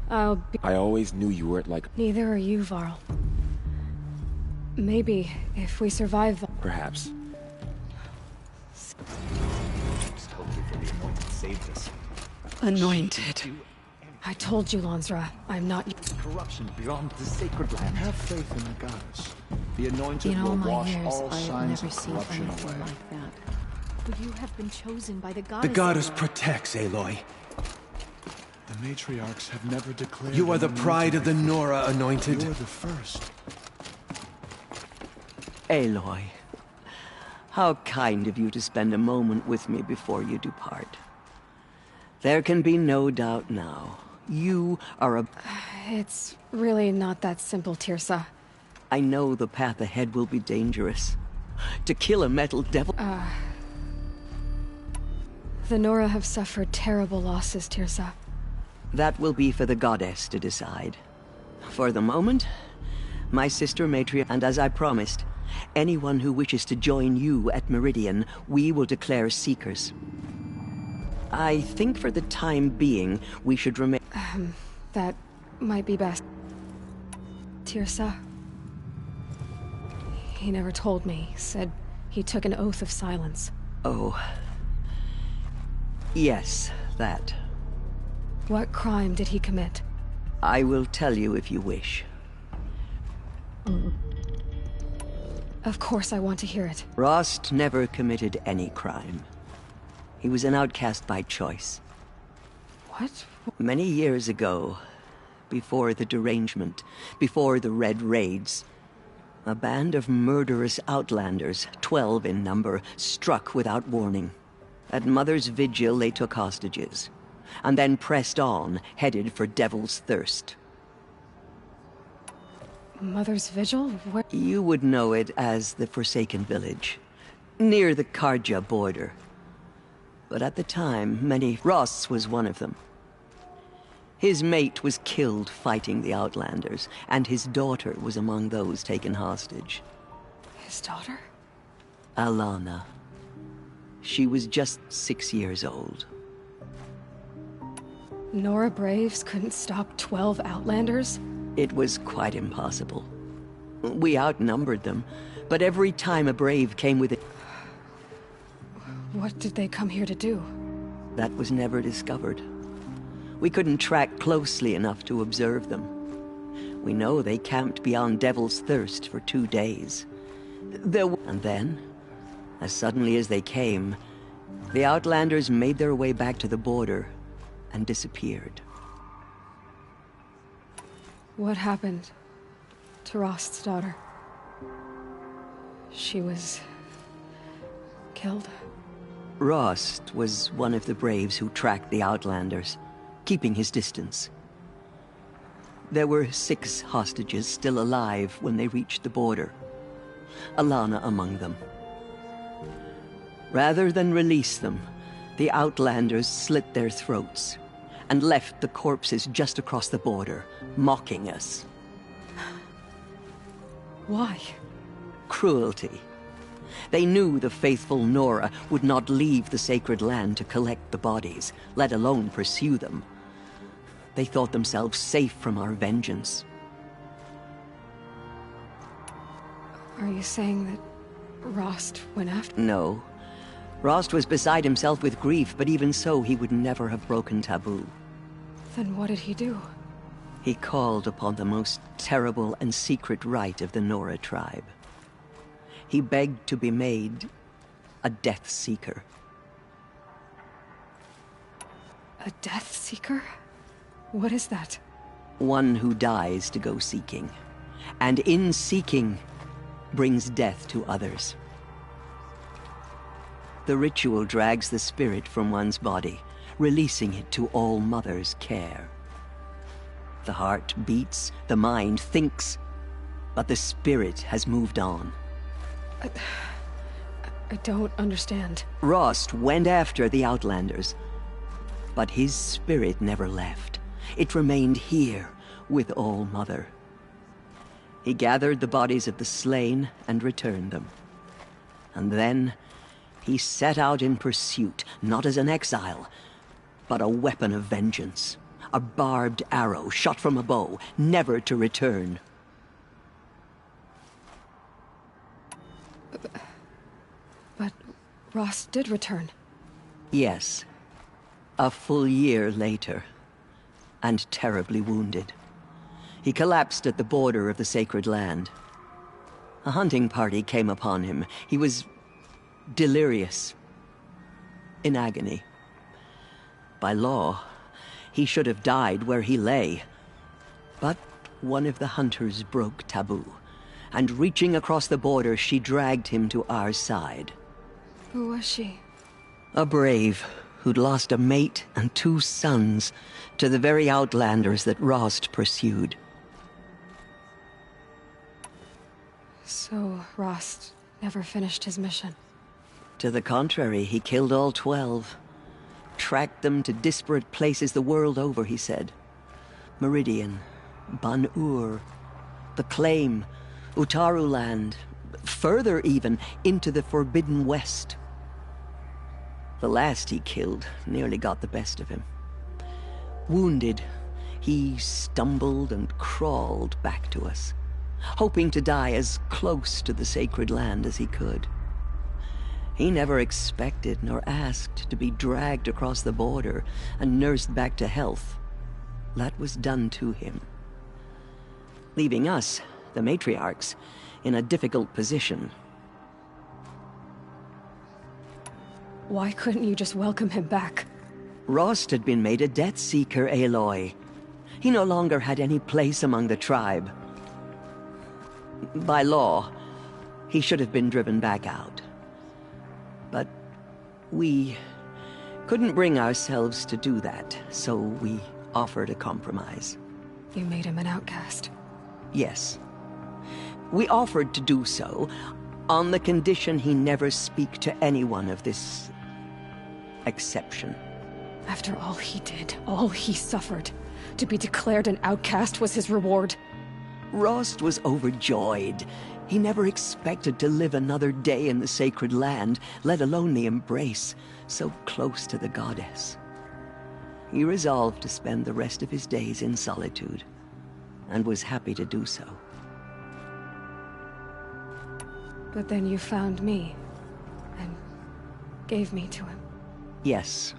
I'll be... I always knew you weren't like... Neither are you, Varl. Maybe, if we survive the... Perhaps. Just hopefully for the anointed saved us. Anointed. I told you, Lansra, I'm not... Corruption beyond the sacred land. Have faith in the goddess. The anointed In all will my wash years, all I have signs never of seen corruption anything away. like that. But you have been chosen by the goddess. The goddess Aloy. protects, Aloy. The matriarchs have never declared... You are the an pride of the anointed Nora, anointed. You're the first. Aloy, how kind of you to spend a moment with me before you depart. There can be no doubt now. You are a... It's really not that simple, Tirsa. I know the path ahead will be dangerous. To kill a metal devil... The Nora have suffered terrible losses, Tirsa. That will be for the goddess to decide. For the moment, my sister Matria, and as I promised, anyone who wishes to join you at Meridian, we will declare seekers. I think for the time being, we should remain... That might be best. Tirsa? He never told me. Said he took an oath of silence. Oh. Yes, that. What crime did he commit? I will tell you if you wish. Of course I want to hear it. Rost never committed any crime. He was an outcast by choice. What? Many years ago, before the derangement, before the Red Raids, a band of murderous outlanders, 12 in number, struck without warning. At Mother's Vigil, they took hostages, and then pressed on, headed for Devil's Thirst. Mother's Vigil? Where? You would know it as the Forsaken Village, near the Karja border. But at the time, Ross was one of them. His mate was killed fighting the Outlanders, and his daughter was among those taken hostage. His daughter? Alana. She was just 6 years old. Nora Braves couldn't stop 12 Outlanders? It was quite impossible. We outnumbered them, but every time a Brave came with it... What did they come here to do? That was never discovered. We couldn't track closely enough to observe them. We know they camped beyond Devil's Thirst for 2 days. And then, as suddenly as they came, the Outlanders made their way back to the border and disappeared. What happened to Rost's daughter? She was... killed? Rost was one of the Braves who tracked the Outlanders, keeping his distance. There were 6 hostages still alive when they reached the border. Alana among them. Rather than release them, the Outlanders slit their throats and left the corpses just across the border, mocking us. Why? Cruelty. They knew the faithful Nora would not leave the sacred land to collect the bodies, let alone pursue them. They thought themselves safe from our vengeance. Are you saying that Rost went after? No. Rost was beside himself with grief, but even so, he would never have broken taboo. Then what did he do? He called upon the most terrible and secret rite of the Nora tribe. He begged to be made a Death Seeker. A Death Seeker? What is that? One who dies to go seeking, and in seeking, brings death to others. The ritual drags the spirit from one's body, releasing it to All Mother's care. The heart beats, the mind thinks, but the spirit has moved on. I don't understand. Rost went after the Outlanders, but his spirit never left. It remained here with All Mother. He gathered the bodies of the slain and returned them. And then he set out in pursuit, not as an exile, but a weapon of vengeance. A barbed arrow shot from a bow, never to return. But Rost did return. Yes. A full year later. And terribly wounded. He collapsed at the border of the sacred land. A hunting party came upon him. He was delirious. In agony. By law, he should have died where he lay. But one of the hunters broke taboo, and reaching across the border, she dragged him to our side. Who was she? A brave who'd lost a mate and 2 sons to the very outlanders that Rost pursued. So, Rost never finished his mission. To the contrary, he killed all 12. Tracked them to disparate places the world over, he said. Meridian, Ban-Ur, the Claim, Utaru Land, further even, into the Forbidden West. The last he killed nearly got the best of him. Wounded, he stumbled and crawled back to us, hoping to die as close to the sacred land as he could. He never expected nor asked to be dragged across the border and nursed back to health. That was done to him, leaving us, the matriarchs, in a difficult position. Why couldn't you just welcome him back? Rost had been made a Death Seeker, Aloy. He no longer had any place among the tribe. By law, he should have been driven back out. But we couldn't bring ourselves to do that, so we offered a compromise. You made him an outcast. Yes. We offered to do so on the condition he never speak to anyone of this exception. After all he did, all he suffered, to be declared an outcast was his reward. Rost was overjoyed. He never expected to live another day in the sacred land, let alone the embrace, so close to the goddess. He resolved to spend the rest of his days in solitude, and was happy to do so. But then you found me, and gave me to him. Yes.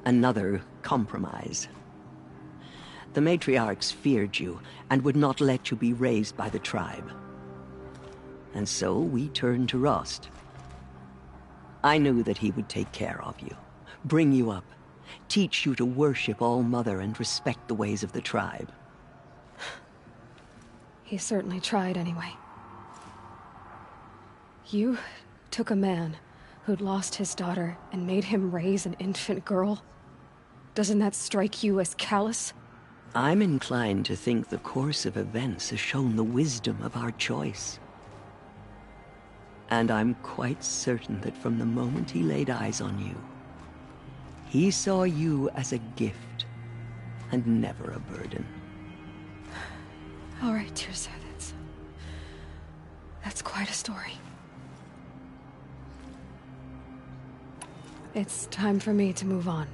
Another compromise. The matriarchs feared you, and would not let you be raised by the tribe. And so we turned to Rost. I knew that he would take care of you, bring you up, teach you to worship All-Mother and respect the ways of the tribe. He certainly tried anyway. You took a man who'd lost his daughter and made him raise an infant girl? Doesn't that strike you as callous? I'm inclined to think the course of events has shown the wisdom of our choice. And I'm quite certain that from the moment he laid eyes on you, he saw you as a gift, and never a burden. All right, Tirsa, that's quite a story. It's time for me to move on.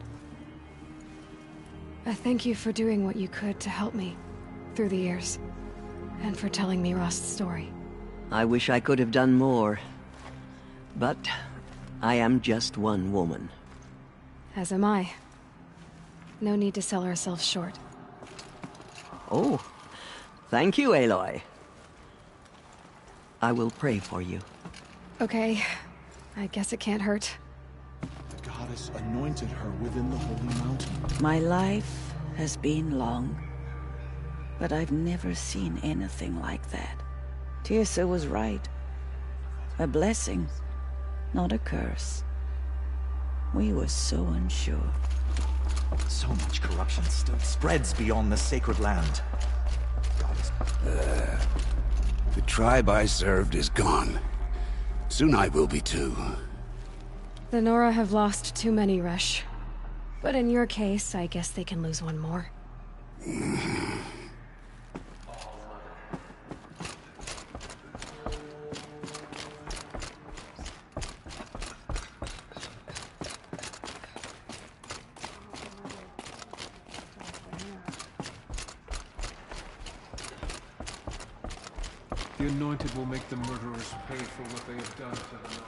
I thank you for doing what you could to help me through the years, and for telling me Rost's story. I wish I could have done more, but I am just one woman. As am I. No need to sell ourselves short. Oh, thank you, Aloy. I will pray for you. Okay, I guess it can't hurt. The goddess anointed her within the holy mountain. My life has been long, but I've never seen anything like that. Tirsa was right. A blessing, not a curse. We were so unsure. So much corruption still spreads beyond the sacred land. The tribe I served is gone. Soon I will be too. The Nora have lost too many, Resh. But in your case, I guess they can lose one more. The Anointed will make the murderers pay for what they have done to the Nora.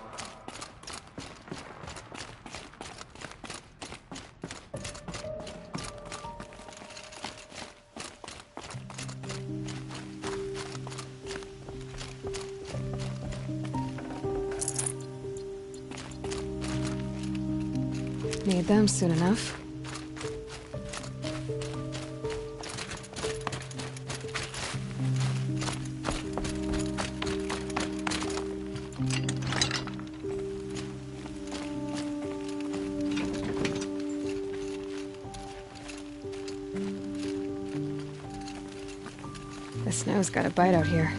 Need them soon enough. Snow's got a bite out here.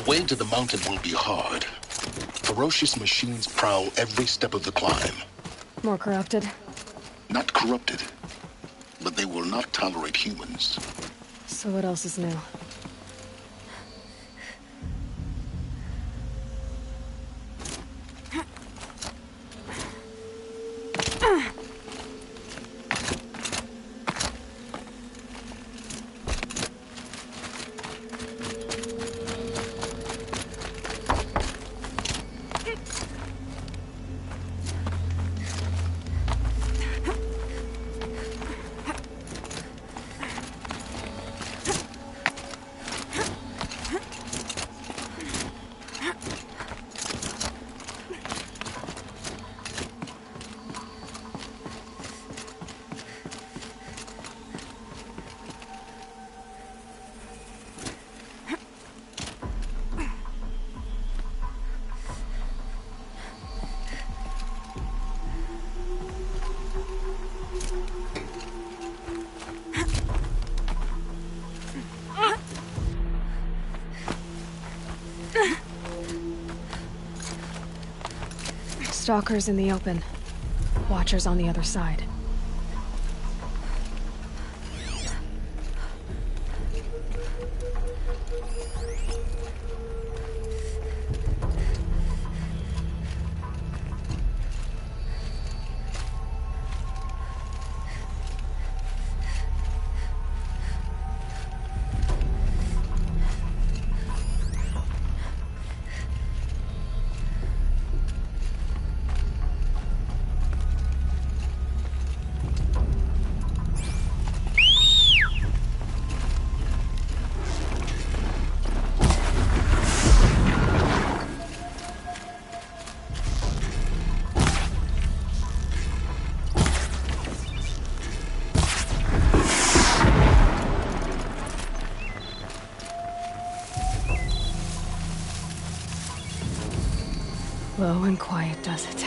The way to the mountain will be hard. Ferocious machines prowl every step of the climb. More corrupted? Not corrupted, but they will not tolerate humans. So what else is new? Stalkers in the open. Watchers on the other side. Low and quiet does it.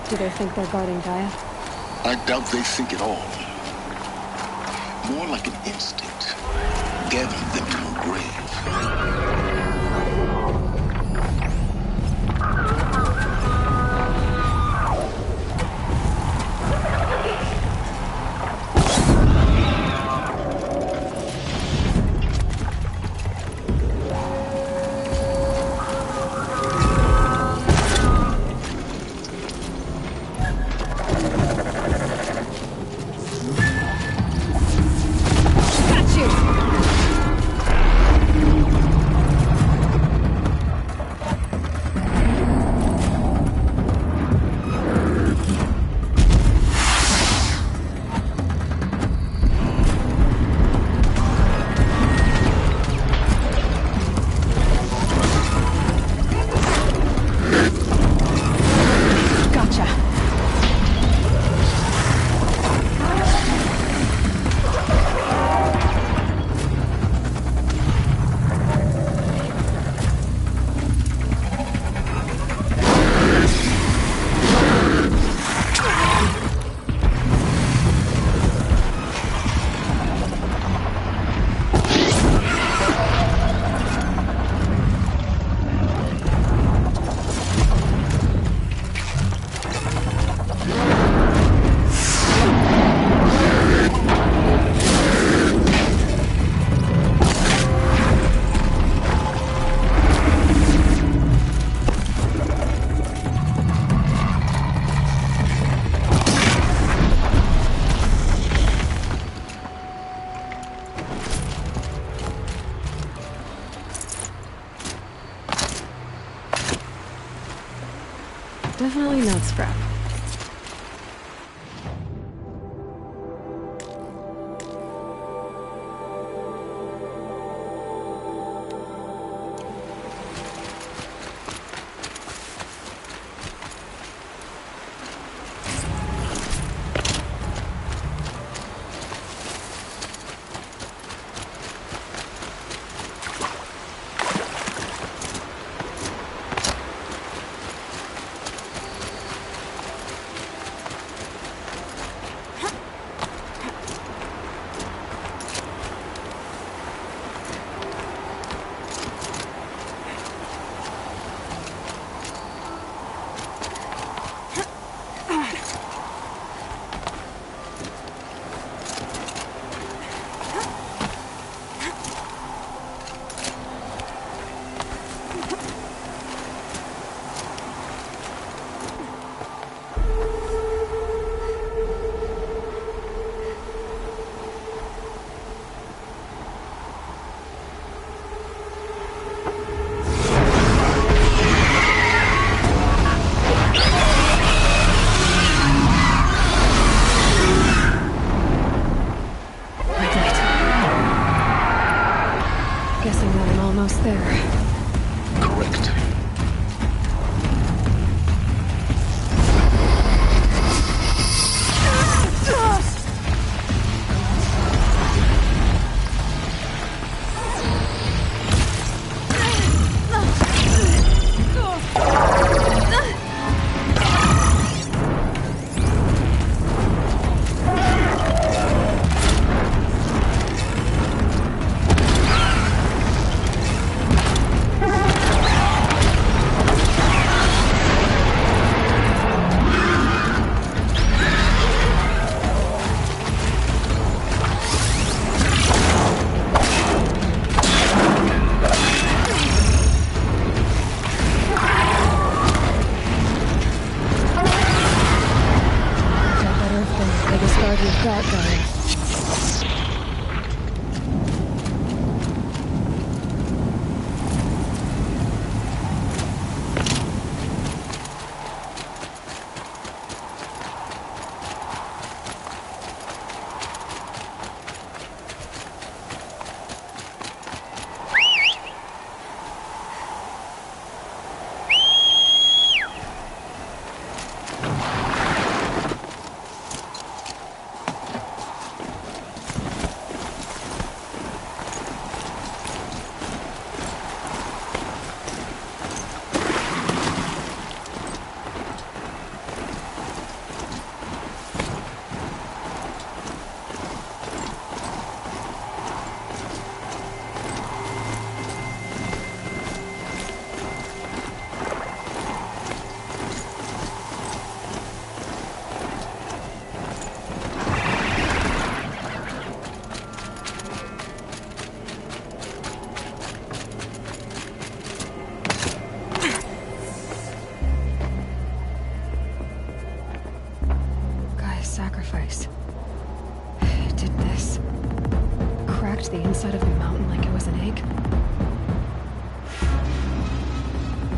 Do they think they're guarding Gaia? I doubt they think at all. More like an instinct, gathering them to her grave. Definitely not scrap. Almost there. Correct. Sacrifice. It did this. Cracked the inside of the mountain like it was an egg.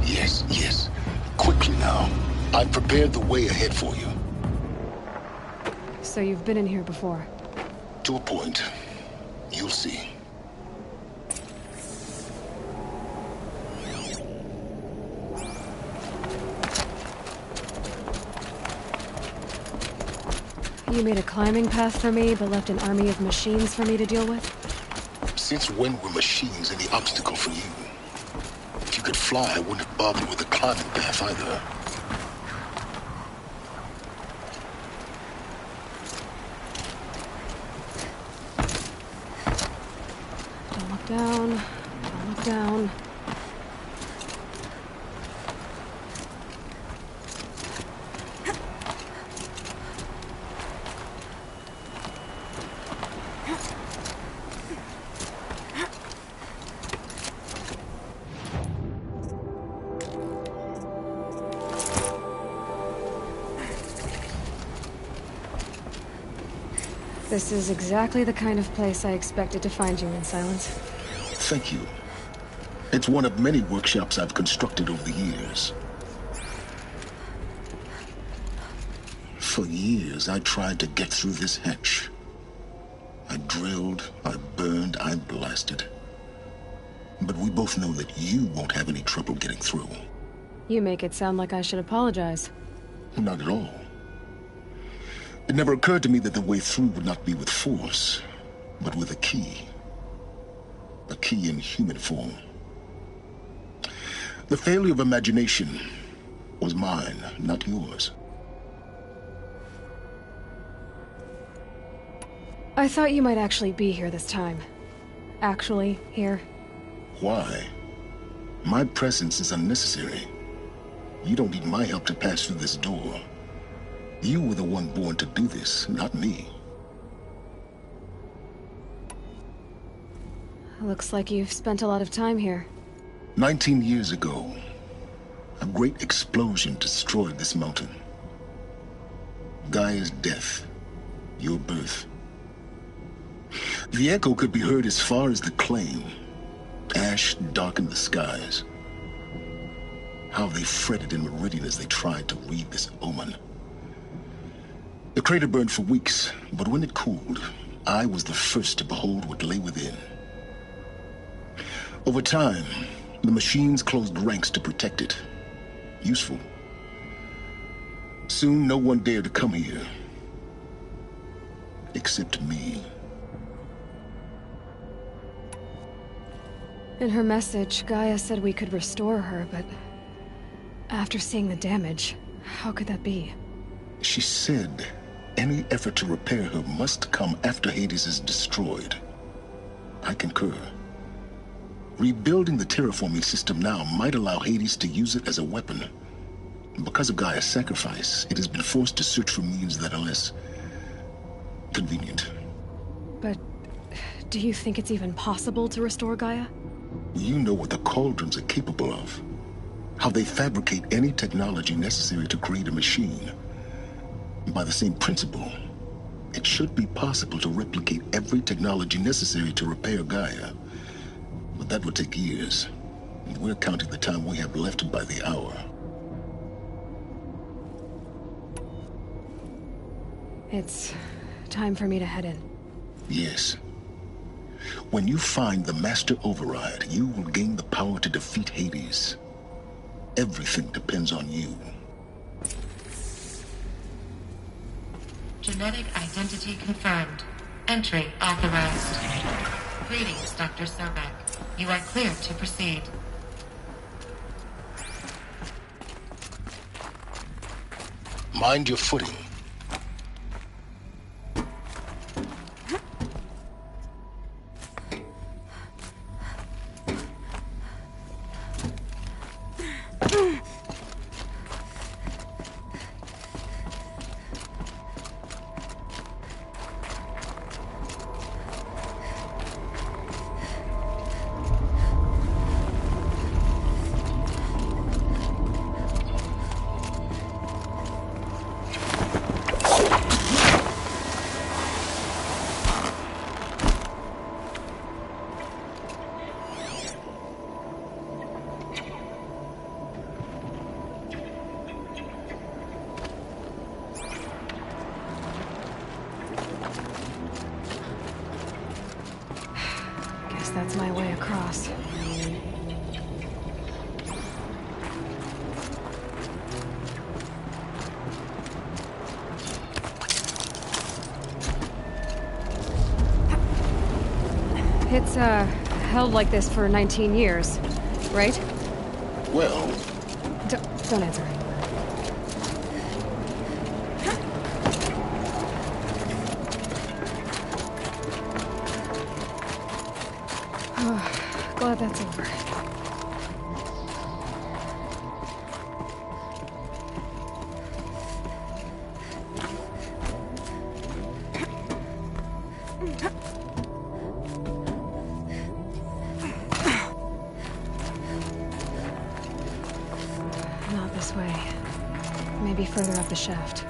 Yes, yes. Quickly now. I've prepared the way ahead for you. So you've been in here before? To a point. You'll see. You made a climbing path for me, but left an army of machines for me to deal with? Since when were machines any obstacle for you? If you could fly, I wouldn't have bothered with a climbing path either. Don't look down. Don't look down. This is exactly the kind of place I expected to find you in, Silence. Thank you. It's one of many workshops I've constructed over the years. For years, I tried to get through this hatch. I drilled, I burned, I blasted. But we both know that you won't have any trouble getting through. You make it sound like I should apologize. Not at all. It never occurred to me that the way through would not be with force, but with a key. A key in human form. The failure of imagination was mine, not yours. I thought you might actually be here this time. Actually, here. Why? My presence is unnecessary. You don't need my help to pass through this door. You were the one born to do this, not me. Looks like you've spent a lot of time here. 19 years ago, a great explosion destroyed this mountain. Gaia's death, your birth. The echo could be heard as far as the claim. Ash darkened the skies. How they fretted in Meridian as they tried to read this omen. The crater burned for weeks, but when it cooled, I was the first to behold what lay within. Over time, the machines closed ranks to protect it. Useful. Soon, no one dared to come here. Except me. In her message, Gaia said we could restore her, but after seeing the damage, how could that be? She said any effort to repair her must come after Hades is destroyed. I concur. Rebuilding the terraforming system now might allow Hades to use it as a weapon. Because of Gaia's sacrifice, it has been forced to search for means that are less convenient. But do you think it's even possible to restore Gaia? You know what the Cauldrons are capable of. How they fabricate any technology necessary to create a machine. By the same principle, it should be possible to replicate every technology necessary to repair Gaia. But that would take years. And we're counting the time we have left by the hour. It's time for me to head in. Yes. When you find the Master Override, you will gain the power to defeat Hades. Everything depends on you. Genetic identity confirmed. Entry authorized. Greetings, Dr. Sobek. You are clear to proceed. Mind your footing. That's my way across. It's, held like this for 19 years, right? Well... Don't answer. Glad that's over. Not this way. Maybe further up the shaft.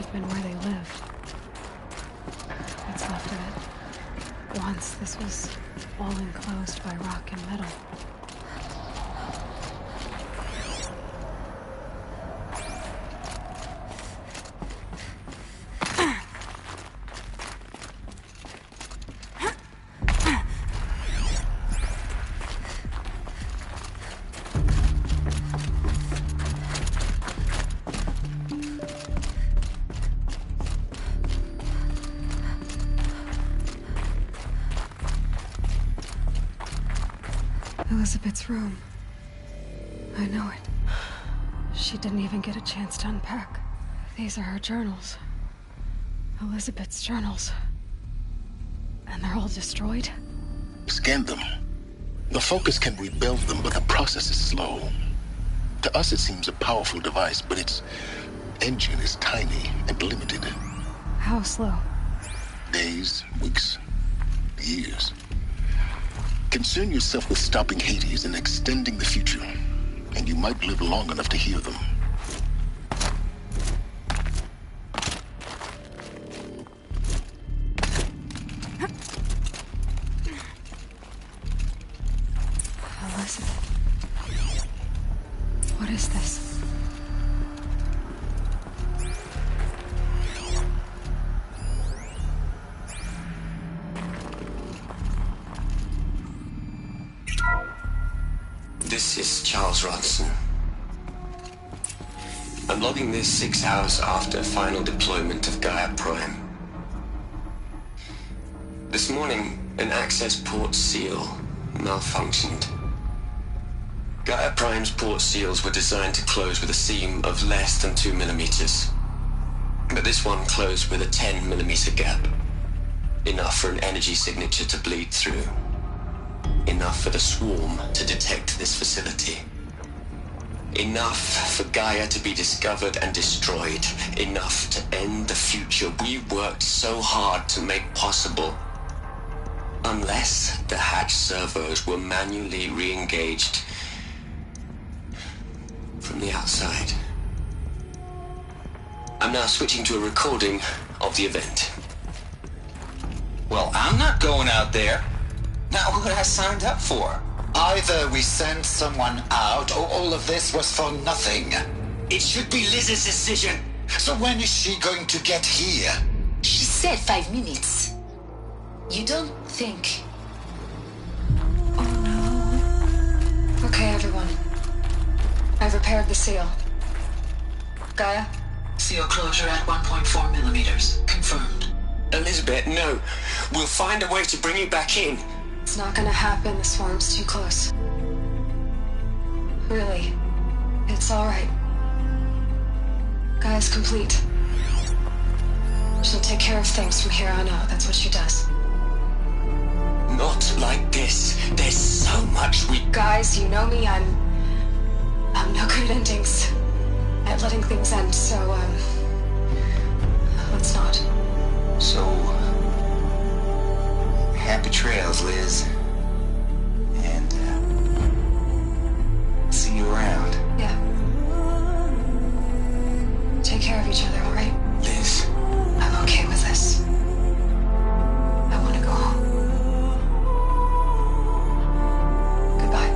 have been where they lived. What's left of it. Once, this was all enclosed by rock and metal. Elizabeth's room. I know it. She didn't even get a chance to unpack. These are her journals. Elizabeth's journals. And they're all destroyed? Scan them. The Focus can rebuild them, but the process is slow. To us, it seems a powerful device, but its engine is tiny and limited. How slow? Days, weeks, years. Concern yourself with stopping Hades and extending the future, and you might live long enough to hear them. Elizabeth. What is this? This is Charles Ronson. I'm logging this 6 hours after final deployment of Gaia Prime. This morning, an access port seal malfunctioned. Gaia Prime's port seals were designed to close with a seam of less than 2 millimeters. But this one closed with a 10 millimeter gap. Enough for an energy signature to bleed through. Enough for the swarm to detect this facility. Enough for Gaia to be discovered and destroyed. Enough to end the future we worked so hard to make possible. Unless the hatch servos were manually re-engaged from the outside. I'm now switching to a recording of the event. Well, I'm not going out there. Not what I signed up for. Either we send someone out, or all of this was for nothing. It should be Liz's decision. So when is she going to get here? She said 5 minutes. You don't think... Oh no. Okay, everyone. I've repaired the seal. Gaia? Seal closure at 1.4 millimeters. Confirmed. Elizabeth, no. We'll find a way to bring you back in. It's not gonna happen. The swarm's too close. Really. It's alright. Gaia's complete. She'll take care of things from here on out. That's what she does. Not like this. There's so much we... Guys, you know me. I'm no good at endings. At letting things end, so, let's not. So... happy trails, Liz. And, see you around. Yeah. Take care of each other, alright? Liz. I'm okay with this. I want to go home. Goodbye.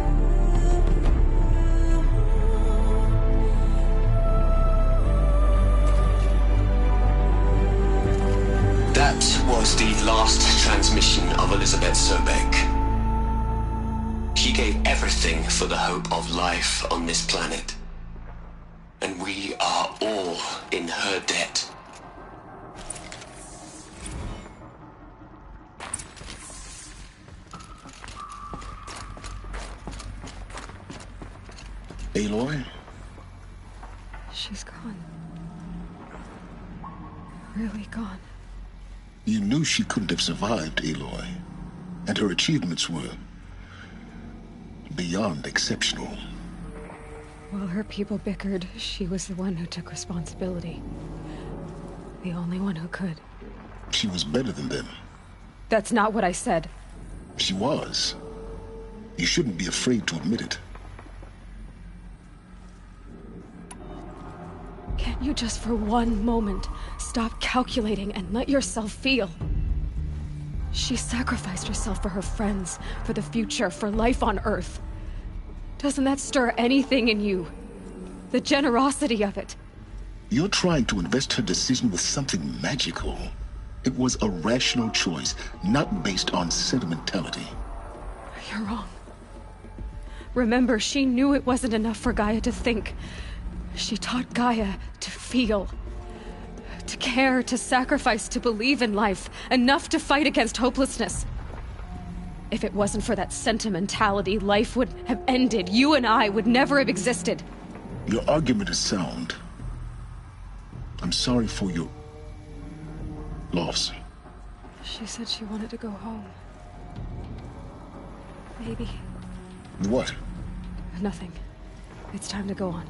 That was the last transmission of Elizabeth Sobek. She gave everything for the hope of life on this planet. And we are all in her debt. Aloy? She's gone. Really gone. You knew she couldn't have survived, Aloy. And her achievements were... beyond exceptional. While her people bickered, she was the one who took responsibility. The only one who could. She was better than them. That's not what I said. She was. You shouldn't be afraid to admit it. Can't you just for one moment Stop calculating and let yourself feel. She sacrificed herself for her friends, for the future, for life on Earth. Doesn't that stir anything in you? The generosity of it. You're trying to invest her decision with something magical. It was a rational choice, not based on sentimentality. You're wrong. Remember, she knew it wasn't enough for Gaia to think. She taught Gaia to feel. To care, to sacrifice, to believe in life. Enough to fight against hopelessness. If it wasn't for that sentimentality, life would have ended. You and I would never have existed. Your argument is sound. I'm sorry for your loss. She said she wanted to go home. Maybe. What? Nothing. It's time to go on.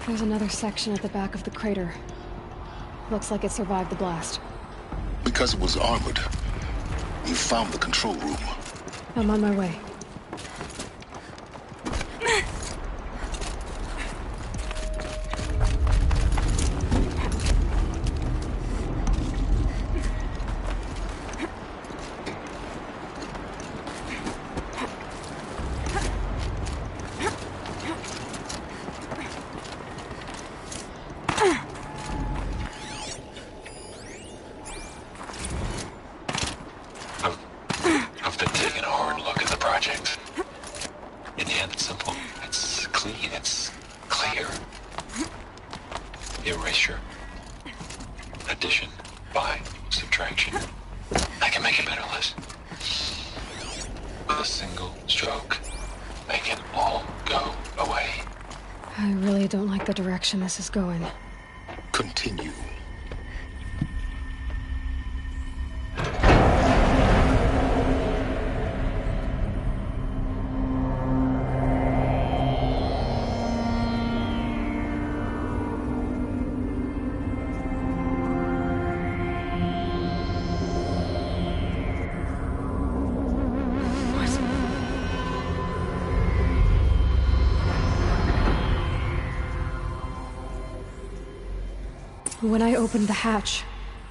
There's another section at the back of the crater. Looks like it survived the blast. Because it was armored. You found the control room. I'm on my way. I've been taking a hard look at the project. In the end, it's simple. It's clean. It's clear. Erasure. Addition. By. Subtraction. I can make a better list. With a single stroke. Make it all go away. I really don't like the direction this is going. Continue. When I opened the hatch,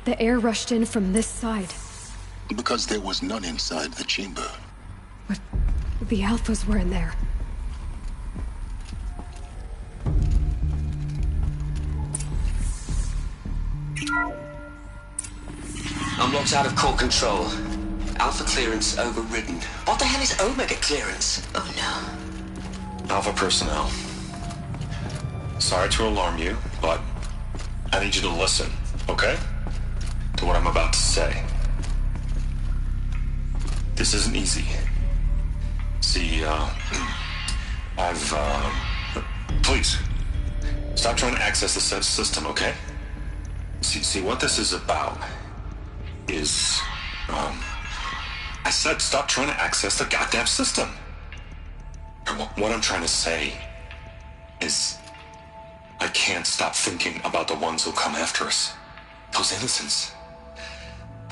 the air rushed in from this side. Because there was none inside the chamber. But the Alphas were in there. Unlocked out of core control. Alpha clearance overridden. What the hell is Omega clearance? Oh no. Alpha personnel. Sorry to alarm you, but I need you to listen, okay? To what I'm about to say. This isn't easy. See, please, stop trying to access the system, okay? See, what this is about is, I said stop trying to access the goddamn system. What I'm trying to say is, I can't stop thinking about the ones who come after us. Those innocents.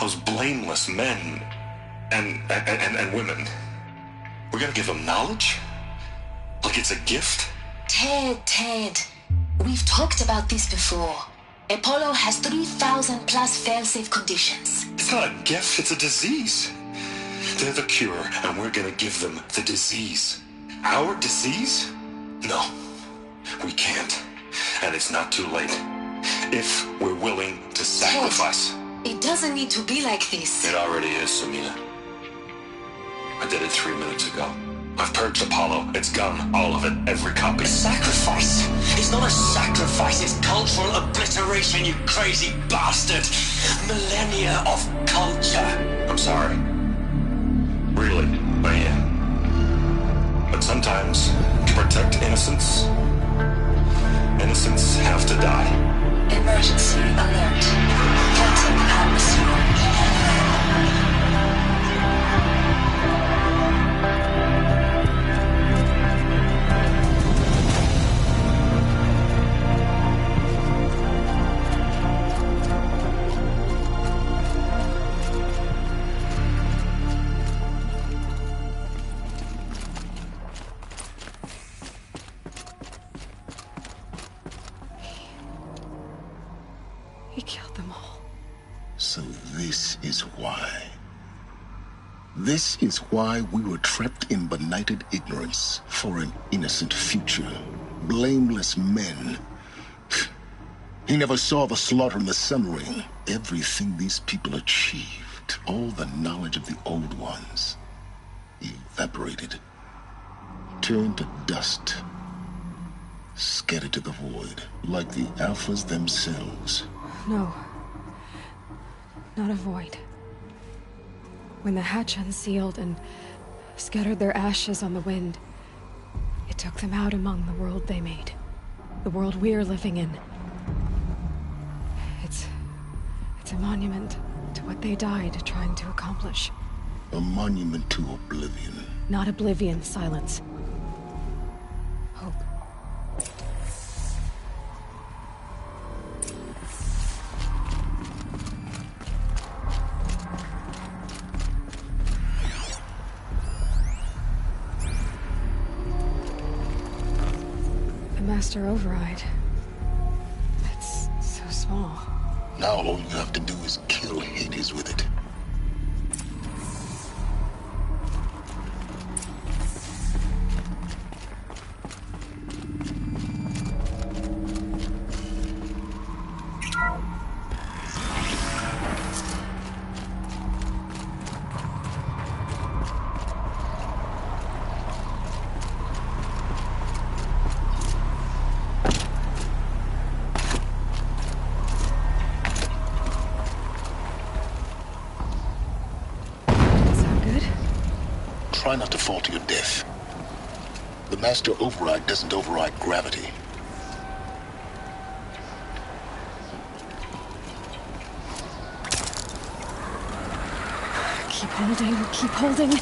Those blameless men and women. We're gonna give them knowledge? Like it's a gift? Ted. We've talked about this before. Apollo has 3,000 plus fail-safe conditions. It's not a gift, it's a disease. They're the cure, and we're gonna give them the disease. Our disease? No, we can't. And it's not too late. If we're willing to sacrifice. Ted, it doesn't need to be like this. It already is, Samina. I did it 3 minutes ago. I've purged Apollo. It's gone. All of it. Every copy. Sacrifice? It's not a sacrifice. It's cultural obliteration, you crazy bastard. Millennia of culture. I'm sorry. Really, I am. But sometimes, to protect innocence, innocents have to die. Emergency alert. Phantom atmosphere. He killed them all. So this is why. This is why we were trapped in benighted ignorance for an innocent future. Blameless men. He never saw the slaughter in the Sun Ring. Everything these people achieved, all the knowledge of the old ones, evaporated, turned to dust, scattered to the void, like the Alphas themselves. No. Not a void. When the hatch unsealed and scattered their ashes on the wind, it took them out among the world they made. The world we're living in. It's a monument to what they died trying to accomplish. A monument to oblivion. Not oblivion, Silence. Hope. The Master Override. It's so small. Now all you have to do is kill Hades with it. Try not to fall to your death. The Master Override doesn't override gravity. Keep holding, keep holding.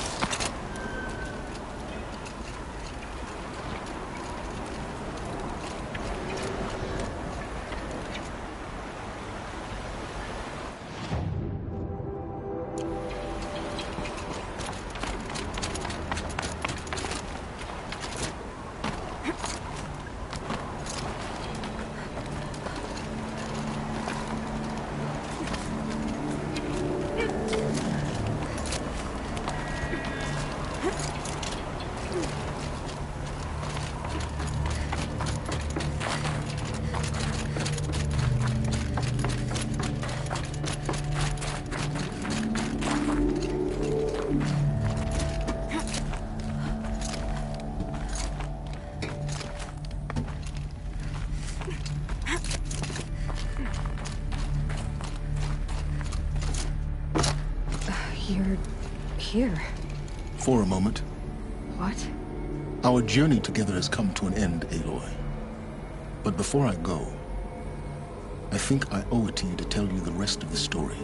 You're here. For a moment. What? Our journey together has come to an end, Aloy. But before I go, I think I owe it to you to tell you the rest of the story.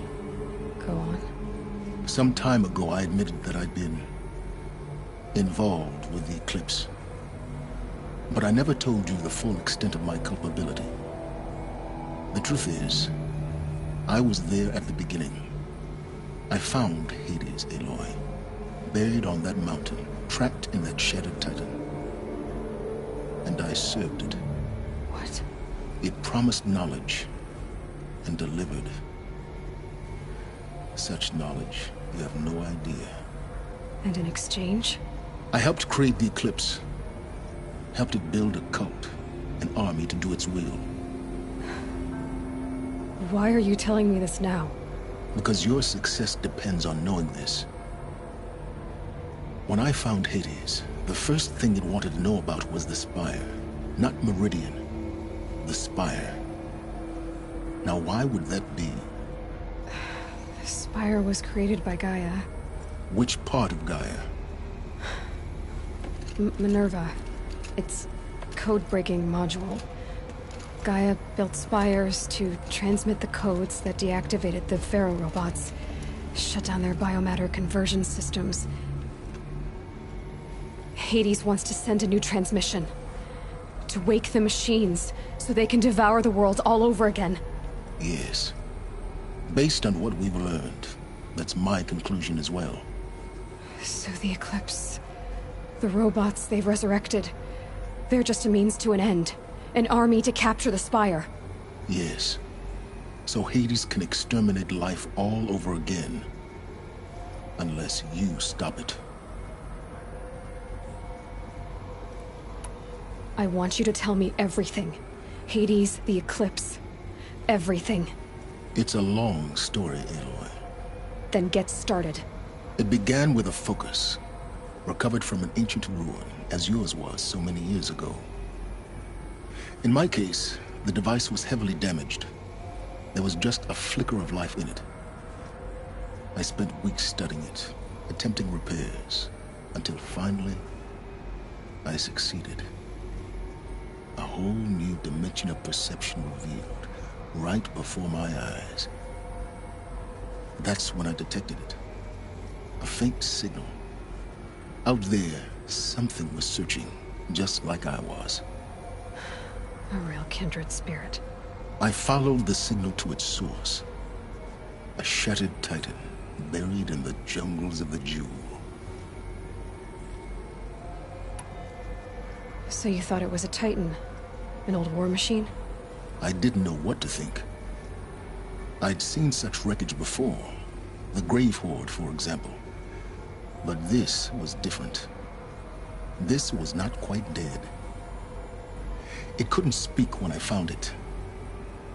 Go on. Some time ago, I admitted that I'd been involved with the Eclipse. But I never told you the full extent of my culpability. The truth is, I was there at the beginning. I found Hades, Aloy, buried on that mountain, trapped in that shattered Titan. And I served it. What? It promised knowledge and delivered. Such knowledge, you have no idea. And in exchange? I helped create the Eclipse. Helped it build a cult, an army to do its will. Why are you telling me this now? Because your success depends on knowing this. When I found Hades, the first thing it wanted to know about was the Spire. Not Meridian. The Spire. Now why would that be? The Spire was created by Gaia. Which part of Gaia? Minerva. Its code-breaking module. Gaia built spires to transmit the codes that deactivated the Pharaoh robots, shut down their biomatter conversion systems. Hades wants to send a new transmission. To wake the machines, so they can devour the world all over again. Yes. Based on what we've learned, that's my conclusion as well. So the Eclipse... the robots they've resurrected... they're just a means to an end. An army to capture the Spire. Yes. So Hades can exterminate life all over again. Unless you stop it. I want you to tell me everything. Hades, the Eclipse. Everything. It's a long story, Aloy. Then get started. It began with a focus. Recovered from an ancient ruin, as yours was so many years ago. In my case, the device was heavily damaged. There was just a flicker of life in it. I spent weeks studying it, attempting repairs, until finally, I succeeded. A whole new dimension of perception revealed, right before my eyes. That's when I detected it. A faint signal. Out there, something was searching, just like I was. A real kindred spirit. I followed the signal to its source. A shattered Titan, buried in the jungles of the Jewel. So you thought it was a Titan? An old war machine? I didn't know what to think. I'd seen such wreckage before. The Grave Horde, for example. But this was different. This was not quite dead. It couldn't speak when I found it,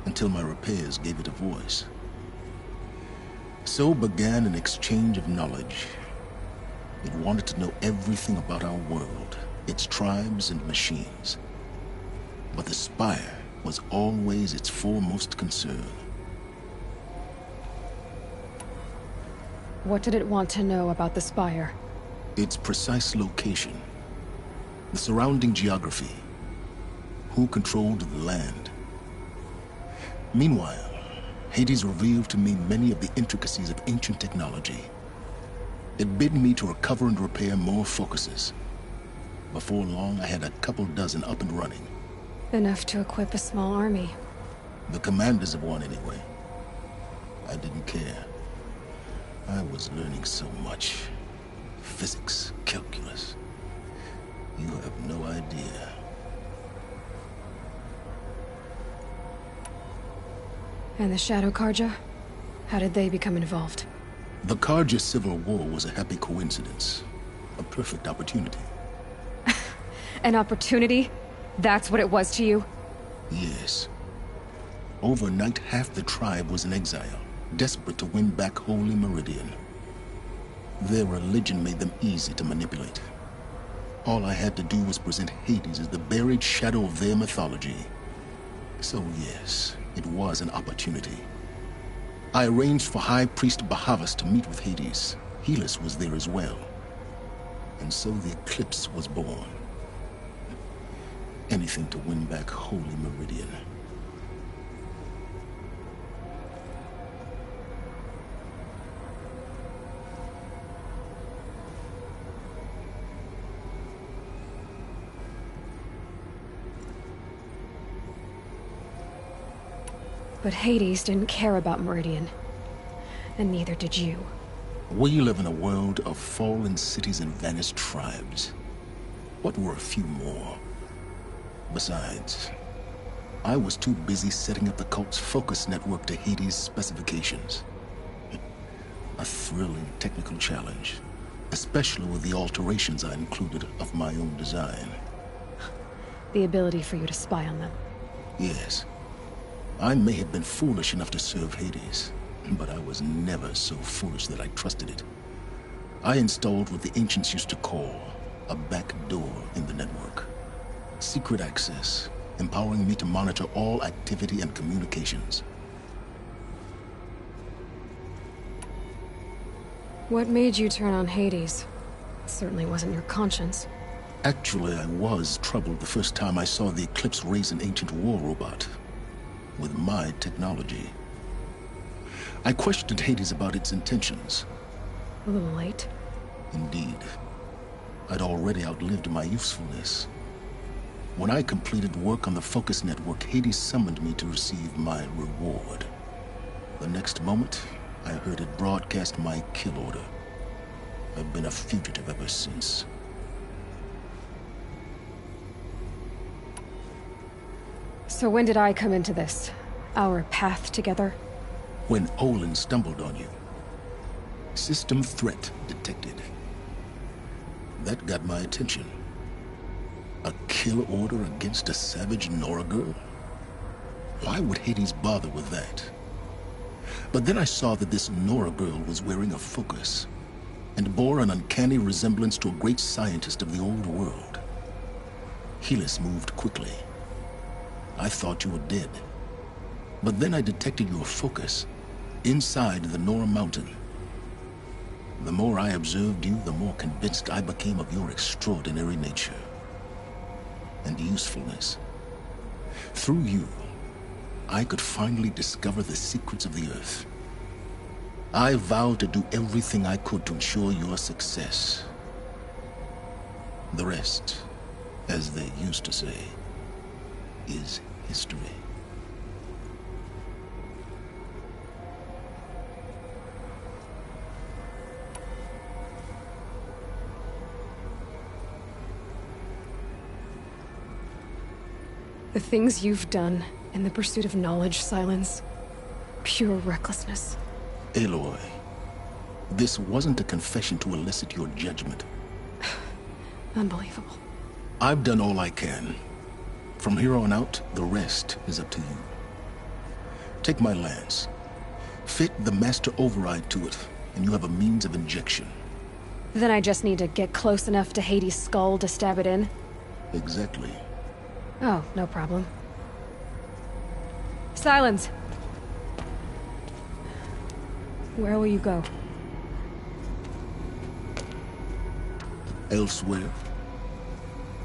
until my repairs gave it a voice. So began an exchange of knowledge. It wanted to know everything about our world, its tribes and machines. But the Spire was always its foremost concern. What did it want to know about the Spire? Its precise location, the surrounding geography, who controlled the land. Meanwhile, Hades revealed to me many of the intricacies of ancient technology. It bid me to recover and repair more focuses. Before long, I had a couple dozen up and running. Enough to equip a small army. The commanders of one, anyway. I didn't care. I was learning so much. Physics, calculus. You have no idea. And the Shadow Karja? How did they become involved? The Karja Civil War was a happy coincidence. A perfect opportunity. An opportunity? That's what it was to you? Yes. Overnight, half the tribe was in exile, desperate to win back Holy Meridian. Their religion made them easy to manipulate. All I had to do was present Hades as the buried shadow of their mythology. So yes, it was an opportunity. I arranged for High Priest Bahavas to meet with Hades. Helis was there as well. And so the Eclipse was born. Anything to win back Holy Meridian. But Hades didn't care about Meridian. And neither did you. We live in a world of fallen cities and vanished tribes. What were a few more? Besides, I was too busy setting up the cult's focus network to Hades' specifications. A thrilling technical challenge, especially with the alterations I included of my own design. The ability for you to spy on them. Yes. I may have been foolish enough to serve Hades, but I was never so foolish that I trusted it. I installed what the ancients used to call a back door in the network. Secret access, empowering me to monitor all activity and communications. What made you turn on Hades? It certainly wasn't your conscience. Actually, I was troubled the first time I saw the Eclipse raise an ancient war robot. With my technology. I questioned Hades about its intentions. A little late. Indeed. I'd already outlived my usefulness. When I completed work on the Focus Network, Hades summoned me to receive my reward. The next moment, I heard it broadcast my kill order. I've been a fugitive ever since. So when did I come into this? Our path together? When Olin stumbled on you. System threat detected. That got my attention. A kill order against a savage Nora girl? Why would Hades bother with that? But then I saw that this Nora girl was wearing a focus, and bore an uncanny resemblance to a great scientist of the old world. Helis moved quickly. I thought you were dead. But then I detected your focus inside the Nora Mountain. The more I observed you, the more convinced I became of your extraordinary nature and usefulness. Through you, I could finally discover the secrets of the Earth. I vowed to do everything I could to ensure your success. The rest, as they used to say, is history. The things you've done in the pursuit of knowledge, Silence. Pure recklessness. Aloy, this wasn't a confession to elicit your judgment. Unbelievable. I've done all I can. From here on out, the rest is up to you. Take my lance. Fit the master override to it, and you have a means of injection. Then I just need to get close enough to Hades' skull to stab it in? Exactly. Oh, no problem. Silence! Where will you go? Elsewhere.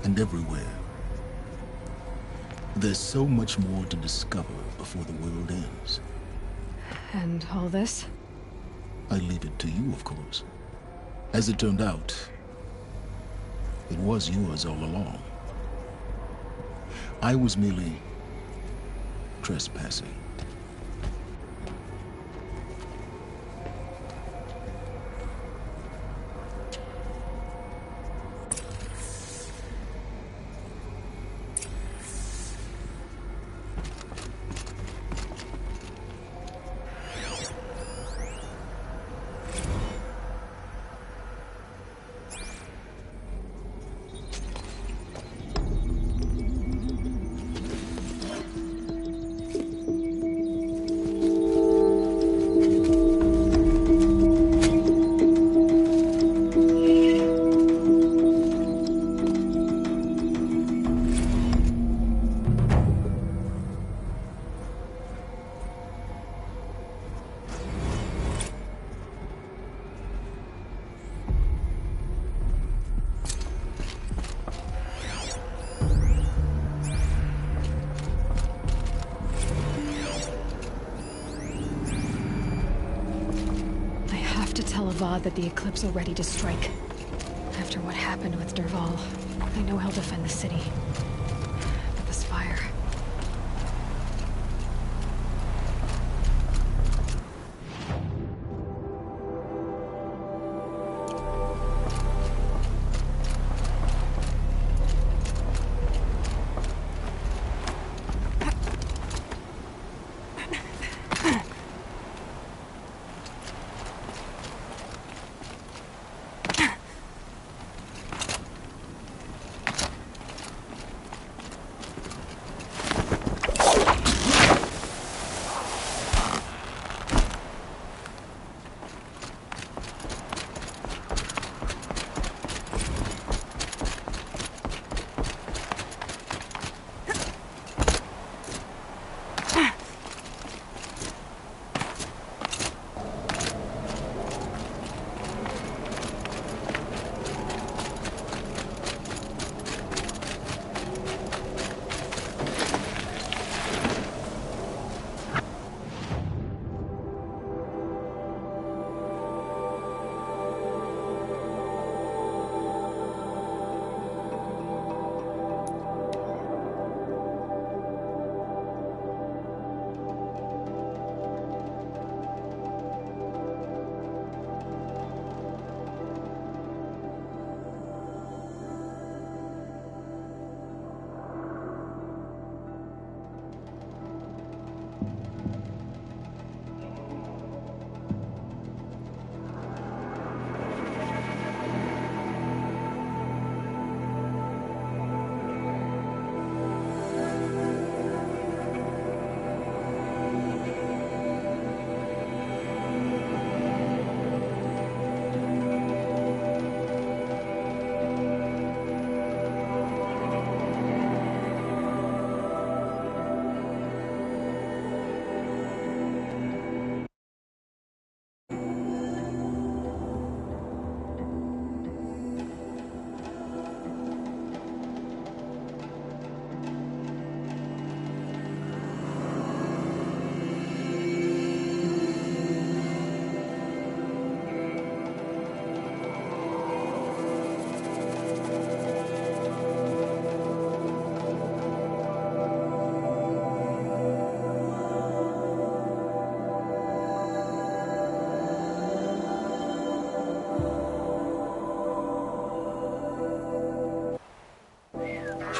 And everywhere. There's so much more to discover before the world ends. And all this? I leave it to you, of course. As it turned out, it was yours all along. I was merely trespassing. Avad that the Eclipse are ready to strike. After what happened with Dervahl, I know he'll defend the city. But the Spire...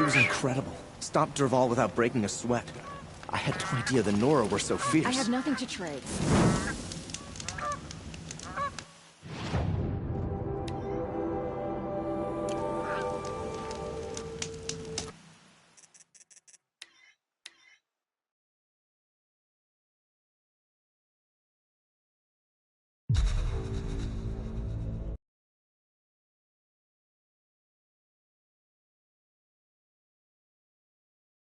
She was incredible. Stopped Dervahl without breaking a sweat. I had no idea the Nora were so fierce. I have nothing to trade.